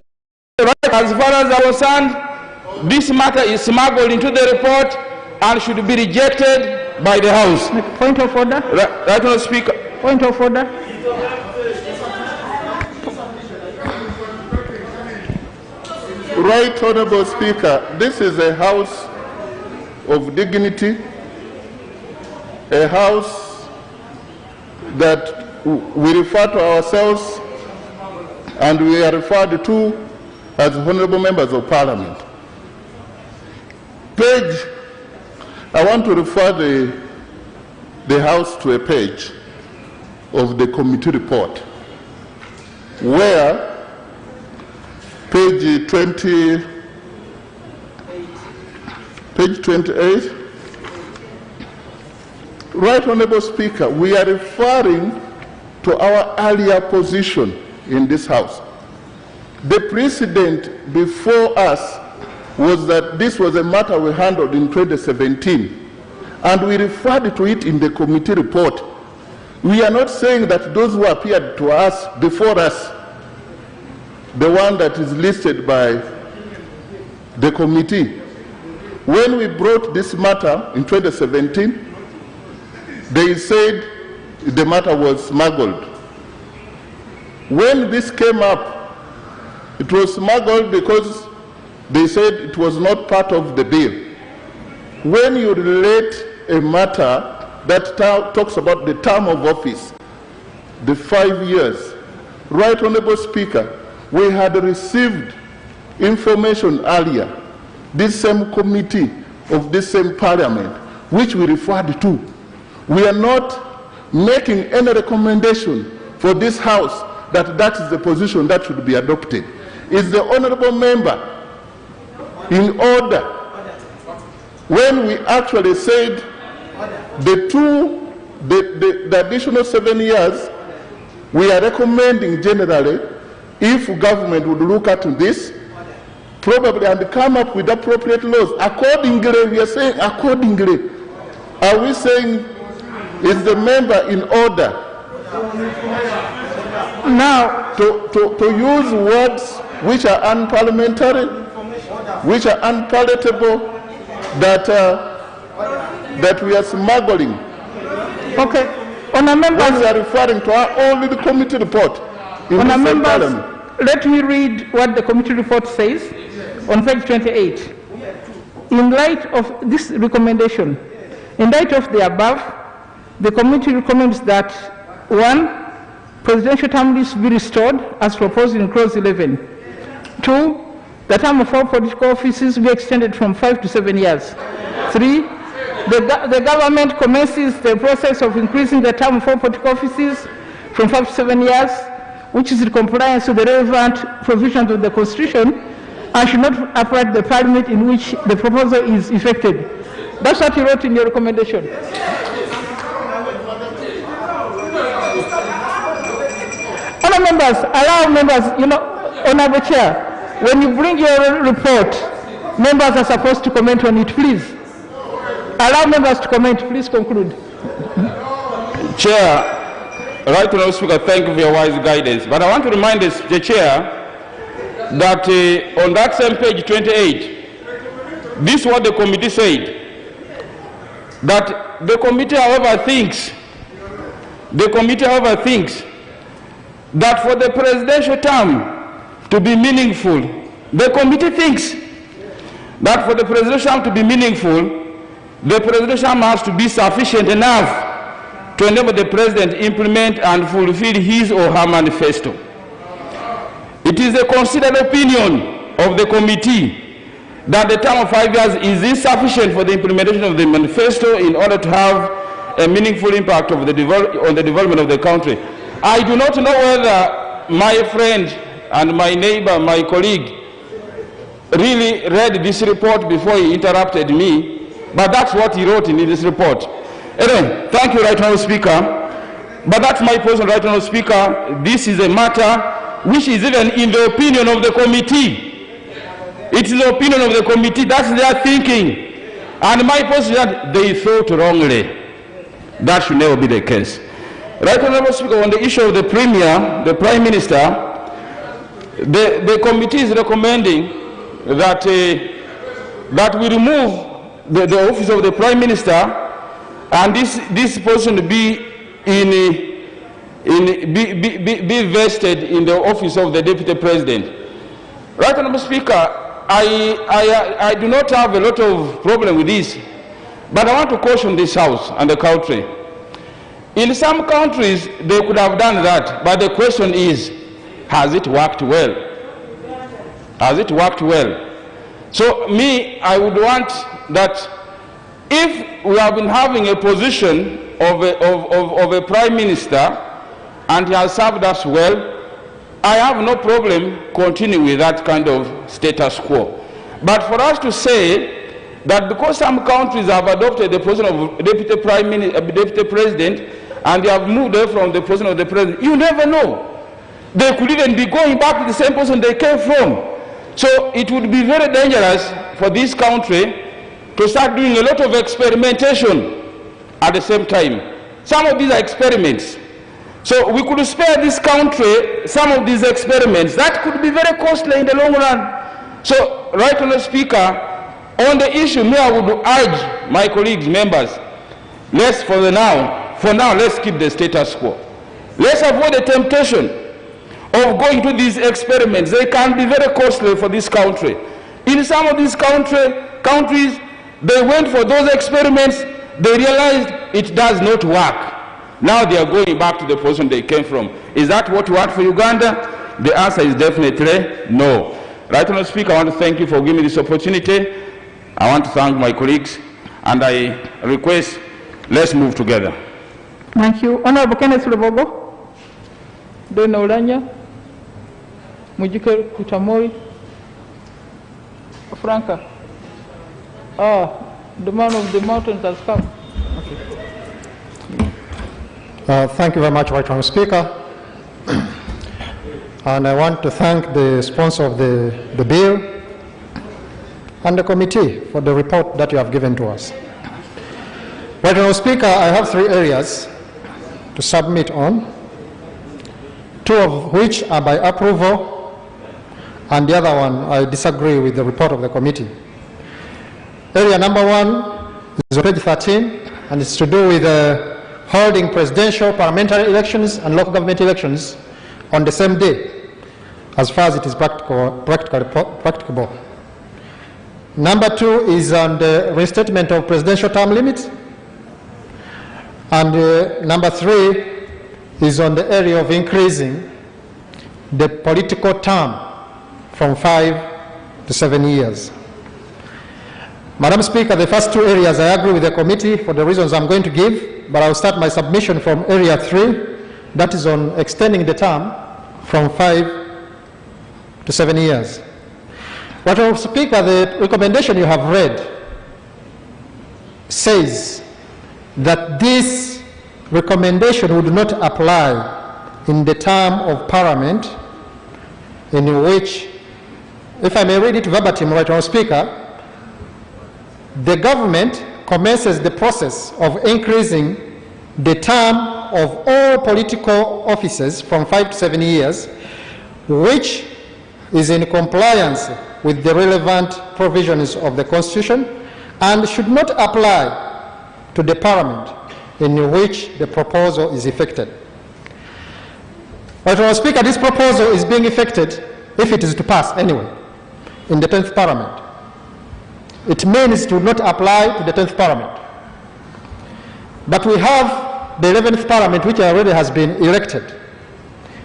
as far as I was concerned, this matter is smuggled into the report and should be rejected by the House. Point of order. Right, Mr. Speaker. Point of order. Right Honorable Speaker, this is a house of dignity, a house that we refer to ourselves and we are referred to as honorable members of parliament. Page, I want to refer the house to a page of the committee report where page 28, Right Honorable Speaker, we are referring to our earlier position in this house. The precedent before us was that this was a matter we handled in 2017, and we referred to it in the committee report. We are not saying that those who appeared to us before us, the one that is listed by the committee, when we brought this matter in 2017, they said the matter was smuggled. When this came up, it was smuggled because they said it was not part of the bill. When you relate a matter that talks about the term of office, the 5 years, Right Honorable Speaker, we had received information earlier, this same committee of this same parliament, which we referred to. We are not making any recommendation for this house that that is the position that should be adopted. Is the honorable member in order when we actually said the additional 7 years, we are recommending generally, if government would look at this, probably and come up with appropriate laws. Accordingly, we are saying accordingly. Are we saying is the member in order now to use words which are unparliamentary, which are unpalatable, that we are smuggling? Okay. Honour members, we are referring to only the committee report. Honour members, let me read what the committee report says on page 28. In light of this recommendation, in light of the above, the committee recommends that 1. Presidential term limits be restored as proposed in clause 11. 2. The term of all political offices be extended from 5 to 7 years. 3. The government commences the process of increasing the term of all political offices from 5 to 7 years, which is in compliance with the relevant provisions of the Constitution, and should not apply to the parliament in which the proposal is effected. That's what you wrote in your recommendation. Honour members, allow members, Honourable Chair, when you bring your report, members are supposed to comment on it, please. Allow members to comment, please conclude. Chair, Right Honourable Speaker, thank you for your wise guidance. But I want to remind the Chair that on that same page 28, this is what the committee said, that the committee, however, thinks that for the presidential term to be meaningful, the committee thinks that for the presidential term to be meaningful, the presidential term has to be sufficient enough to enable the president to implement and fulfill his or her manifesto. It is a considered opinion of the committee that the term of 5 years is insufficient for the implementation of the manifesto in order to have a meaningful impact on the development of the country. I do not know whether my friend and my neighbor, my colleague, really read this report before he interrupted me, but that's what he wrote in this report. Anyway, thank you, Right Honourable Speaker. But that's my position, Right Honourable Speaker. This is a matter which is even in the opinion of the committee. It is the opinion of the committee, that's their thinking. And my position is that they thought wrongly. That should never be the case. Right Honourable Speaker, on the issue of the Premier, the Prime Minister, the committee is recommending that, that we remove the office of the Prime Minister, and this person be vested in the office of the Deputy President. Right Honourable Speaker, I do not have a lot of problem with this, but I want to caution this House and the country. In some countries, they could have done that, but the question is, has it worked well? Has it worked well? So me, I would want that if we have been having a position of a prime minister and he has served us well, I have no problem continuing with that kind of status quo. But for us to say that because some countries have adopted the position of deputy president and they have moved away from the position of the president, you never know. They could even be going back to the same position they came from. So it would be very dangerous for this country to start doing a lot of experimentation at the same time. Some of these are experiments. So we could spare this country some of these experiments. That could be very costly in the long run. So, right Honourable Speaker, on the issue, me I would urge my colleagues, members, let's for now, let's keep the status quo. Let's avoid the temptation of going to these experiments. They can be very costly for this country. In some of these countries, they went for those experiments, they realized it does not work. Now they are going back to the position they came from. Is that what we want for Uganda? The answer is definitely no. Right Honourable Speaker, I want to thank you for giving me this opportunity. I want to thank my colleagues, and I request, let's move together. Thank you. Honourable Kenneth Lubogo, Dona Ulanya, Mujike Kutamori, Franca. The man of the mountains has come. Thank you very much, Right Honourable Speaker. And I want to thank the sponsor of the bill and the committee for the report that you have given to us. Right Honourable Speaker, I have 3 areas to submit on, 2 of which are by approval, and the other one I disagree with the report of the committee. Area number 1 is on page 13, and it's to do with holding presidential, parliamentary elections and local government elections on the same day, as far as it is practicable. Number 2 is on the restatement of presidential term limits. And number 3 is on the area of increasing the political term from 5 to 7 years. Madam Speaker, the first 2 areas I agree with the committee for the reasons I'm going to give, but I'll start my submission from area 3, that is on extending the term from 5 to 7 years. Madam Speaker, the recommendation you have read says that this recommendation would not apply in the term of Parliament in which, if I may read it verbatim, Right Honourable Speaker, the government commences the process of increasing the term of all political officers from 5 to 7 years, which is in compliance with the relevant provisions of the Constitution and should not apply to the Parliament in which the proposal is effected. But, Mr. Speaker, this proposal is being effected, if it is to pass anyway, in the 10th Parliament. It means it will not apply to the 10th Parliament. But we have the 11th Parliament, which already has been elected.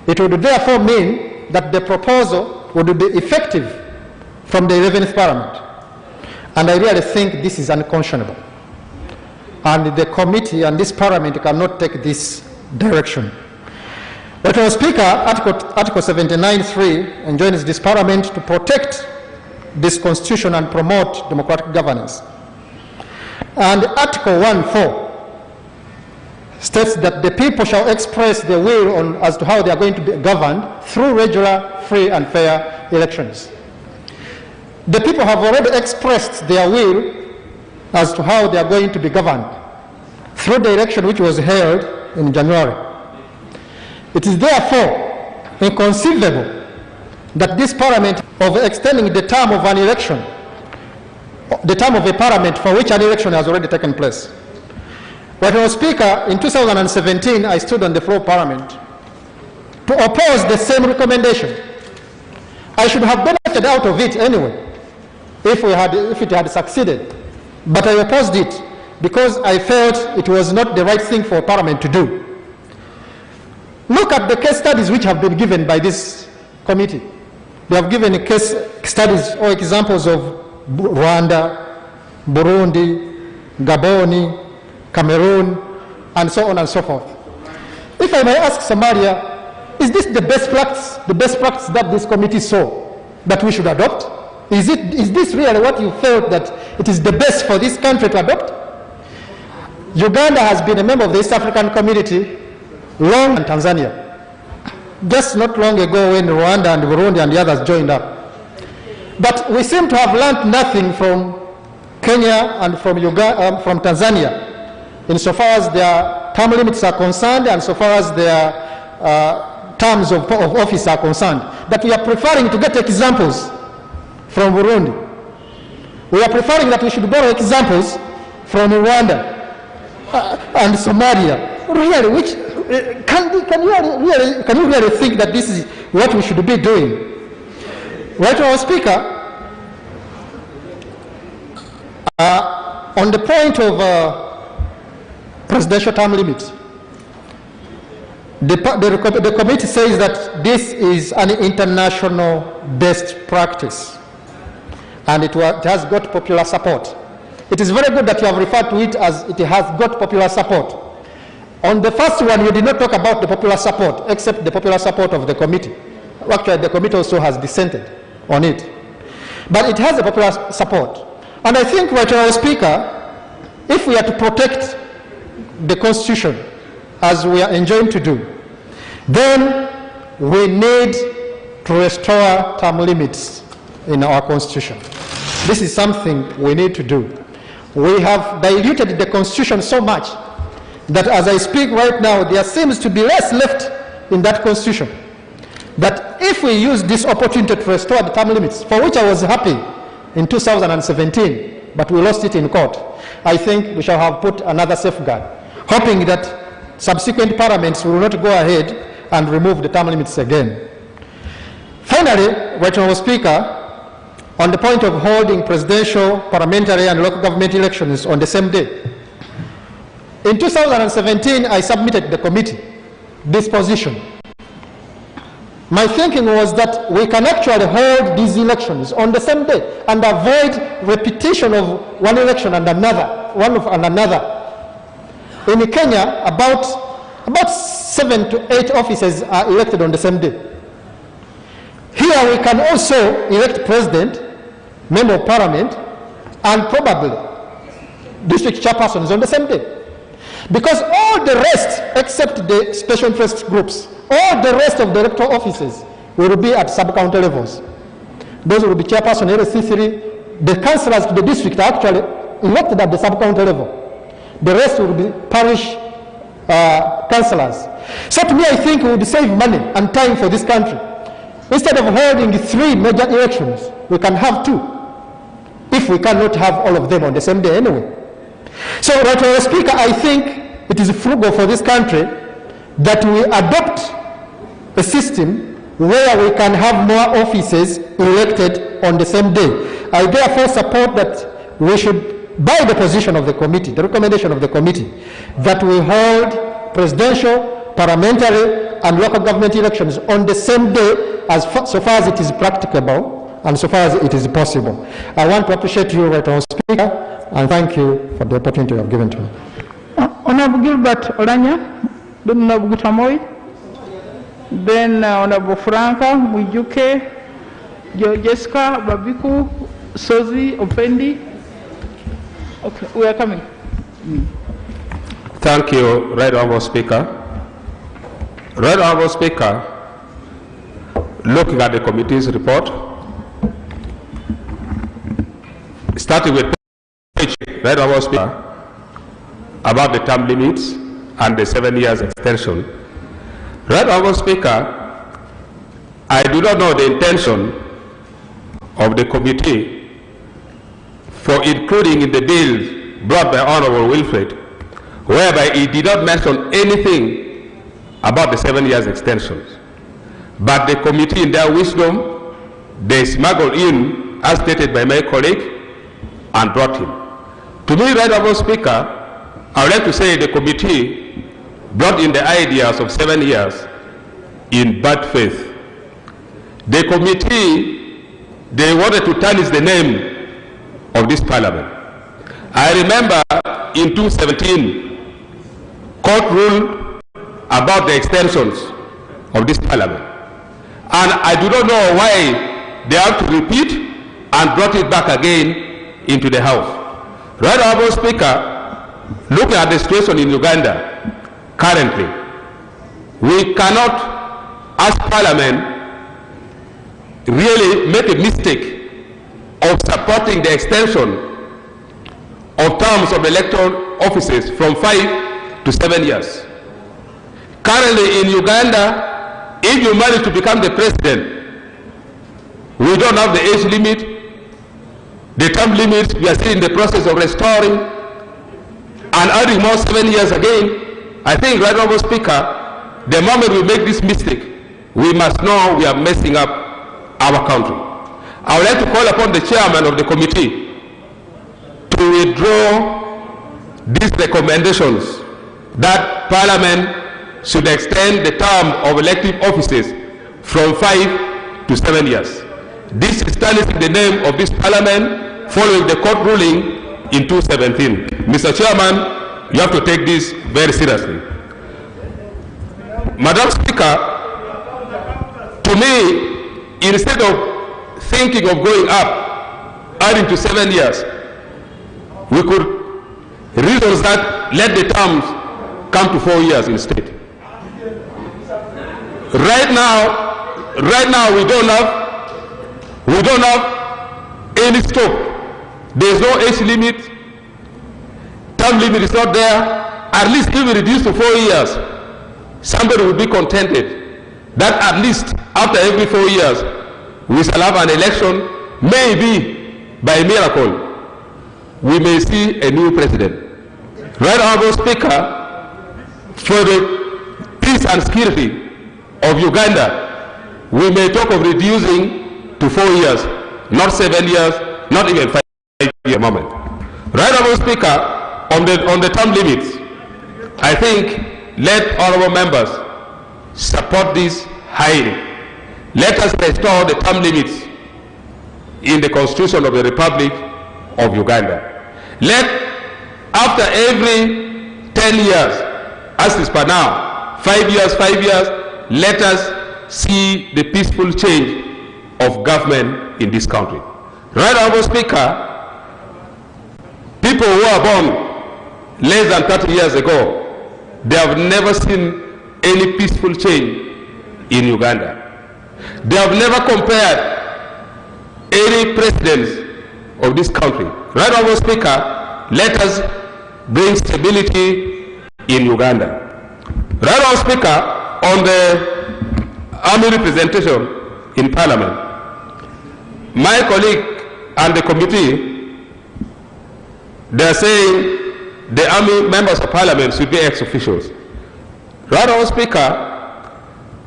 It would therefore mean that the proposal would be effective from the 11th Parliament. And I really think this is unconscionable. And the committee and this Parliament cannot take this direction. But, Mr. Speaker, Article 79(3 enjoins this Parliament to protect this Constitution and promote democratic governance. And Article 1(4 states that the people shall express their will as to how they are going to be governed through regular, free and fair elections. The people have already expressed their will as to how they are going to be governed through the election which was held in January. It is therefore inconceivable that this Parliament, of extending the term of an election, the term of a Parliament for which an election has already taken place. But, Mr. Speaker, in 2017, I stood on the floor of Parliament to oppose the same recommendation. I should have benefited out of it anyway, if it had succeeded. But I opposed it because I felt it was not the right thing for Parliament to do. Look at the case studies which have been given by this committee. They have given case studies or examples of Rwanda, Burundi, Gabon, Cameroon, and so on and so forth. If I may ask Somalia, is this the best practice that this committee saw that we should adopt? Is this really what you felt that it is the best for this country to adopt? Uganda has been a member of the East African Community long, and Tanzania. Just not long ago when Rwanda and Burundi and the others joined up. But we seem to have learned nothing from Kenya and from Tanzania, insofar as their term limits are concerned and so far as their terms of office are concerned, that we are preferring to get examples from Burundi. We are preferring that we should borrow examples from Rwanda and Somalia. Really, which can you really think that this is what we should be doing? Right, our Speaker, on the point of presidential term limits, the committee says that this is an international best practice and it has got popular support. It is very good that you have referred to it as it has got popular support. On the first one, you did not talk about the popular support, except the popular support of the committee. Actually, the committee also has dissented on it. But it has a popular support. And I think, Honourable Speaker, if we are to protect the Constitution, as we are enjoined to do, then we need to restore term limits in our Constitution. This is something we need to do. We have diluted the Constitution so much that as I speak right now, there seems to be less left in that Constitution. That if we use this opportunity to restore the term limits, for which I was happy in 2017, but we lost it in court, I think we shall have put another safeguard, hoping that subsequent parliaments will not go ahead and remove the term limits again. Finally, Honourable Speaker, on the point of holding presidential, parliamentary and local government elections on the same day, in 2017, I submitted the committee this position. My thinking was that we can actually hold these elections on the same day and avoid repetition of one election and another, In Kenya, about 7 to 8 officers are elected on the same day. Here we can also elect president, member of parliament, and probably district chairpersons on the same day. Because all the rest, except the special interest groups, all the rest of the electoral offices will be at sub-county levels. Those will be chairperson, LC3. The councillors to the district are actually elected at the sub-county level. The rest will be parish councillors. So to me, I think we would save money and time for this country. Instead of holding 3 major elections, we can have 2, if we cannot have all of them on the same day anyway. So, Mr. Speaker, I think it is frugal for this country that we adopt a system where we can have more officers elected on the same day. I therefore support that we should, by the position of the committee, the recommendation of the committee, that we hold presidential, parliamentary, and local government elections on the same day so far as it is practicable and so far as it is possible. I want to appreciate you, Mr. Speaker, and thank you for the opportunity you have given to me. Honorable Gilbert Olanya, then Honorable Gutamoy, then Honorable Franca, Mujuke, Jessica, Babiku, Sozi, Opendi. Okay, we are coming. Thank you, Right Honorable Speaker. Right Honorable Speaker, looking at the committee's report, starting with Right Honorable Speaker, about the term limits and the 7 years extension. Right Honorable Speaker, I do not know the intention of the committee for including in the bill brought by Honorable Wilfred, whereby he did not mention anything about the 7 years extensions. But the committee, in their wisdom, they smuggled in as stated by my colleague, and brought him. To me, Right Honourable Speaker, I would like to say the committee brought in the ideas of 7 years in bad faith. The committee, they wanted to tarnish the name of this parliament. I remember in 2017, court ruled about the extensions of this parliament. And I do not know why they have to repeat and brought it back again into the House. Right Honourable Speaker, looking at the situation in Uganda currently, we cannot, as Parliament, really make a mistake of supporting the extension of terms of electoral offices from 5 to 7 years. Currently in Uganda, if you manage to become the president, we don't have the age limit, the term limits, we are still in the process of restoring and adding more 7 years again. I think, Right Honourable Speaker, the moment we make this mistake, we must know we are messing up our country. I would like to call upon the chairman of the committee to withdraw these recommendations that Parliament should extend the term of elective offices from 5 to 7 years. This is tarnishing the name of this Parliament following the court ruling in 2017. Mr. Chairman, you have to take this very seriously. Madam Speaker, to me, instead of thinking of going up, adding to 7 years, we could reason that let the terms come to 4 years instead. Right now we don't have any stop. There is no age limit. Term limit is not there. At least if we reduce to 4 years, somebody will be contented that at least after every 4 years we shall have an election. Maybe by miracle we may see a new president. Right Honourable Speaker, for the peace and security of Uganda, we may talk of reducing to 4 years, not 7 years, not even 5 years moment. Right Honourable Speaker, on the term limits, I think let honourable members support this highly. Let us restore the term limits in the Constitution of the Republic of Uganda. Let, after every 10 years, as is per now, 5 years, let us see the peaceful change of government in this country. Right Honourable Speaker, people who are born less than 30 years ago, they have never seen any peaceful change in Uganda. They have never compared any presidents of this country. Right Honourable Speaker, let us bring stability in Uganda. Right Honourable Speaker, on the army representation in Parliament, my colleague and the committee, they are saying the army members of Parliament should be ex-officials. Right Honourable Speaker,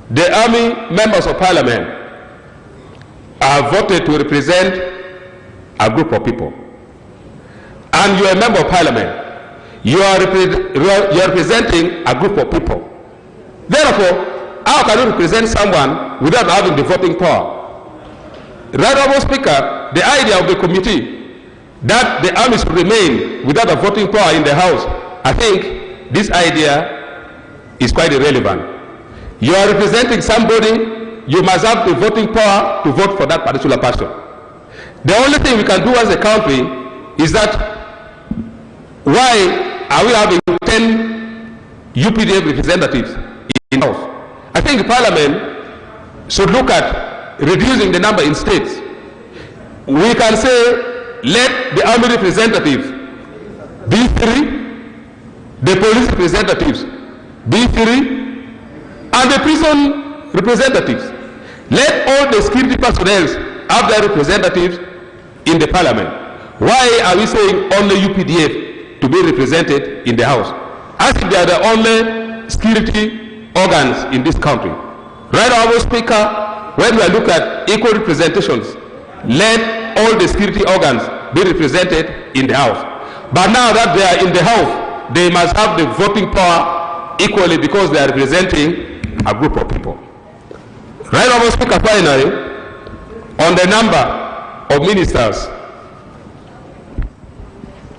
the army members of Parliament are voted to represent a group of people. And you are a member of Parliament. You are representing a group of people. Therefore, how can you represent someone without having the voting power? Right Honourable Speaker, the idea of the committee that the army should remain without a voting power in the House, I think this idea is quite irrelevant. You are representing somebody, you must have the voting power to vote for that particular person. The only thing we can do as a country is that why are we having 10 UPDF representatives in the House? I think Parliament should look at reducing the number in states. We can say let the army representatives be 3, the police representatives be 3, and the prison representatives. Let all the security personnel have their representatives in the Parliament. Why are we saying only UPDF to be represented in the House? As if they are the only security organs in this country. Right Honourable Speaker, when we look at equal representations let all the security organs be represented in the House. But now that they are in the House, they must have the voting power equally because they are representing a group of people. Right, Honorable Speaker, finally, on the number of ministers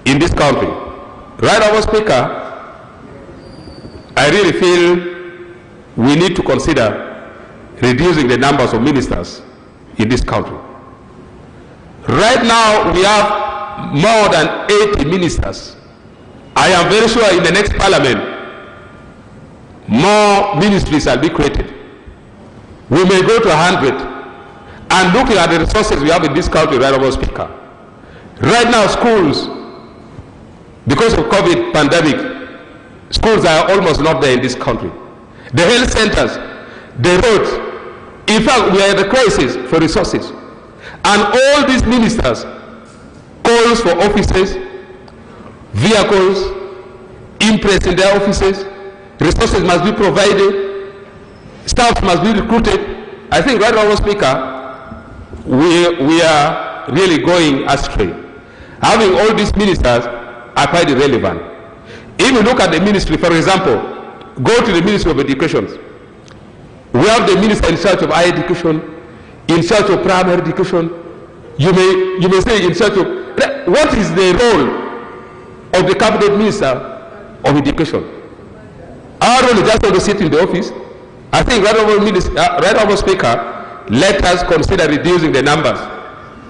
in this country. Right, Honorable Speaker, I really feel we need to consider reducing the numbers of ministers in this country. Right now, we have more than 80 ministers. I am very sure in the next parliament, more ministries will be created. We may go to 100. And looking at the resources we have in this country, right, Honorable Speaker, right now schools, because of COVID pandemic, schools are almost not there in this country. The health centers, the roads, in fact, we are at a crisis for resources. And all these ministers calls for offices, vehicles, impress in their offices, resources must be provided, staff must be recruited. I think, right, Honorable Speaker, we are really going astray. Having all these ministers are quite irrelevant. If you look at the ministry, for example, go to the Ministry of Education. We have the minister in charge of higher education, in charge of primary education. You may say in charge of, what is the role of the cabinet minister of education? Our role is just to sit in the office. I think, right, Honorable Speaker, let us consider reducing the numbers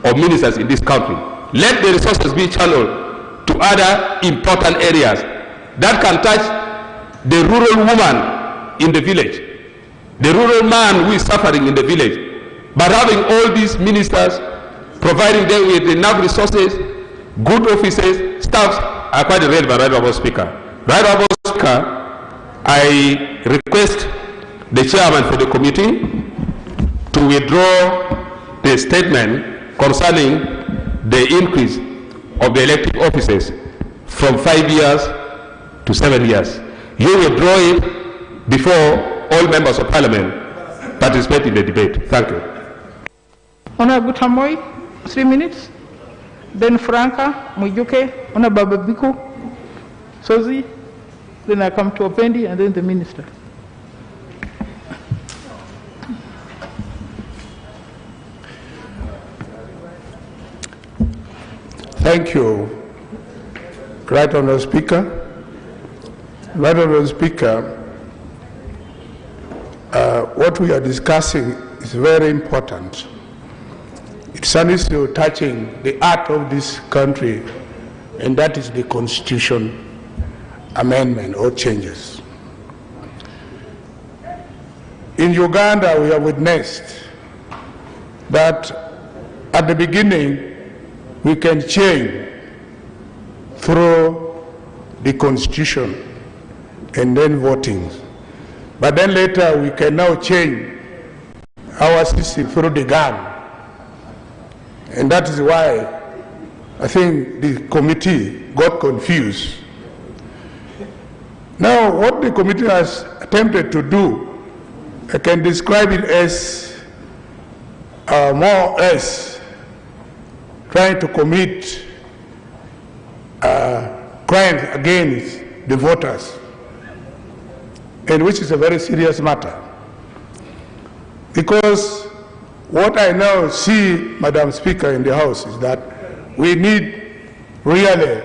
of ministers in this country. Let the resources be channeled to other important areas that can touch the rural woman in the village, the rural man who is suffering in the village. But having all these ministers, providing them with enough resources, good offices, staffs, are quite irrelevant, right, Honorable Speaker. Right, Honorable Speaker, I request the chairman for the committee to withdraw the statement concerning the increase of the elective offices from 5 years to 7 years. You withdraw it before all members of parliament participate in the debate. Thank you. Honorable Tamoy, 3 minutes. Then Franca, Mujuke, Honorable Babiku, Sozi. Then I come to Opendi and then the minister. Thank you, Right Honourable Speaker. Right Honourable Speaker, what we are discussing is very important. It's an issue touching the heart of this country, and that is the Constitution amendment or changes. In Uganda, we have witnessed that at the beginning, we can change through the Constitution and then voting. But then later we can now change our system through the gun. And that is why I think the committee got confused. Now what the committee has attempted to do, I can describe it as more or less trying to commit crimes against the voters, and which is a very serious matter. Because what I now see, Madam Speaker, in the House is that we need really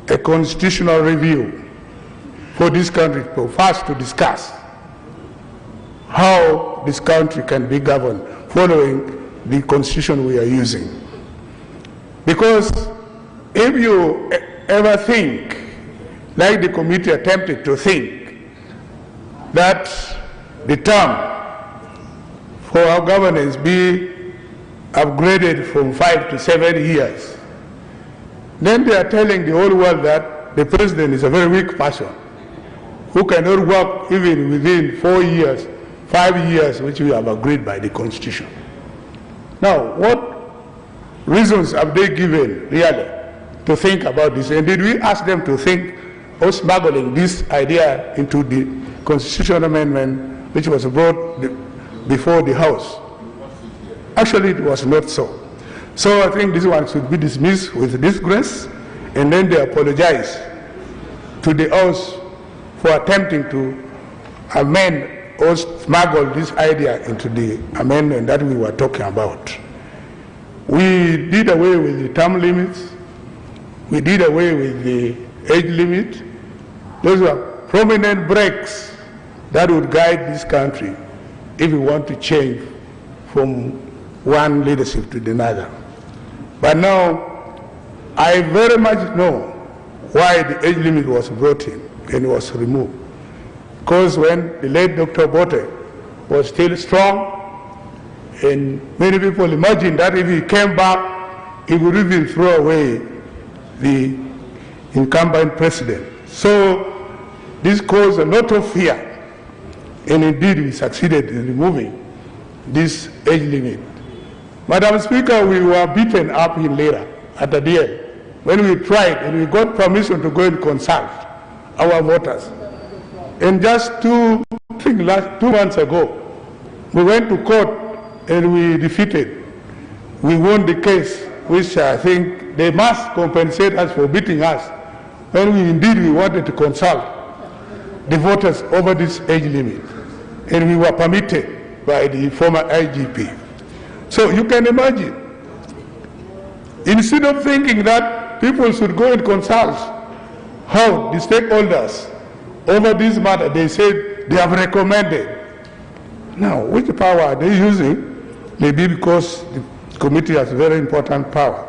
a constitutional review for this country, for us to discuss how this country can be governed following the constitution we are using. Because if you ever think, like the committee attempted to think, that the term for our governance be upgraded from 5 to 7 years, then they are telling the whole world that the president is a very weak person who cannot work even within 4 years, 5 years, which we have agreed by the Constitution. Now, what reasons have they given, really, to think about this? And did we ask them to think of smuggling this idea into the constitutional amendment which was brought before the House? Actually, it was not so. So I think this one should be dismissed with disgrace, and then they apologize to the House for attempting to amend or smuggle this idea into the amendment that we were talking about. We did away with the term limits. We did away with the age limit. Those were prominent breaks that would guide this country if we want to change from one leadership to another. But now, I very much know why the age limit was brought in and was removed. Because when the late Dr. Bote was still strong, and many people imagined that if he came back, he would even throw away the incumbent president. So this caused a lot of fear, and indeed we succeeded in removing this age limit. Madam Speaker, we were beaten up in Lira at the DL when we tried and we got permission to go and consult our voters. And just 2 months ago, we went to court and we defeated. We won the case, which I think they must compensate us for beating us when we wanted to consult the voters over this age limit. And we were permitted by the former IGP. So you can imagine, instead of thinking that people should go and consult how the stakeholders over this matter, they said they have recommended. Now, which power are they using? Maybe because the committee has very important power.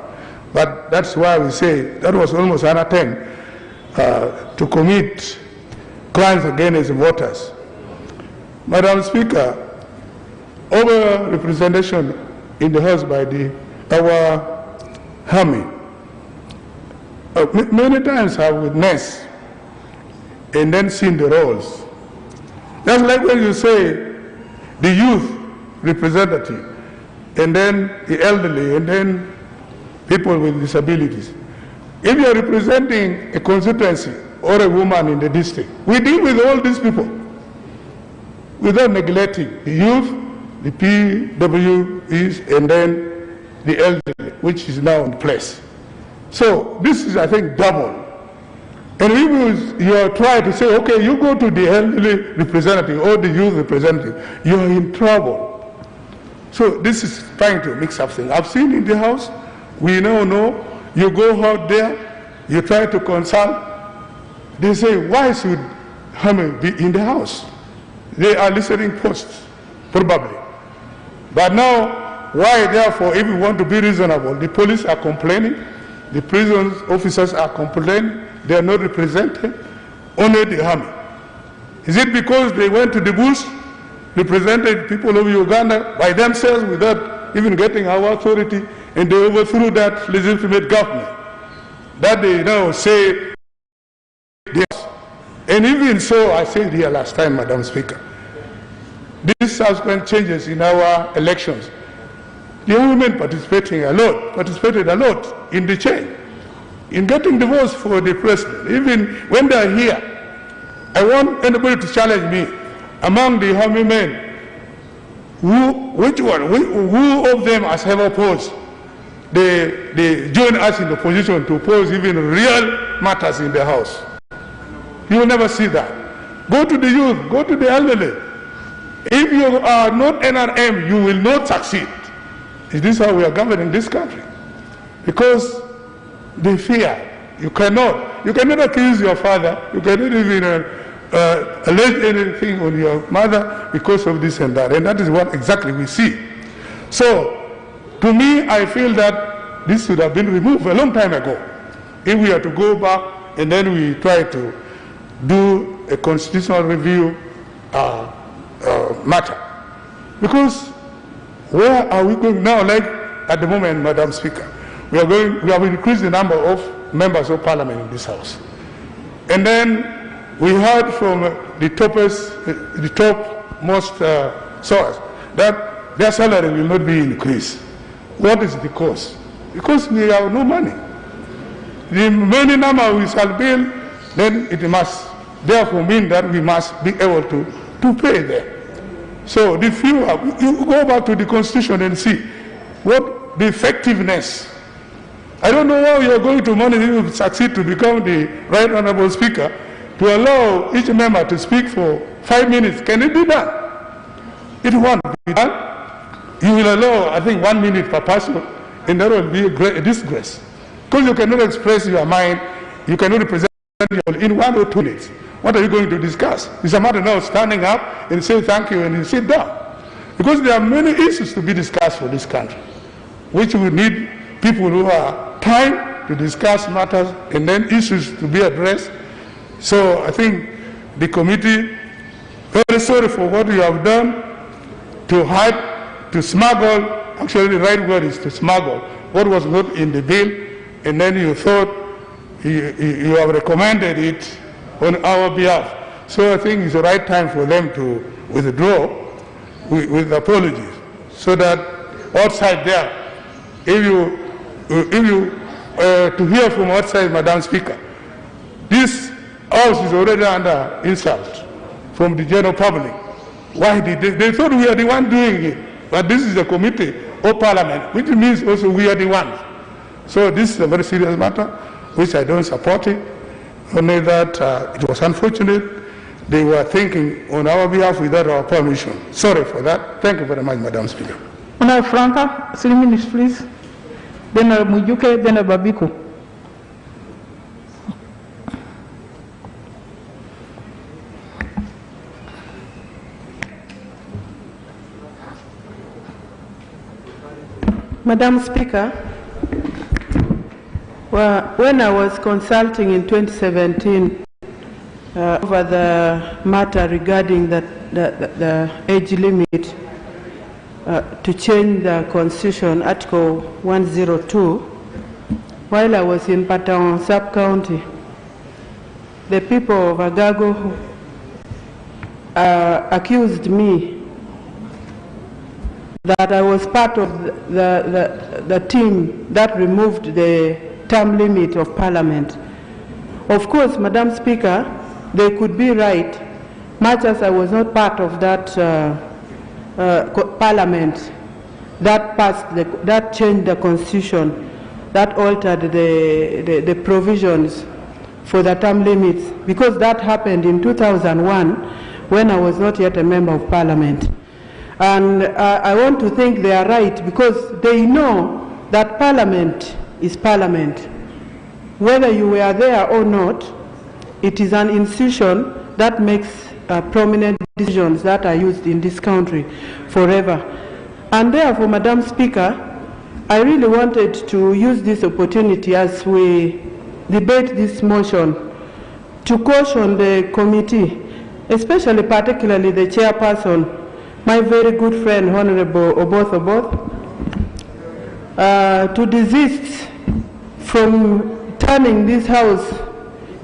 But that's why we say that was almost an attempt to commit crimes against voters. Madam Speaker, over-representation in the House by our army. Many times I've witnessed and then seen the roles. That's like when you say the youth representative, and then the elderly, and then people with disabilities. If you're representing a constituency or a woman in the district, we deal with all these people without neglecting the youth, the PWEs, and then the elderly, which is now in place. So this is, I think, double. And if you are trying to say, okay, you go to the elderly representative or the youth representative, you are in trouble. So this is trying to mix up things. I've seen in the House, we now know, you go out there, you try to consult, they say, why should Hamid be in the House? They are listening posts, probably. But now, why therefore, if we want to be reasonable, the police are complaining, the prison officers are complaining, they are not represented, only the army. Is it because they went to the bush, represented people of Uganda by themselves without even getting our authority, and they overthrew that legitimate government? That they now say yes. And even so, I said here last time, Madam Speaker, these subsequent changes in our elections, the women participated a lot in the change, in getting the votes for the president. Even when they are here, I want anybody to challenge me. Among the army men, who of them has ever opposed? They join us in the position to oppose even real matters in the House. You will never see that. Go to the youth, go to the elderly. If you are not NRM, you will not succeed. Is this how we are governing this country? Because they fear. You cannot accuse your father. You cannot even allege anything on your mother because of this and that. And that is what exactly we see. So, to me, I feel that this should have been removed a long time ago. If we are to go back and then we try to do a constitutional review matter. Because where are we going now? Like at the moment, Madam Speaker, we have increased the number of members of parliament in this House. And then we heard from the topmost source that their salary will not be increased. What is the cause? Because we have no money. The many number we shall bill, then it must therefore mean that we must be able to pay them. So if you go back to the Constitution and see what the effectiveness. I don't know how you are going to manage if you succeed to become the Right Honorable Speaker to allow each member to speak for 5 minutes. Can it be done? It won't be done. You will allow, I think, 1 minute per person, and that will be a disgrace. Because you cannot express your mind, you cannot represent in 1 or 2 minutes. What are you going to discuss? It's a matter now of standing up and say thank you and you sit down. Because there are many issues to be discussed for this country, which we need people who are time to discuss matters and then issues to be addressed. So I think the committee, very sorry for what you have done to hide, to smuggle, actually the right word is to smuggle what was not in the bill, and then you thought you have recommended it on our behalf. So I think it's the right time for them to withdraw with apologies, so that outside there, if you to hear from outside, Madam Speaker, this house is already under insult from the general public. Why did they thought we are the one doing it, but this is a committee or parliament, which means also we are the ones. So this is a very serious matter, which I don't support it. Only that it was unfortunate they were thinking on our behalf without our permission. Sorry for that. Thank you very much, Madam Speaker. Honorable Franca, 3 minutes, please. Then Mujuke, then Babiku. Madam Speaker, when I was consulting in 2017 over the matter regarding the age limit to change the Constitution, Article 102, while I was in Patong sub-county, the people of Agago accused me that I was part of the team that removed the term limit of Parliament. Of course, Madam Speaker, they could be right, much as I was not part of that Parliament that passed, that changed the Constitution, that altered the provisions for the term limits, because that happened in 2001 when I was not yet a member of Parliament. And I want to think they are right, because they know that Parliament is Parliament. Whether you were there or not, it is an institution that makes prominent decisions that are used in this country forever. And therefore, Madam Speaker, I really wanted to use this opportunity as we debate this motion to caution the committee, especially particularly the chairperson, my very good friend, Honorable Oboth, to desist from turning this house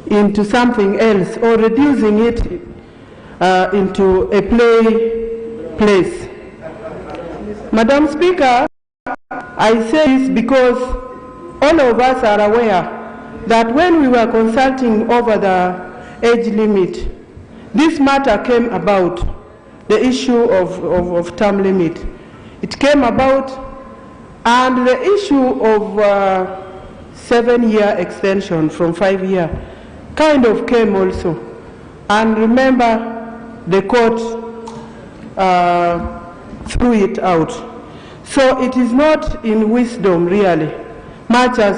into something else or reducing it into a place. Madam Speaker, I say this because all of us are aware that when we were consulting over the age limit, this matter came about, the issue of term limit. It came about, and the issue of 7-year extension from 5 years kind of came also. And remember, the court threw it out. So it is not in wisdom, really, much as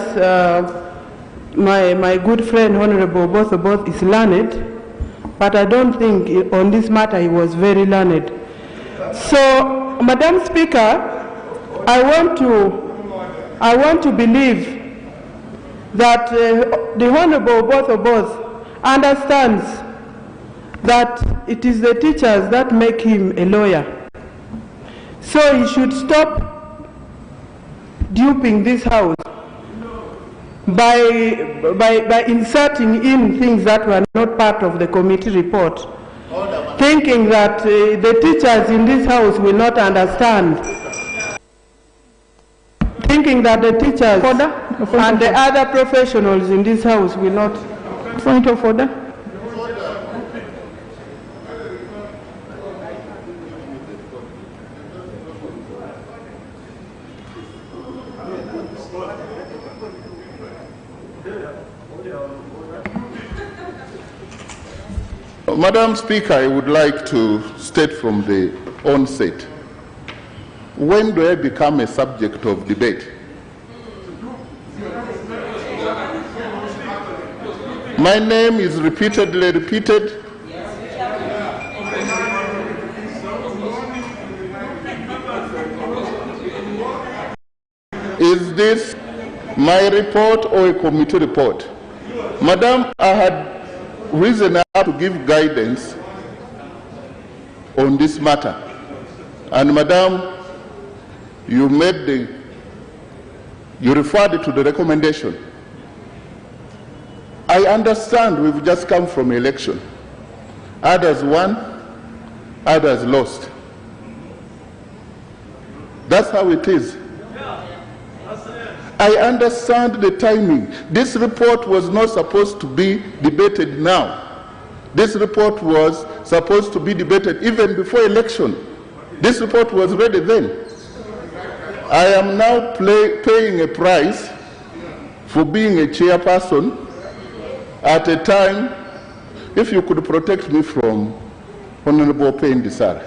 my good friend, Honorable Both is learned, but I don't think on this matter he was very learned. So, Madam Speaker, I want to believe that the Honorable Both understands that it is the teachers that make him a lawyer. So he should stop duping this house by inserting in things that were not part of the committee report, thinking that the teachers in this house will not understand, thinking that the teachers and the other professionals in this house will not. Point of order. Madam Speaker, I would like to state from the onset, when do I become a subject of debate? My name is repeatedly repeated. Is this my report or a committee report? Madam, I had reason to give guidance on this matter. And Madam, you referred to the recommendation. I understand we've just come from election. Others won, others lost. That's how it is. I understand the timing. This report was not supposed to be debated now. This report was supposed to be debated even before election. This report was ready then. I am now paying a price for being a chairperson at a time, if you could protect me from Honorable Pendisara.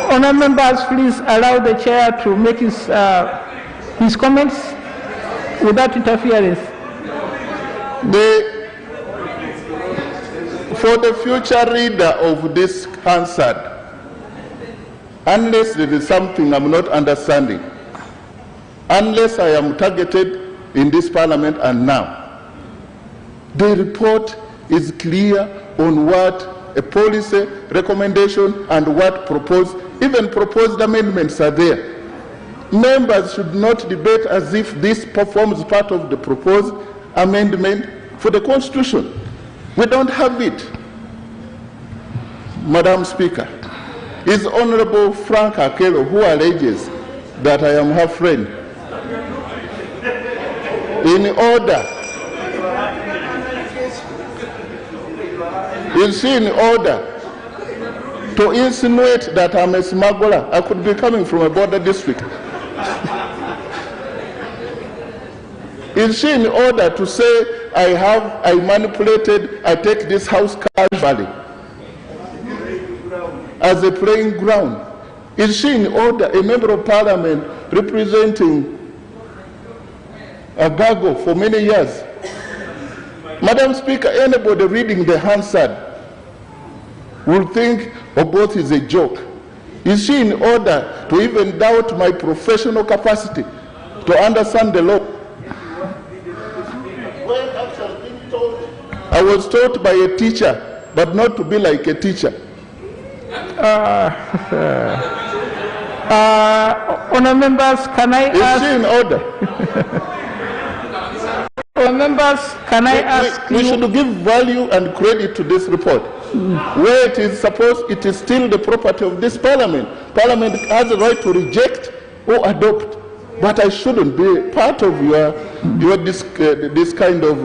Honourable members, please allow the chair to make his comments without interference. For the future reader of this Hansard, unless there is something I'm not understanding, unless I am targeted in this parliament and now, the report is clear on what a policy recommendation and what proposed, even proposed amendments are there. Members should not debate as if this performs part of the proposed amendment for the Constitution. We don't have it. Madam Speaker, is Honorable Frank Akelo, who alleges that I am her friend, in order? Is she in order to insinuate that I'm a smuggler? I could be coming from a border district. Is she in order to say I manipulated, I take this house casually as a playing ground? Is she in order, a member of parliament representing Agago for many years? Madam Speaker, anybody reading the Hansard will think Oboth is a joke. Is she in order to even doubt my professional capacity to understand the law? I was taught by a teacher, but not to be like a teacher. Honourable members, can I ask? Is she in order? Members, can I ask we should give value and credit to this report. Where it is supposed, it is still the property of this parliament. Parliament has the right to reject or adopt, but I shouldn't be part of your this kind of.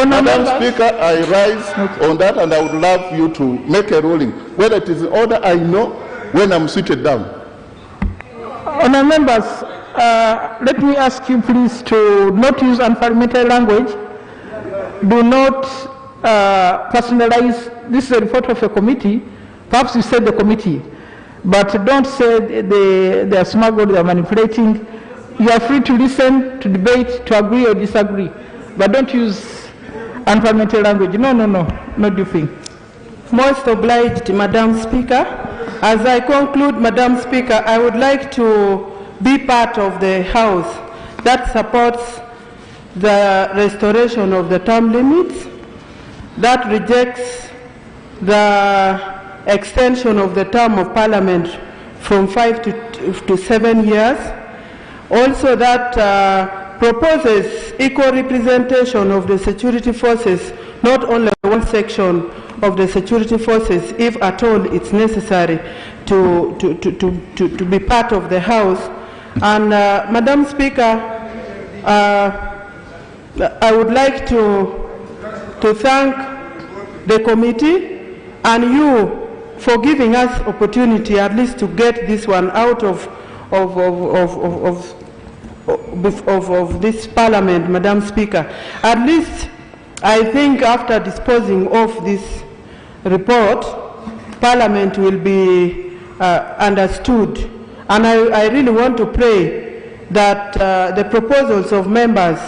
Madam Speaker, I rise on that, and I would love you to make a ruling. Whether it is in order, I know when I'm seated down. Honourable members, let me ask you please to not use unparliamentary language. Do not personalize. This is a report of a committee. Perhaps you said the committee, but don't say they are smuggled, they are manipulating. You are free to listen, to debate, to agree or disagree, but don't use unparliamentary language. No, not do thing. Most obliged, Madam Speaker. As I conclude, Madam Speaker, I would like to be part of the House that supports the restoration of the term limits, that rejects the extension of the term of Parliament from 5 to 7 years, also that proposes equal representation of the security forces, not only one section of the security forces, if at all it's necessary to be part of the House. And Madam Speaker, I would like to thank the committee and you, for giving us opportunity at least to get this one out of this Parliament, Madam Speaker. At least I think after disposing of this report, Parliament will be understood. And I really want to pray that the proposals of members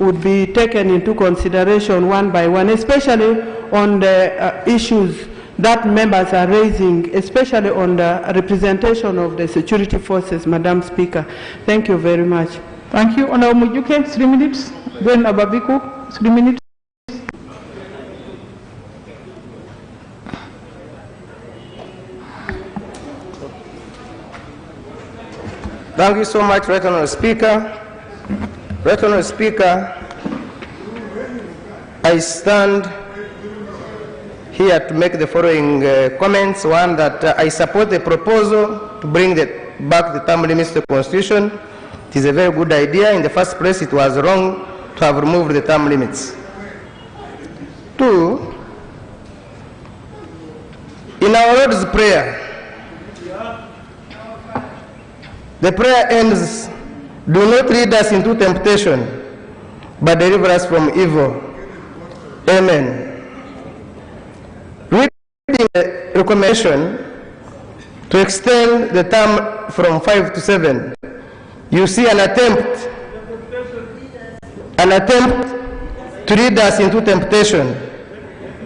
would be taken into consideration one by one, especially on the issues that members are raising, especially on the representation of the security forces, Madam Speaker. Thank you very much. Thank you. Honorable Mujuke, 3 minutes. Then Ababiku, 3 minutes. Thank you so much, Right Honourable Speaker. Right Honourable Speaker, I stand here to make the following comments. One, that I support the proposal to bring back the term limits to the Constitution. It is a very good idea. In the first place, it was wrong to have removed the term limits. Two, in our Lord's Prayer, the prayer ends, "Do not lead us into temptation, but deliver us from evil." Amen. Reading the recommendation to extend the term from 5 to 7, you see an attempt to lead us into temptation.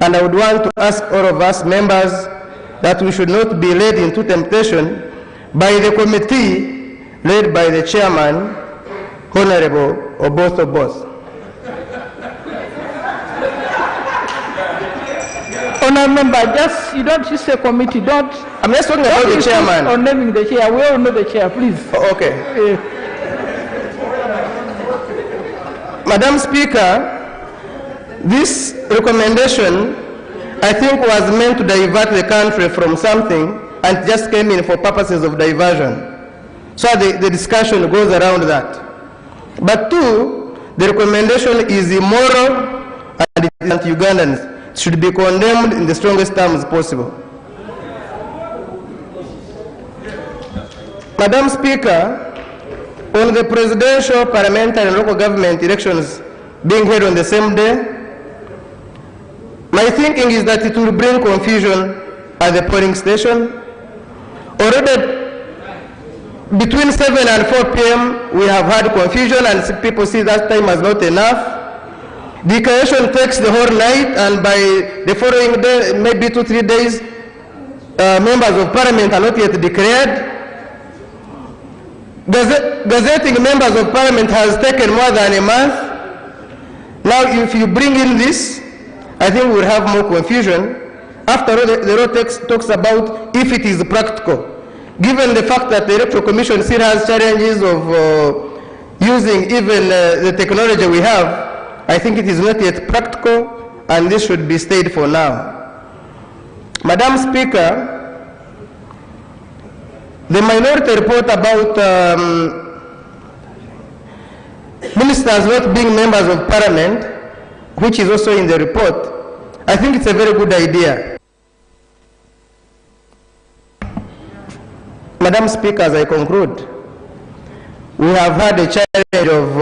And I would want to ask all of us members that we should not be led into temptation by the committee led by the chairman, Honorable Oboth. Honorable member, you don't say committee, don't. I'm just talking about the chairman. Or naming the chair. We all know the chair, please. Okay. Madam Speaker, this recommendation, I think, was meant to divert the country from something and just came in for purposes of diversion. So the discussion goes around that. But two, the recommendation is immoral and it is anti-Ugandan. It should be condemned in the strongest terms possible. Madam Speaker, on the presidential, parliamentary and local government elections being held on the same day, my thinking is that it will bring confusion at the polling station. Already between 7 and 4 p.m. we have had confusion and people see that time as not enough. Declaration takes the whole night, and by the following day, maybe 2-3 days, members of parliament are not yet declared. Gazetting members of parliament has taken more than a month. Now if you bring in this, I think we'll have more confusion. After all, the law talks about if it is practical. Given the fact that the Electoral Commission still has challenges of using even the technology we have, I think it is not yet practical, and this should be stayed for now. Madam Speaker, the minority report about ministers not being members of parliament, which is also in the report, I think it's a very good idea. Madam Speaker, as I conclude, we have had a challenge of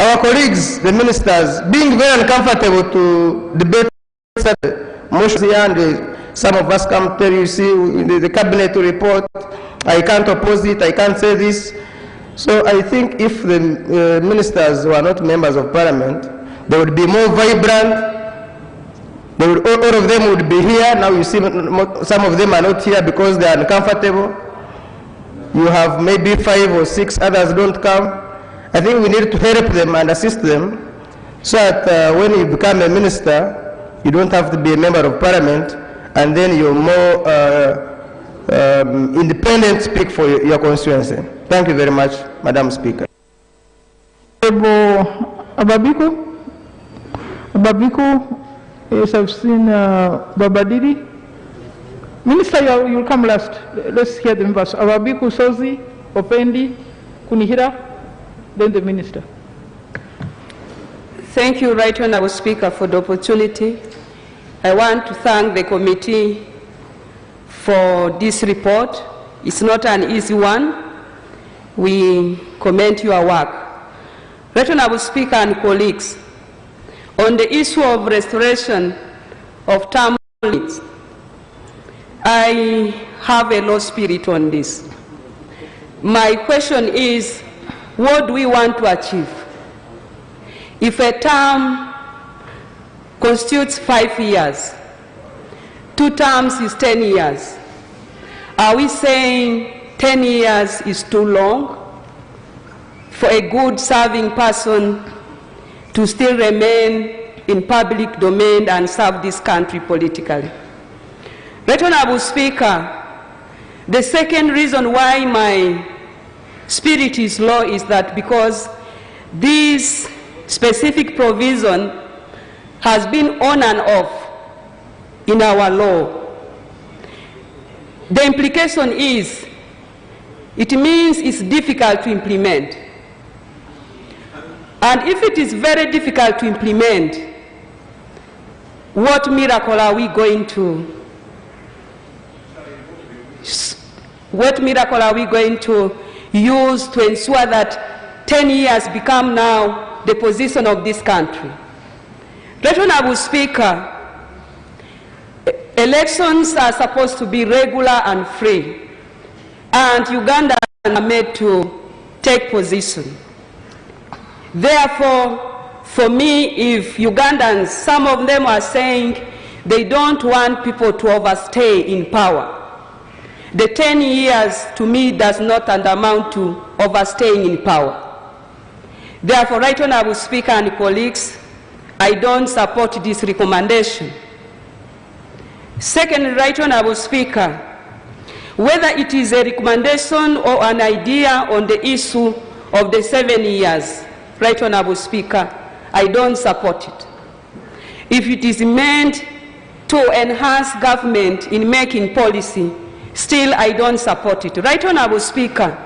our colleagues, the ministers, being very uncomfortable to debate motions here, and some of us come tell you, see, the cabinet report, I can't oppose it, I can't say this. So I think if the ministers who are not members of parliament, they would be more vibrant. All of them would be here. Now you see some of them are not here because they are uncomfortable. You have maybe 5 or 6 others don't come. I think we need to help them and assist them so that when you become a minister, you don't have to be a member of parliament, and then you're more independent, speak for your constituency. Thank you very much, Madam Speaker. Ababiku, yes, I've seen Babadiri. Minister, you'll come last. Let's hear the members. Ababiku, Sozi, Opendi, Kunihira, then the minister. Thank you, Right Honourable Speaker, for the opportunity. I want to thank the committee for this report. It's not an easy one. We commend your work. Right Honorable Speaker and colleagues, on the issue of restoration of term limits, I have a low spirit on this. My question is, what do we want to achieve? If a term constitutes 5 years, 2 terms is 10 years, are we saying 10 years is too long for a good serving person to still remain in public domain and serve this country politically? Right Honorable Speaker, the second reason why my spirit is low is that because this specific provision has been on and off in our law. The implication is, it means it's difficult to implement. And if it is very difficult to implement, what miracle are we going to use to ensure that 10 years become now the position of this country? Right Honorable Speaker, elections are supposed to be regular and free, and Ugandans are made to take position. Therefore, for me, if Ugandans, some of them are saying they don't want people to overstay in power, the 10 years to me does not amount to overstaying in power. Therefore, Right Honorable Speaker and colleagues, I don't support this recommendation. Second, Right Honorable Speaker, whether it is a recommendation or an idea on the issue of the 7 years, Right Honorable Speaker, I don't support it. If it is meant to enhance government in making policy, still I don't support it. Right Honorable Speaker,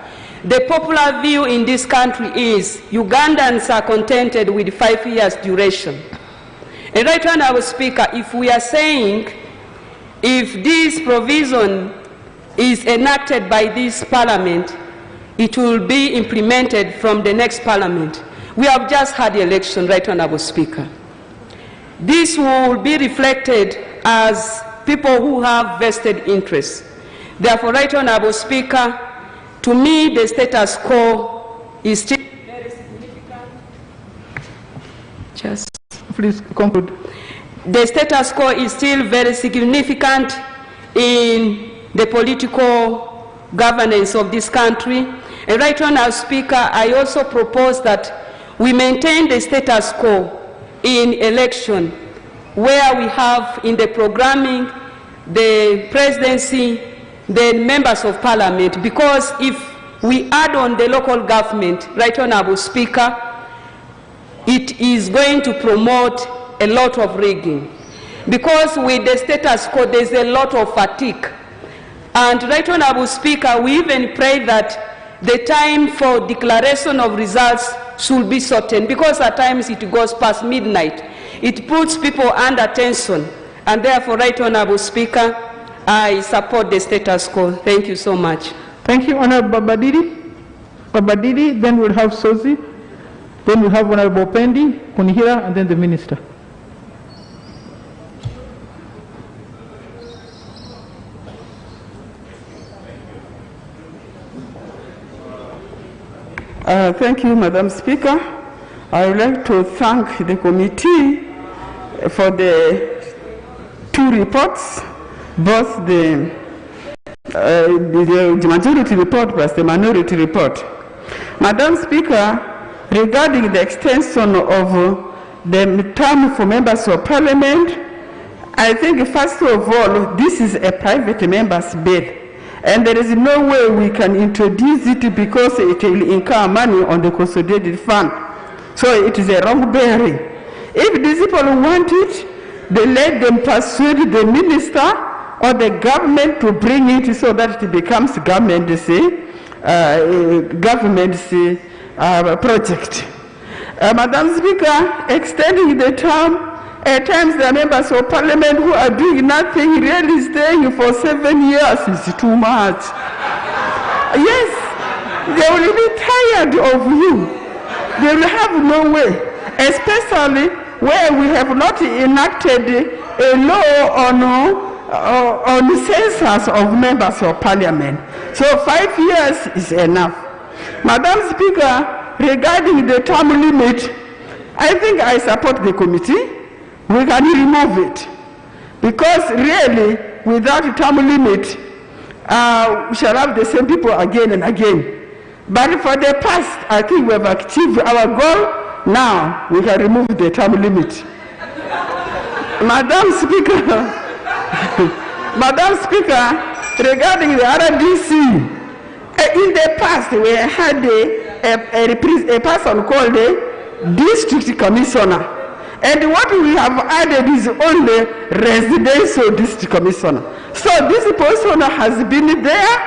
the popular view in this country is Ugandans are contented with 5 years duration. And Right Honorable Speaker, if we are saying if this provision is enacted by this parliament, it will be implemented from the next parliament. We have just had the election, Right Honorable Speaker. This will be reflected as people who have vested interests. Therefore, Right Honorable Speaker, to me the status quo is still very significant. Just please conclude. The status quo is still very significant in the political governance of this country. And Right Honorable Speaker, I also propose that we maintain the status quo in election, where we have in the programming the presidency, the members of parliament, because if we add on the local government, Right Honorable Speaker, it is going to promote a lot of rigging. Because with the status quo, there's a lot of fatigue. And Right Honorable Speaker, we even pray that the time for declaration of results should be shortened, because at times it goes past midnight. It puts people under tension. And therefore, Right Honorable Speaker, I support the status quo. Thank you so much. Thank you, Honorable Babadiri. Babadiri, then we'll have Sozi, then we'll have Honorable Pendi, Kunihira, and then the Minister. Thank you, Madam Speaker. I would like to thank the committee for the 2 reports, both the majority report plus the minority report. Madam Speaker, regarding the extension of the term for members of parliament, I think first of all, this is a private member's bill. And there is no way we can introduce it because it will incur money on the consolidated fund. So it is a wrong bearing. If these people want it, they let them persuade the minister or the government to bring it so that it becomes government's project. Madam Speaker, extending the term At times, there are members of parliament who are doing nothing, really staying for 7 years is too much. Yes, they will be tired of you. They will have no way, especially where we have not enacted a law on census of members of parliament. So 5 years is enough. Madam Speaker, regarding the term limit, I think I support the committee. We can remove it. Because really, without a term limit, we shall have the same people again and again. But for the past, I think we have achieved our goal. Now, we can remove the term limit. Madam Speaker, Madam Speaker, regarding the RDC, in the past, we had a person called a district commissioner. And what we have added is only residential district commissioner. So this person has been there,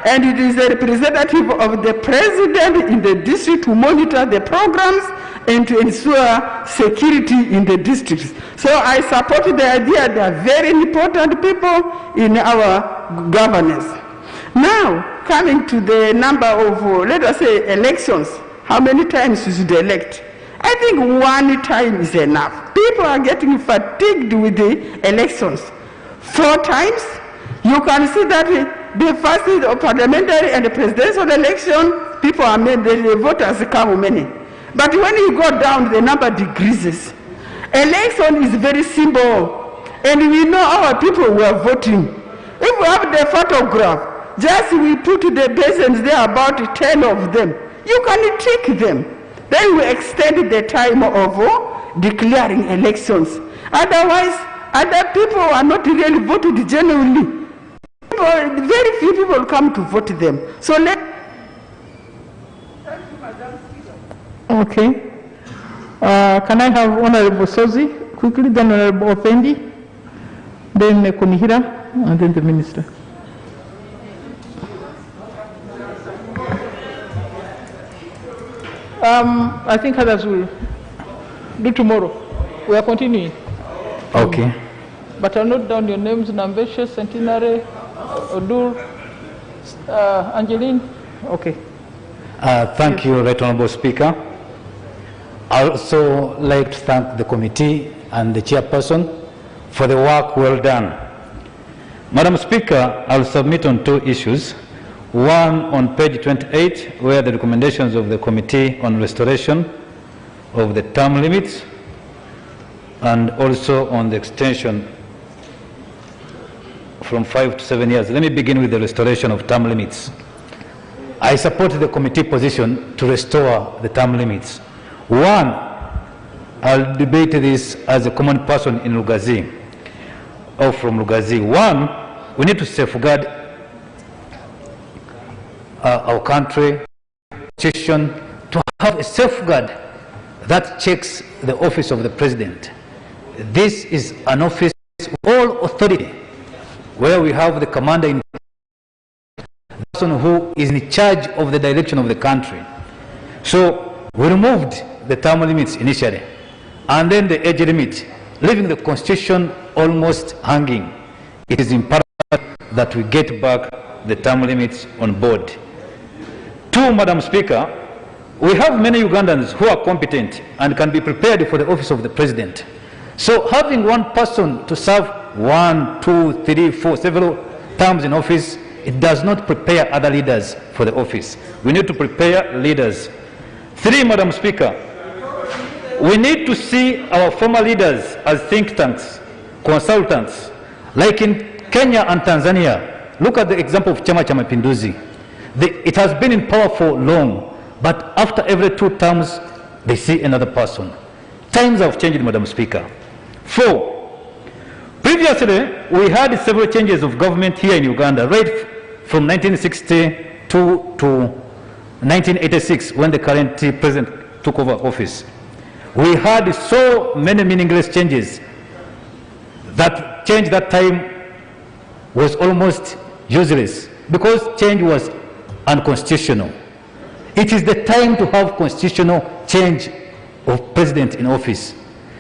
and it is a representative of the president in the district to monitor the programs and to ensure security in the districts. So I support the idea they are very important people in our governance. Now, coming to the number of, let us say, elections, how many times you should elect? I think 1 time is enough. People are getting fatigued with the elections. 4 times, you can see that the first parliamentary and the presidential election, people are made, the voters come many. But when you go down, the number decreases. Election is very simple, and we know our people were voting. If we have the photograph, just we put the basins there, about 10 of them, you can take them. Then we extend the time of declaring elections. Otherwise, other people are not really voted genuinely. Very few people come to vote them. So let. Okay. Can I have Honorable Sozi quickly, then Honorable Opendi, then Kunihira, and then the Minister. I think others will do tomorrow. We are continuing. Okay. But I'll note down your names: Nambeshe, Centenary, Odur, Angeline. Okay. Thank you, Right Honorable Speaker. I also like to thank the committee and the chairperson for the work well done. Madam Speaker, I'll submit on 2 issues. One on page 28, where the recommendations of the Committee on Restoration of the term limits, and also on the extension from 5 to 7 years. Let me begin with the restoration of term limits. I support the committee position to restore the term limits. One, I'll debate this as a common person in Lugazi, or from Lugazi. One, we need to safeguard our country, constitution, to have a safeguard that checks the office of the president. This is an office with all authority, where we have the commander in the person who is in charge of the direction of the country. So we removed the term limits initially, and then the age limit, leaving the constitution almost hanging. It is imperative that we get back the term limits on board. 2, Madam Speaker, we have many Ugandans who are competent and can be prepared for the office of the president. So having one person to serve 1, 2, 3, 4, several terms in office, it does not prepare other leaders for the office. We need to prepare leaders. 3, Madam Speaker, we need to see our former leaders as think tanks, consultants. Like in Kenya and Tanzania, look at the example of Chama cha Mapinduzi. It has been in power for long, but after every 2 terms, they see another person. Times have changed, Madam Speaker. 4, previously, we had several changes of government here in Uganda, right from 1962 to 1986, when the current president took over office. We had so many meaningless changes. That change that time was almost useless, because change was unconstitutional. It is the time to have constitutional change of president in office.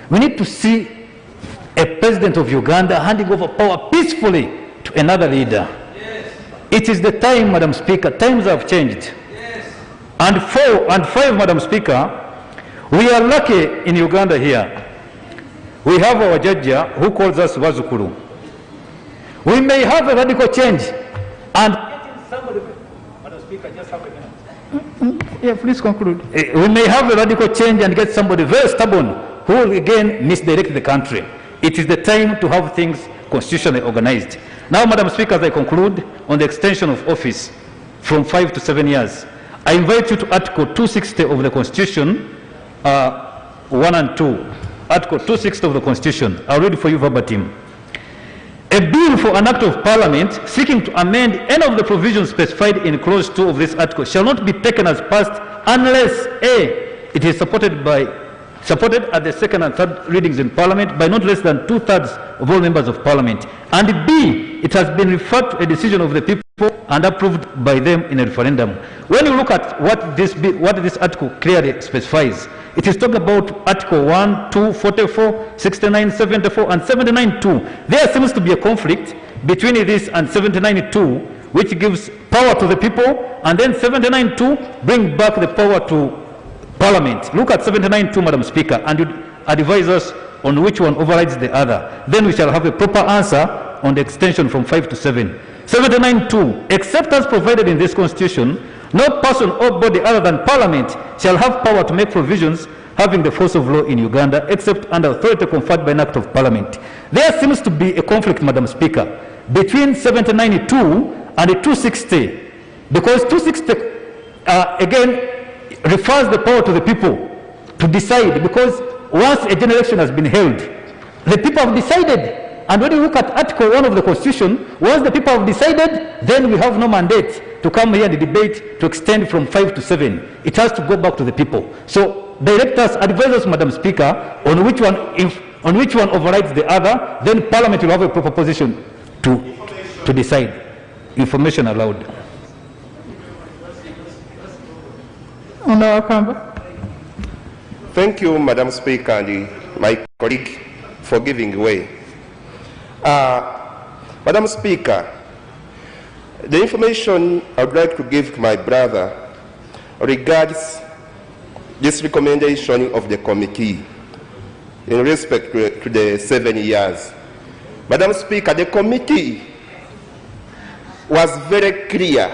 We need to see a president of Uganda handing over power peacefully to another leader. Yes. It is the time, Madam Speaker, times have changed. Yes. And 4 and 5, Madam Speaker, we are lucky in Uganda here. We have our judge who calls us Wazukuru. We may have a radical change and somebody, Madam Speaker, just have a minute. Yeah, please conclude. We may have a radical change and get somebody very stubborn who will again misdirect the country. It is the time to have things constitutionally organized. Now, Madam Speaker, as I conclude on the extension of office from 5 to 7 years, I invite you to Article 260 of the Constitution, 1 and 2. Article 260 of the Constitution. I'll read for you verbatim. A bill for an act of parliament seeking to amend any of the provisions specified in clause 2 of this article shall not be taken as passed unless A, it is supported at the second and third readings in parliament by not less than 2/3 of all members of parliament, and B, it has been referred to a decision of the people and approved by them in a referendum. When you look at what this article clearly specifies, it is talking about Article 1, 2, 44, 69, 74, and 79.2. There seems to be a conflict between this and 79.2, which gives power to the people, and then 79.2 bring back the power to Parliament. Look at 79.2, Madam Speaker, and you advise us on which one overrides the other. Then we shall have a proper answer on the extension from 5 to 7. 79.2, except as provided in this Constitution, no person or body other than Parliament shall have power to make provisions having the force of law in Uganda, except under authority conferred by an act of Parliament. There seems to be a conflict, Madam Speaker, between 79.2 and 260, because 260, again, refers the power to the people to decide, because once a general election has been held, the people have decided. And when you look at Article 1 of the Constitution, once the people have decided, then we have no mandate to come here and debate to extend from 5 to 7. It has to go back to the people. So direct us, advise us, Madam Speaker, on which one overrides the other, then Parliament will have a proper position to decide. Information allowed. Thank you, Madam Speaker, and my colleague for giving way. Madam Speaker, the information I would like to give to my brother regards this recommendation of the committee in respect to the 7 years. Madam Speaker, the committee was very clear.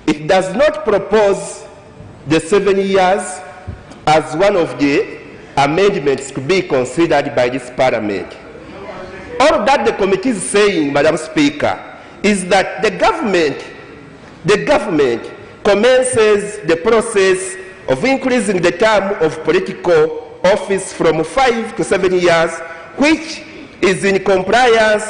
It does not propose the 7 years as one of the amendments to be considered by this Parliament. All that the committee is saying, Madam Speaker, is that the government commences the process of increasing the term of political office from 5 to 7 years, which is in compliance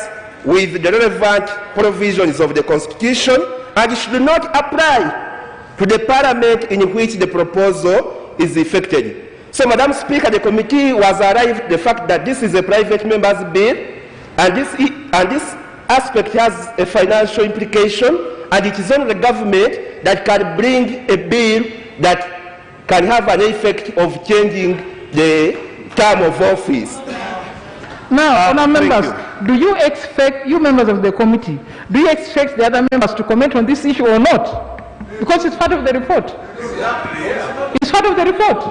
with the relevant provisions of the Constitution, and should not apply to the Parliament in which the proposal is effected. So, Madam Speaker, the committee was arrived at the fact that this is a private member's bill, and this aspect has a financial implication, and it is only the government that can bring a bill that can have an effect of changing the term of office. Now, other members, do you expect, you members of the committee, do you expect the other members to comment on this issue or not? Because it's part of the report. It's part of the report.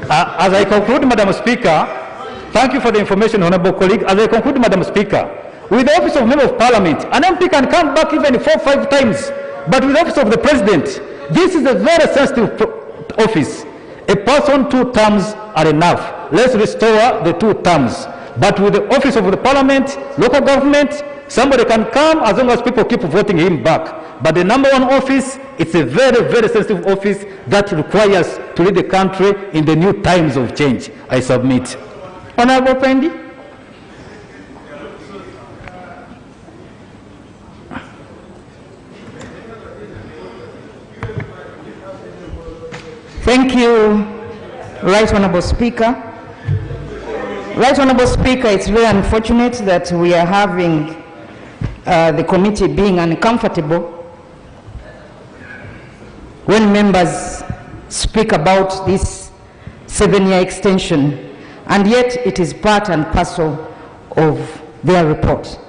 As I conclude, Madam Speaker, thank you for the information, Honourable colleague. As I conclude, Madam Speaker, with the Office of Member of Parliament, an MP can come back even 4 or 5 times, but with the Office of the President, this is a very sensitive office. A person 2 terms are enough. Let's restore the 2 terms. But with the Office of the Parliament, local government, somebody can come as long as people keep voting him back. But the number 1 office, it's a very, very sensitive office that requires to lead the country in the new times of change. I submit. Honourable Pendi. Thank you, Right Honourable Speaker. Right Honourable Speaker, it's very unfortunate that we are having the committee being uncomfortable when members speak about this 7-year extension, and yet it is part and parcel of their report.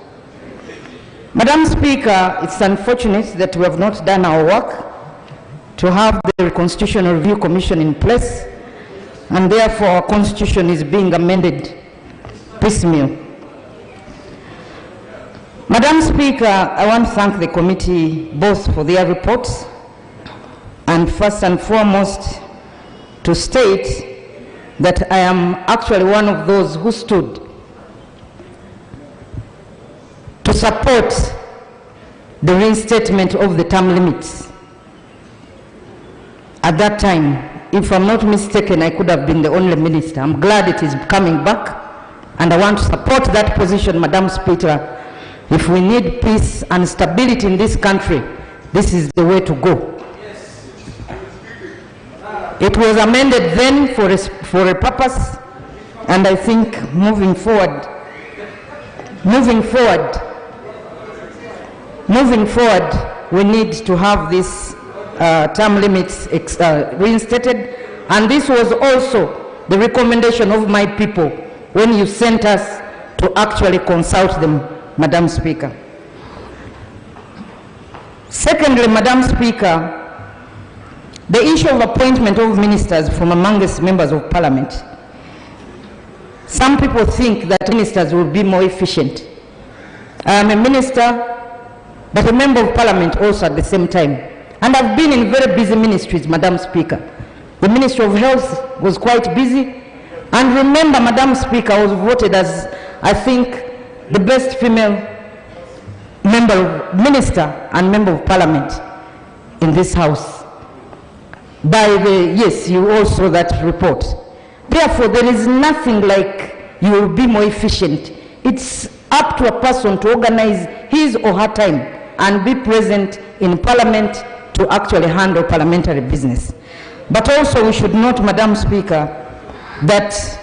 Madam Speaker, it's unfortunate that we have not done our work to have the Constitutional Review Commission in place, and therefore our Constitution is being amended piecemeal. Madam Speaker, I want to thank the committee both for their reports and first and foremost to state that I am actually one of those who stood to support the reinstatement of the term limits. At that time, if I'm not mistaken, I could have been the only minister. I'm glad it is coming back, and I want to support that position, Madam Speaker. If we need peace and stability in this country, this is the way to go. It was amended then for a purpose, and I think moving forward, we need to have this term limits reinstated, and this was also the recommendation of my people when you sent us to actually consult them, Madam Speaker. Secondly, Madam Speaker, the issue of appointment of ministers from amongst members of Parliament. Some people think that ministers will be more efficient. I am a minister, but a member of Parliament also at the same time. And I've been in very busy ministries, Madam Speaker. The Ministry of Health was quite busy. And remember, Madam Speaker, I was voted as, I think, the best female minister and member of Parliament in this House. Yes, you all saw that report. Therefore, there is nothing like you will be more efficient. It's up to a person to organize his or her time and be present in Parliament to actually handle parliamentary business. But also we should note, Madam Speaker, that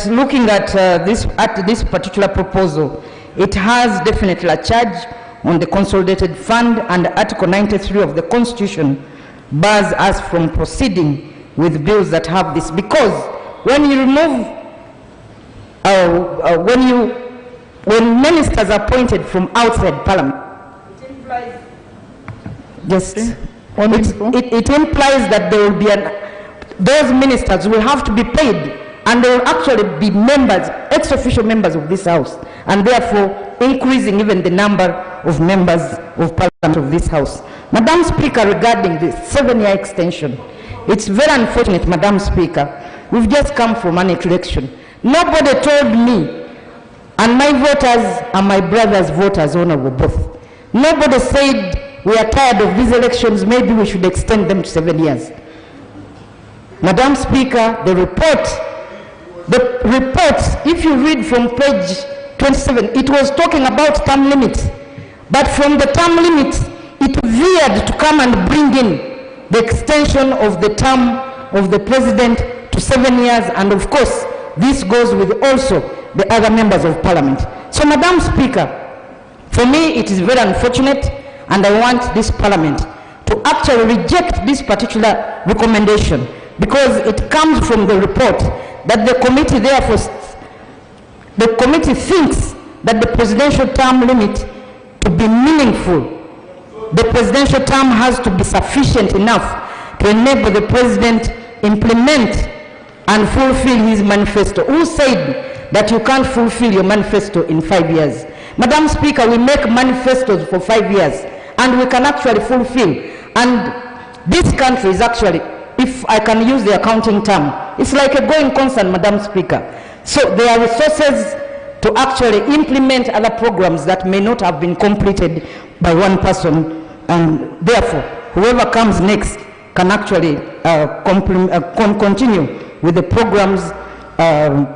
looking at this particular proposal, it has definitely a charge on the consolidated fund, and Article 93 of the Constitution bars us from proceeding with bills that have this, because when you remove, when ministers are appointed from outside Parliament, it implies it implies that there will be those ministers will have to be paid, and they will actually be members, ex-official members of this House, and therefore increasing even the number of members of Parliament of this House. Madam Speaker, regarding the 7-year extension, it's very unfortunate, Madam Speaker. We've just come from an election. Nobody told me, and my voters and my brother's voters, honorable both. Nobody said we are tired of these elections, maybe we should extend them to 7 years. Madam Speaker, the report, if you read from page 27, it was talking about term limits. But from the term limits, it veered to come and bring in the extension of the term of the president to 7 years, and of course, this goes with also the other members of Parliament. So, Madam Speaker, for me, it is very unfortunate, and I want this Parliament to actually reject this particular recommendation, because it comes from the report that the committee therefore, the committee thinks that the presidential term limit to be meaningful, the presidential term has to be sufficient enough to enable the president implement and fulfill his manifesto. Who said that you can't fulfill your manifesto in 5 years? Madam Speaker, we make manifestos for 5 years and we can actually fulfill. And this country is actually, if I can use the accounting term, it's like a going concern, Madam Speaker. So there are resources to actually implement other programs that may not have been completed by one person, and therefore whoever comes next can actually continue with the programs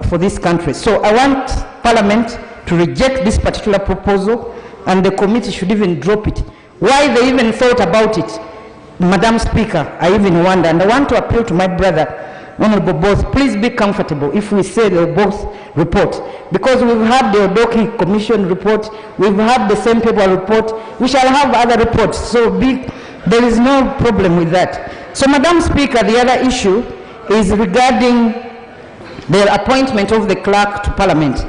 for this country. So I want Parliament to reject this particular proposal, and the committee should even drop it. Why they even thought about it, Madam Speaker, I even wonder, and I want to appeal to my brother, Honorable Both, please be comfortable if we say the both report, because we've had the Odoki Commission report, we've had the same paper report, we shall have other reports, so there is no problem with that. So, Madam Speaker, the other issue is regarding the appointment of the clerk to Parliament.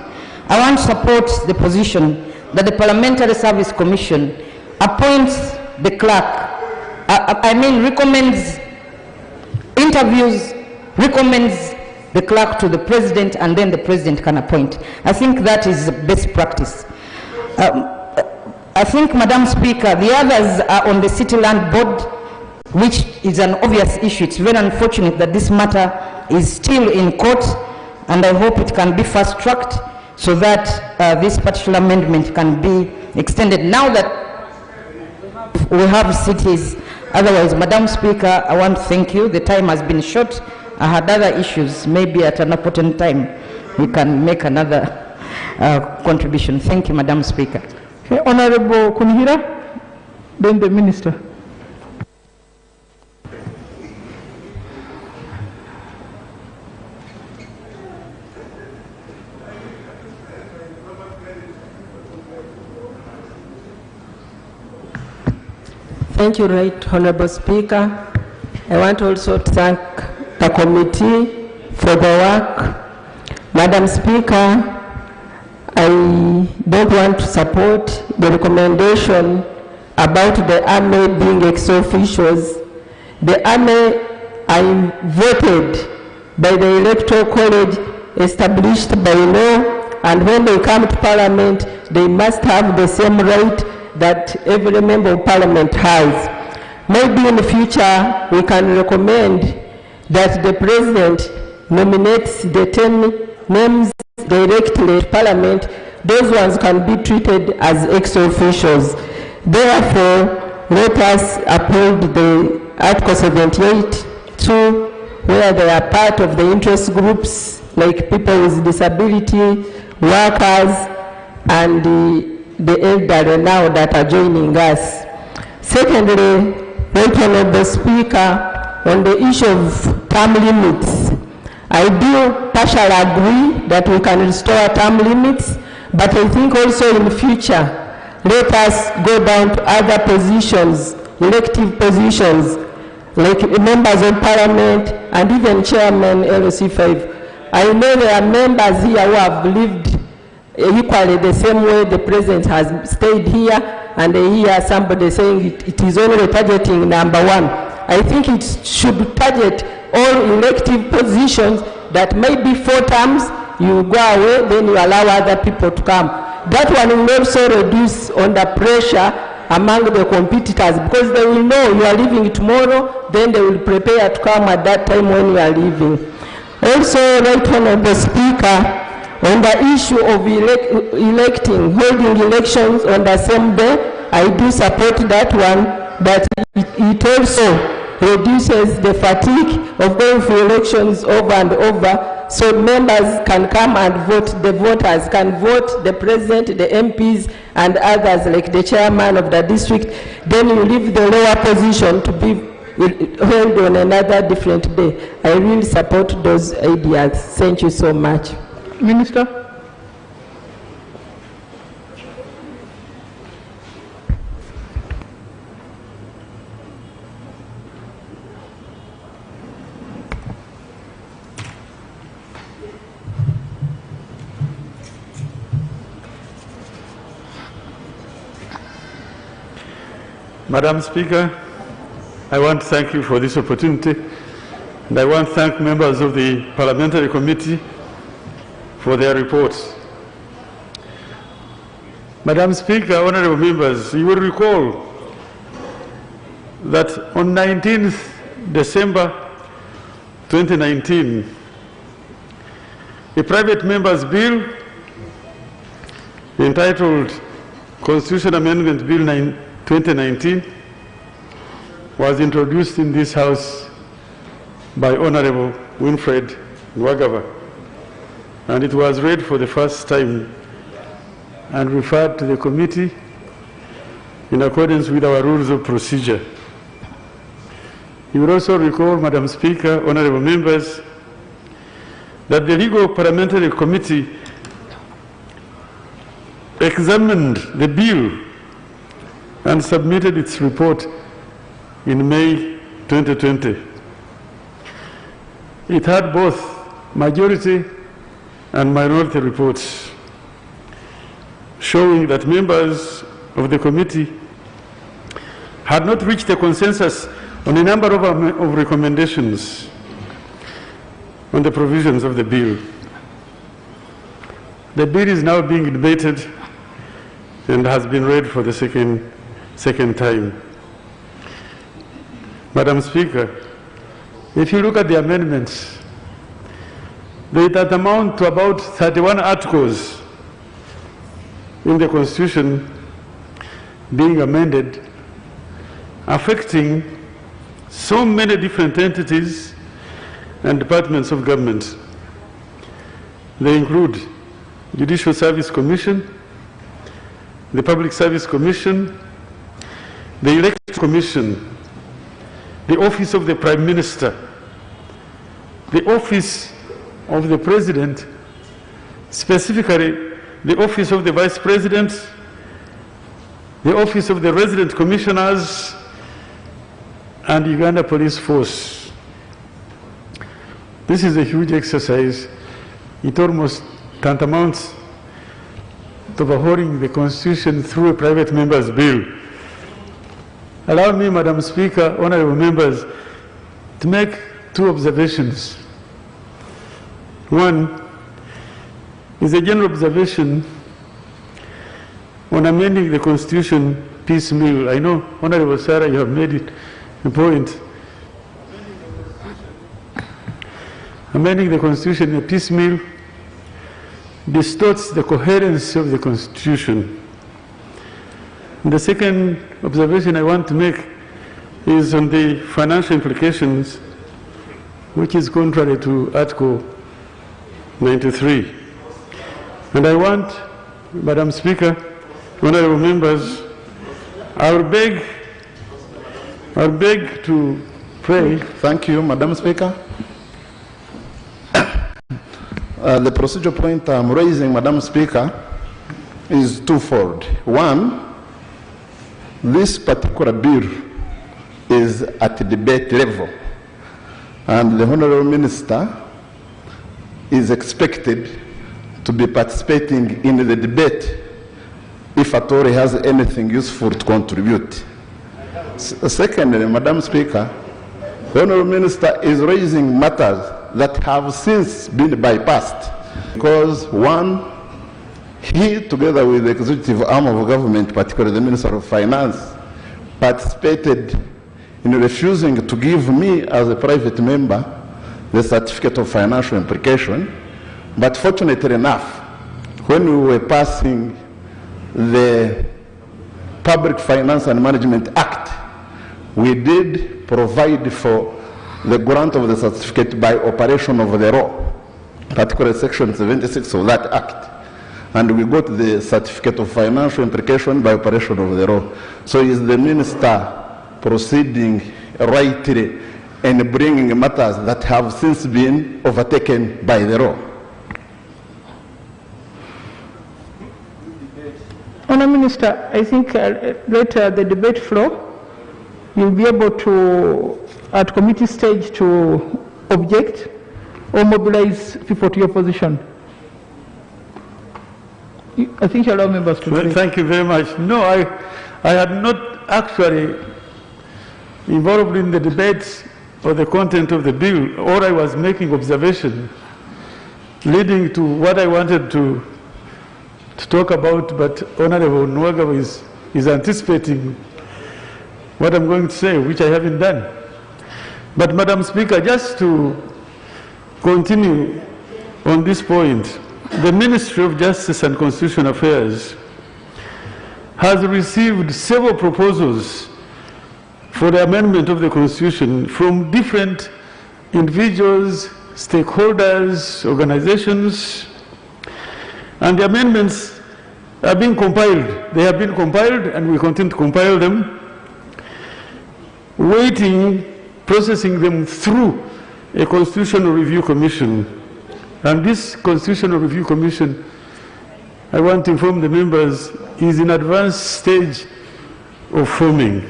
I want to support the position that the Parliamentary Service Commission appoints the clerk, recommends, interviews, recommends the clerk to the president, and then the president can appoint. I think that is best practice. I think, Madam Speaker, the others are on the City Land Board, which is an obvious issue. It's very unfortunate that this matter is still in court, and I hope it can be fast-tracked so that this particular amendment can be extended now that we have cities. Otherwise, Madam Speaker, I want to thank you. The time has been short. I had other issues. Maybe at an important time we can make another contribution. Thank you, Madam Speaker. Okay, Honorable Kunihira, then the Minister. Thank you, Right Honorable Speaker. I want also to thank the committee for the work. Madam Speaker, I don't want to support the recommendation about the army being ex-officials. The army are voted by the Electoral College established by law, and when they come to Parliament, they must have the same right that every member of Parliament has. Maybe in the future we can recommend that the President nominates the 10 names directly to Parliament. Those ones can be treated as ex-officials. Therefore, let us uphold the Article 78(2), where they are part of the interest groups like people with disability, workers, and the elderly now that are joining us. Secondly, Right Honorable Speaker, on the issue of term limits, I do partially agree that we can restore term limits, but I think also in the future, let us go down to other positions, elective positions, like members of Parliament and even Chairman LC5. I know there are members here who have lived equally the same way the President has stayed here, and I hear somebody saying it is only targeting number one. I think it should target all elective positions that maybe 4 terms, you go away, then you allow other people to come. That one will also reduce under pressure among the competitors, because they will know you are leaving tomorrow, then they will prepare to come at that time when you are leaving. Also, Right Honorable Speaker, on the issue of holding elections on the same day, I do support that one, but it also reduces the fatigue of going for elections over and over, so members can come and vote, the voters can vote, the President, the MPs, and others like the chairman of the district. Then you leave the lower position to be held on another different day. I really support those ideas. Thank you so much. Minister. Madam Speaker, I want to thank you for this opportunity, and I want to thank members of the Parliamentary Committee for their reports. Madam Speaker, honorable members, you will recall that on 19th December 2019, a private member's bill entitled Constitution Amendment Bill 2019 was introduced in this House by Honorable Winfred Nwagaba, and it was read for the first time and referred to the committee in accordance with our rules of procedure. You will also recall, Madam Speaker, honorable members, that the Legal Parliamentary Committee examined the bill and submitted its report in May 2020. it had both majority and minority reports, showing that members of the committee had not reached a consensus on a number of recommendations on the provisions of the bill. The bill is now being debated and has been read for the second time. Madam Speaker, if you look at the amendments, they that amount to about 31 articles in the Constitution being amended, affecting so many different entities and departments of government. They include Judicial Service Commission, the Public Service Commission, the Election Commission, the Office of the Prime Minister, the Office of the President, specifically the Office of the Vice President, the Office of the Resident Commissioners, and Uganda Police Force. This is a huge exercise. It almost tantamounts to overhauling the Constitution through a private member's bill. Allow me, Madam Speaker, honorable members, to make two observations. One is a general observation on amending the Constitution piecemeal. I know, Honorable Sarah, you have made it a point. Amending the Constitution in a piecemeal distorts the coherence of the Constitution. And the second observation I want to make is on the financial implications, which is contrary to Article 93. And I want, Madam Speaker, honorable members, I will beg to pray. Thank you, Madam Speaker. The procedure point I'm raising, Madam Speaker, is twofold. One, this particular bill is at the debate level, and the Honourable Minister is expected to be participating in the debate if at all he has anything useful to contribute. Secondly, Madam Speaker, the Honourable Minister is raising matters that have since been bypassed because, one, he, together with the executive arm of government, particularly the Minister of Finance, participated in refusing to give me, as a private member, the certificate of financial implication. But fortunately enough, when we were passing the Public Finance and Management Act, we did provide for the grant of the certificate by operation of the law, particularly Section 76 of that Act. And we got the certificate of financial implication by operation of the law. So is the Minister proceeding rightly and bringing matters that have since been overtaken by the law? Honourable Minister, I think later the debate flow, you'll be able to, at committee stage, to object or mobilize people to your position. I think you allow members to Well, thank you very much. No, I had not actually involved in the debates or the content of the bill, or I was making observation leading to what I wanted to talk about, but Honorable Nwagabo is anticipating what I'm going to say, which I haven't done. But Madam Speaker, just to continue on this point, the Ministry of Justice and Constitutional Affairs has received several proposals for the amendment of the Constitution from different individuals, stakeholders, organizations, and the amendments are being compiled. They have been compiled, and we continue to compile them, processing them through a Constitutional Review Commission. And this Constitutional Review Commission, I want to inform the members, is in advanced stage of forming.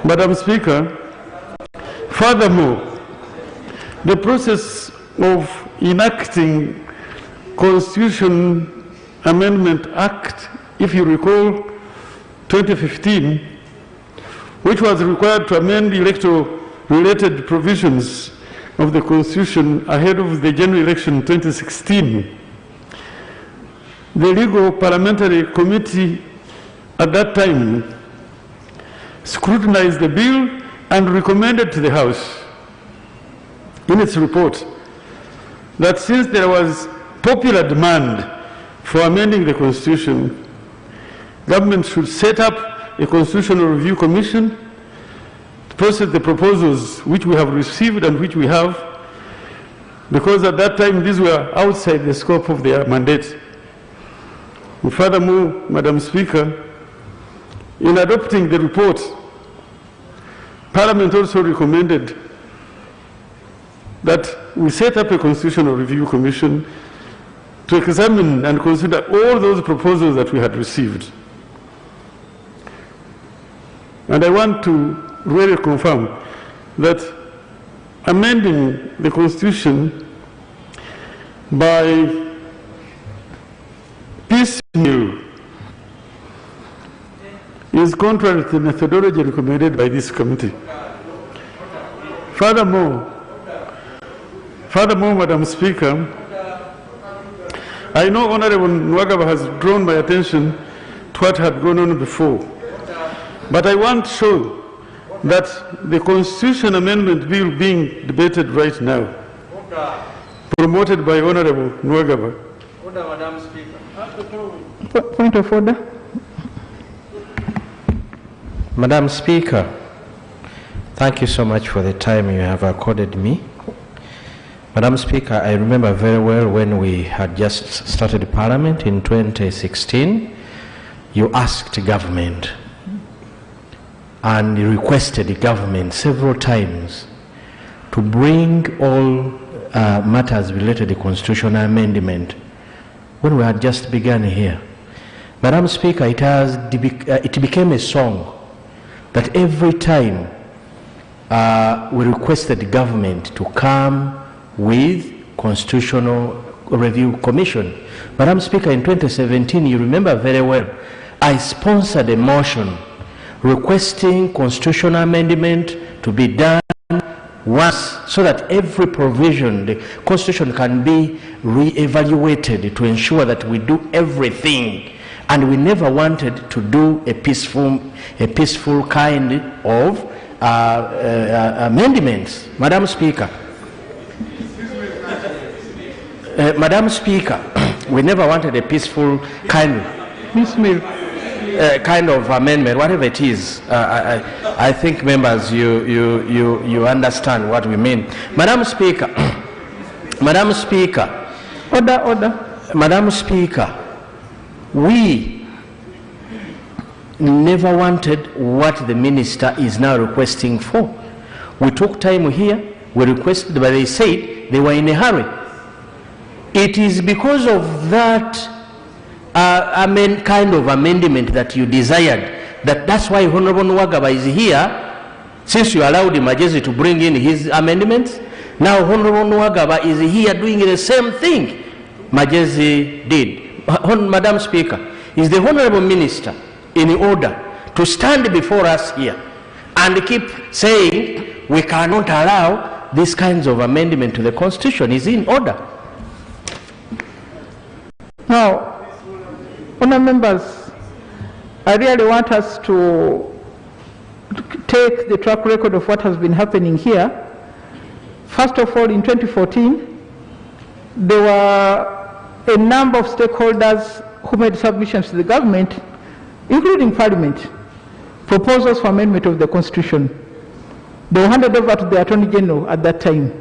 Madam Speaker, furthermore, the process of enacting Constitution Amendment Act, if you recall, 2015, which was required to amend electoral-related provisions of the Constitution ahead of the general election 2016. The Legal Parliamentary Committee at that time scrutinized the bill and recommended to the House in its report that since there was popular demand for amending the Constitution, government should set up a Constitutional Review Commission to process the proposals which we have received and which we have, because at that time these were outside the scope of their mandate. And furthermore, Madam Speaker, in adopting the report, Parliament also recommended that we set up a Constitutional Review Commission to examine and consider all those proposals that we had received. And I want to really confirm that amending the Constitution by piecemeal is contrary to the methodology recommended by this committee. Furthermore, Madam Speaker, I know Honorable Nwagaba has drawn my attention to what had gone on before, but I want to show that the Constitution Amendment Bill being debated right now, promoted by Honorable Nwagaba. Order, Madam Speaker. Point of order. Madam Speaker, thank you so much for the time you have accorded me. Madam Speaker, I remember very well when we had just started Parliament in 2016, you asked government and requested the government several times to bring all matters related to the constitutional amendment when we had just begun here. Madam Speaker, it became a song that every time we requested the government to come with Constitutional Review Commission. Madam Speaker, in 2017, you remember very well, I sponsored a motion requesting constitutional amendment to be done once so that every provision, the Constitution can be re-evaluated to ensure that we do everything. And we never wanted to do a peaceful kind of amendments. Madam Speaker, Madam Speaker, we never wanted a peaceful kind of amendment, whatever it is. I think members, you understand what we mean. Madam Speaker, Madam Speaker. Order. Madam Speaker, we never wanted what the minister is now requesting for. We took time here, we requested, but they said they were in a hurry. It is because of that kind of amendment that you desired, that's why Honorable Nwagaba is here, since you allowed Majesi to bring in his amendments. Now Honorable Nwagaba is here doing the same thing Majesi did. Madam Speaker, is the Honorable Minister in order to stand before us here and keep saying we cannot allow these kinds of amendment to the Constitution? Is in order? Now, honourable members, I really want us to take the track record of what has been happening here. First of all, in 2014, there were a number of stakeholders who made submissions to the government, including Parliament, proposals for amendment of the Constitution. They were handed over to the Attorney General at that time.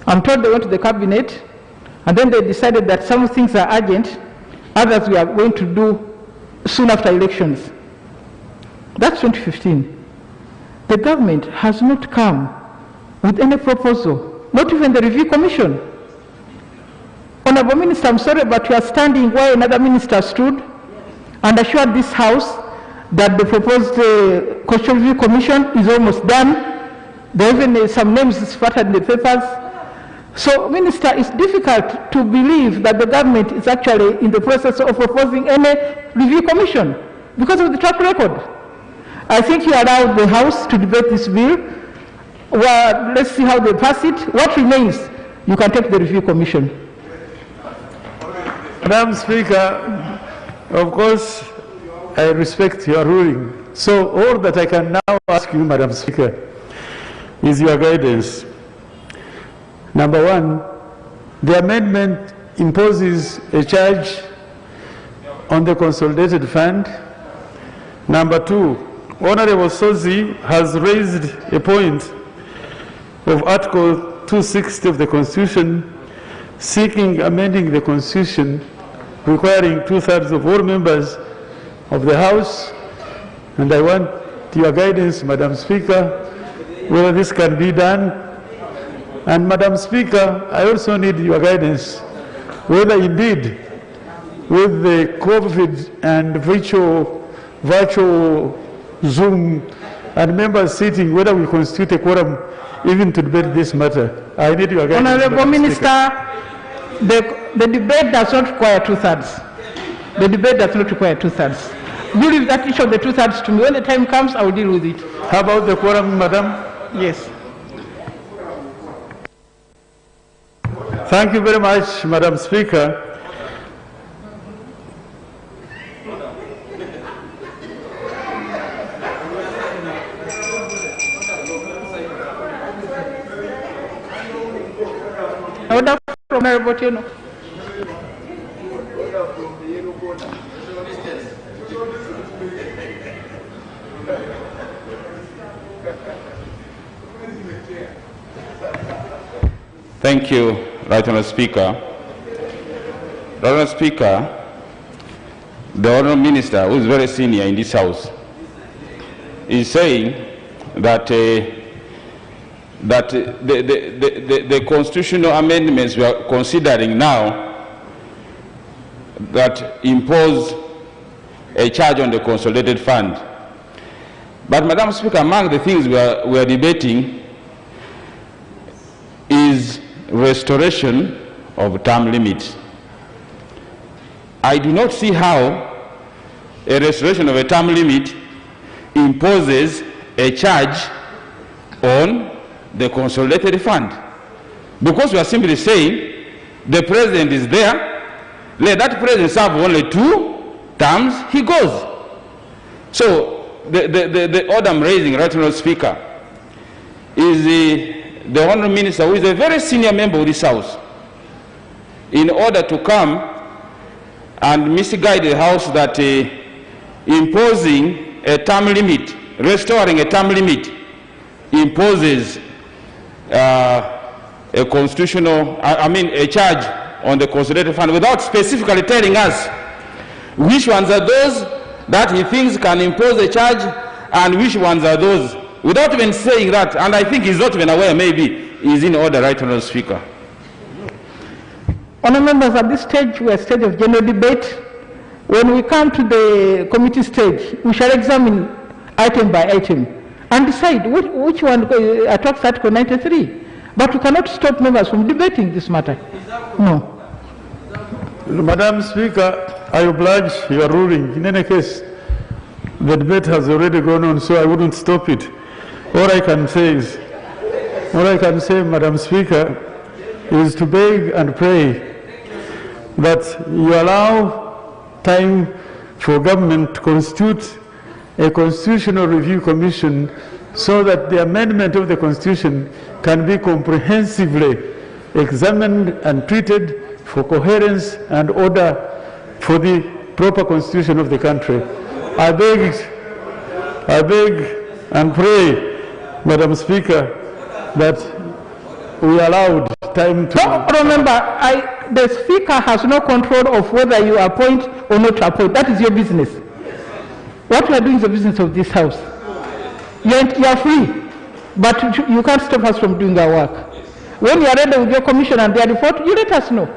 I'm told they went to the Cabinet, and then they decided that some things are urgent, others we are going to do soon after elections. That's 2015. The government has not come with any proposal, not even the Review Commission. Honourable Minister, I'm sorry, but you are standing where another minister stood and assured this House that the proposed Constitutional Review Commission is almost done. There are even some names sputtered in the papers. So, Minister, it's difficult to believe that the government is actually in the process of proposing any review commission because of the track record. I think you allowed the House to debate this bill. Well, let's see how they pass it. What remains? You can take the review commission. Madam Speaker, of course, I respect your ruling. So all that I can now ask you, Madam Speaker, is your guidance. Number one, the amendment imposes a charge on the consolidated fund. Number two, Honorable Sozi has raised a point of Article 260 of the Constitution, seeking amending the Constitution, requiring 2/3 of all members of the House. And I want your guidance, Madam Speaker, whether this can be done. And Madam Speaker, I also need your guidance, whether indeed with the COVID and virtual Zoom and members sitting, whether we constitute a quorum even to debate this matter. I need your guidance. Honorable Minister, the debate does not require 2/3. The debate does not require 2/3. You leave that issue of the 2/3 to me. When the time comes, I will deal with it. How about the quorum, Madam? Yes. Thank you very much, Madam Speaker. Order from Honorable Tieno. Thank you, Right Honourable Speaker. Right Honourable Speaker, the Honourable Minister, who is very senior in this House, is saying that the constitutional amendments we are considering now that impose a charge on the consolidated fund. But, Madam Speaker, among the things we are debating is restoration of term limits. I do not see how a restoration of a term limit imposes a charge on the consolidated fund, because we are simply saying the president is there, let that president serve only 2 terms, he goes. So the order I'm raising, Right Honourable Speaker, is the Honourable Minister, who is a very senior member of this House, in order to come and misguide the House that imposing a term limit, restoring a term limit, imposes a constitutional, a charge on the consolidated fund, without specifically telling us which ones are those that he thinks can impose a charge and which ones are those, without even saying that. And I think he's not even aware, maybe he's in order, Right Honourable Speaker. Honourable members, at this stage, we are at a stage of general debate. When we come to the committee stage, we shall examine item by item and decide which one attracts Article 93. But we cannot stop members from debating this matter. No. Madam Speaker, I oblige your ruling. In any case, the debate has already gone on, so I wouldn't stop it. All I can say, Madam Speaker, is to beg and pray that you allow time for government to constitute a constitutional review commission so that the amendment of the Constitution can be comprehensively examined and treated for coherence and order for the proper constitution of the country. I beg and pray, Madam Speaker, that we allowed time to... No, remember, the Speaker has no control of whether you appoint or not appoint. That is your business. What we are doing is the business of this House. You are free, but you can't stop us from doing our work. When you are ready with your commission and their report, you let us know.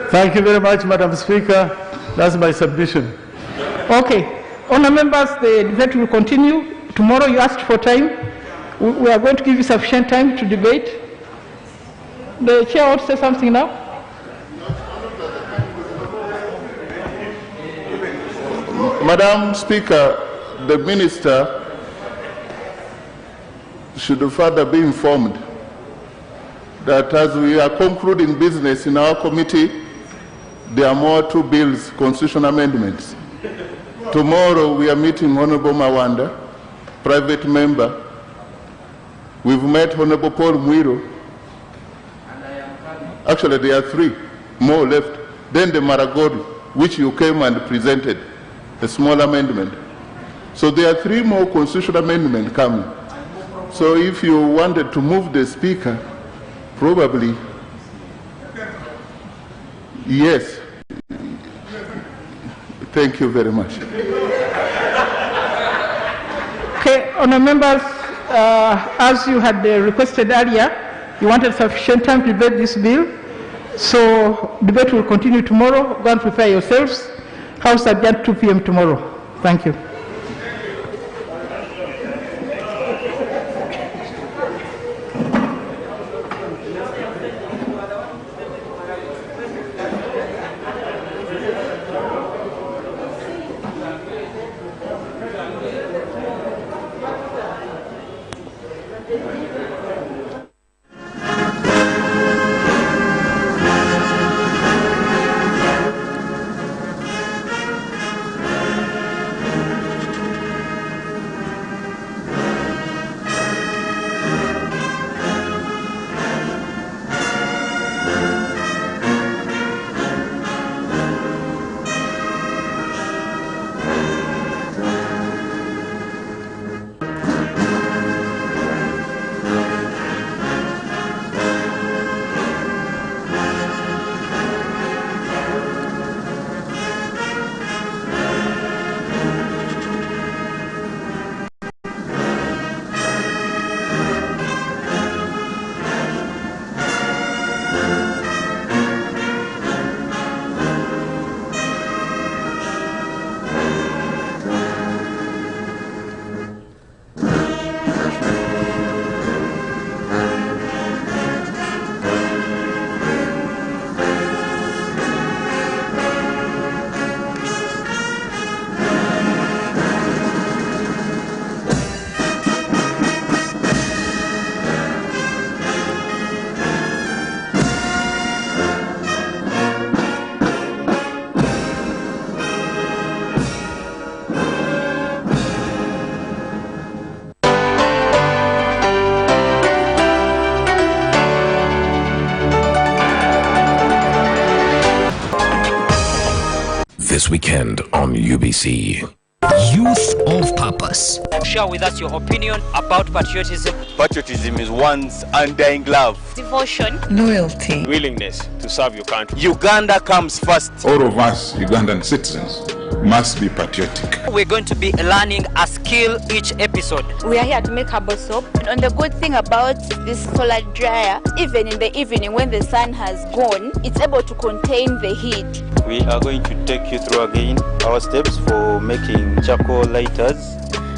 Thank you very much, Madam Speaker. That's my submission. Okay. Honourable members, the debate will continue. Tomorrow you asked for time. We are going to give you sufficient time to debate. The chair wants to say something now. Madam Speaker, the minister should further be informed that as we are concluding business in our committee, there are more 2 bills, constitutional amendments. Tomorrow we are meeting Honorable Mawanda, private member. We've met Honorable Paul Mwiro. Actually, there are 3 more left. Then the Maragori, which you came and presented, a small amendment. So there are 3 more constitutional amendments coming. So if you wanted to move the speaker, probably, yes. Thank you very much. Okay, honourable members, as you had requested earlier, you wanted sufficient time to debate this bill. So debate will continue tomorrow. Go and prepare yourselves. House adjourned 2 p.m. tomorrow. Thank you. This weekend on UBC. Youth of Purpose. Share with us your opinion about patriotism. Patriotism is one's undying love, Devotion. loyalty, willingness to serve your country. Uganda comes first. All of us Ugandan citizens must be patriotic. We're going to be learning a skill each episode. We are here to make herbal soap. And the good thing about this solar dryer, even in the evening when the sun has gone, it's able to contain the heat. We are going to take you through again our steps for making charcoal lighters.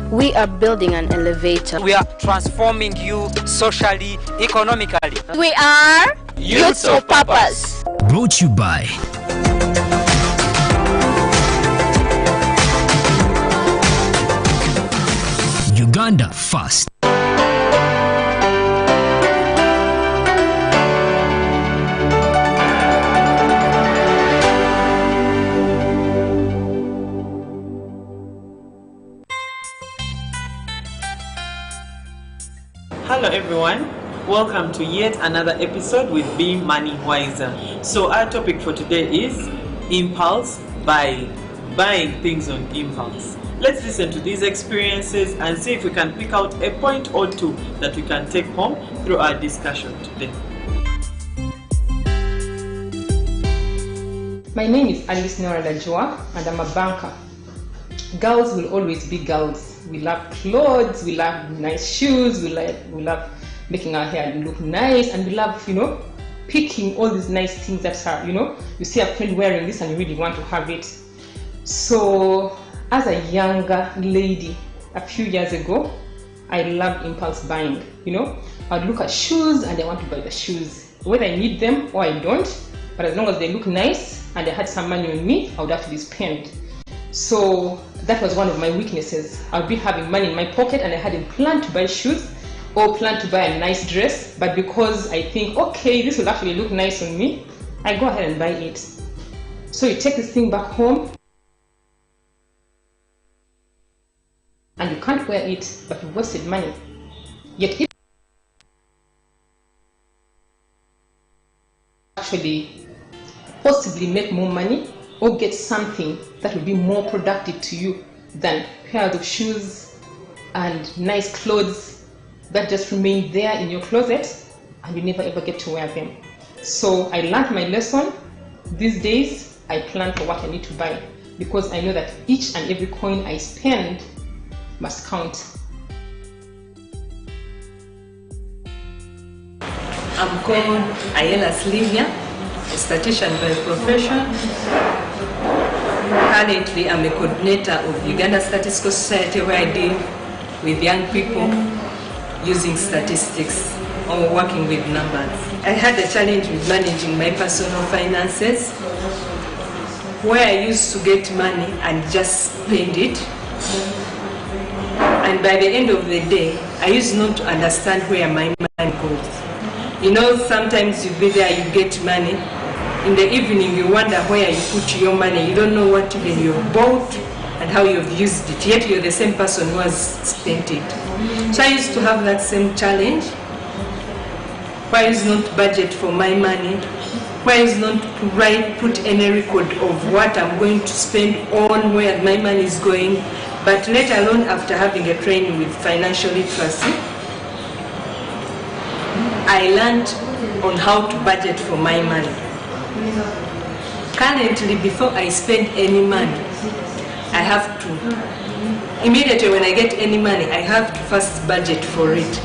We are building an elevator. We are transforming you socially, economically. We are Youth of Purpose. Brought to you by Uganda First. Hello everyone, welcome to yet another episode with Be Money Wiser. So our topic for today is impulse buying things on impulse. Let's listen to these experiences and see if we can pick out a point or two that we can take home through our discussion today. My name is Alice Nora Lajua and I'm a banker. Girls will always be girls. We love clothes, we love nice shoes, we love making our hair look nice, and we love, picking all these nice things that are, you see a friend wearing this and you really want to have it. So as a younger lady, a few years ago, I loved impulse buying. I'd look at shoes and I want to buy the shoes. whether I need them or I don't, but as long as they look nice and I had some money on me, I would actually spend. So that was one of my weaknesses. I would be having money in my pocket and I hadn't planned to buy shoes or planned to buy a nice dress, but because I think, okay, this will actually look nice on me, I go ahead and buy it. So you take this thing back home and you can't wear it, but you wasted money. Yet it actually possibly make more money or get something that will be more productive to you than pairs of shoes and nice clothes that just remain there in your closet and you never ever get to wear them. So I learned my lesson. These days I plan for what I need to buy because I know that each and every coin I spend must count. I'm called Ayela Slivia, a statistician by profession. Currently, I'm a coordinator of Uganda Statistical Society, where I deal with young people using statistics or working with numbers. I had a challenge with managing my personal finances, where I used to get money and just spend it. And by the end of the day, I used not to understand where my money goes. You know, sometimes you be there, you get money. In the evening, you wonder where you put your money. You don't know what even you've bought and how you've used it. Yet you're the same person who has spent it. So I used to have that same challenge. Why is not budget for my money? Why is not to put any record of what I'm going to spend on, where my money is going? But let alone after having a training with financial literacy, I learned on how to budget for my money. Currently, before I spend any money, I have to, immediately when I get any money, I have to first budget for it.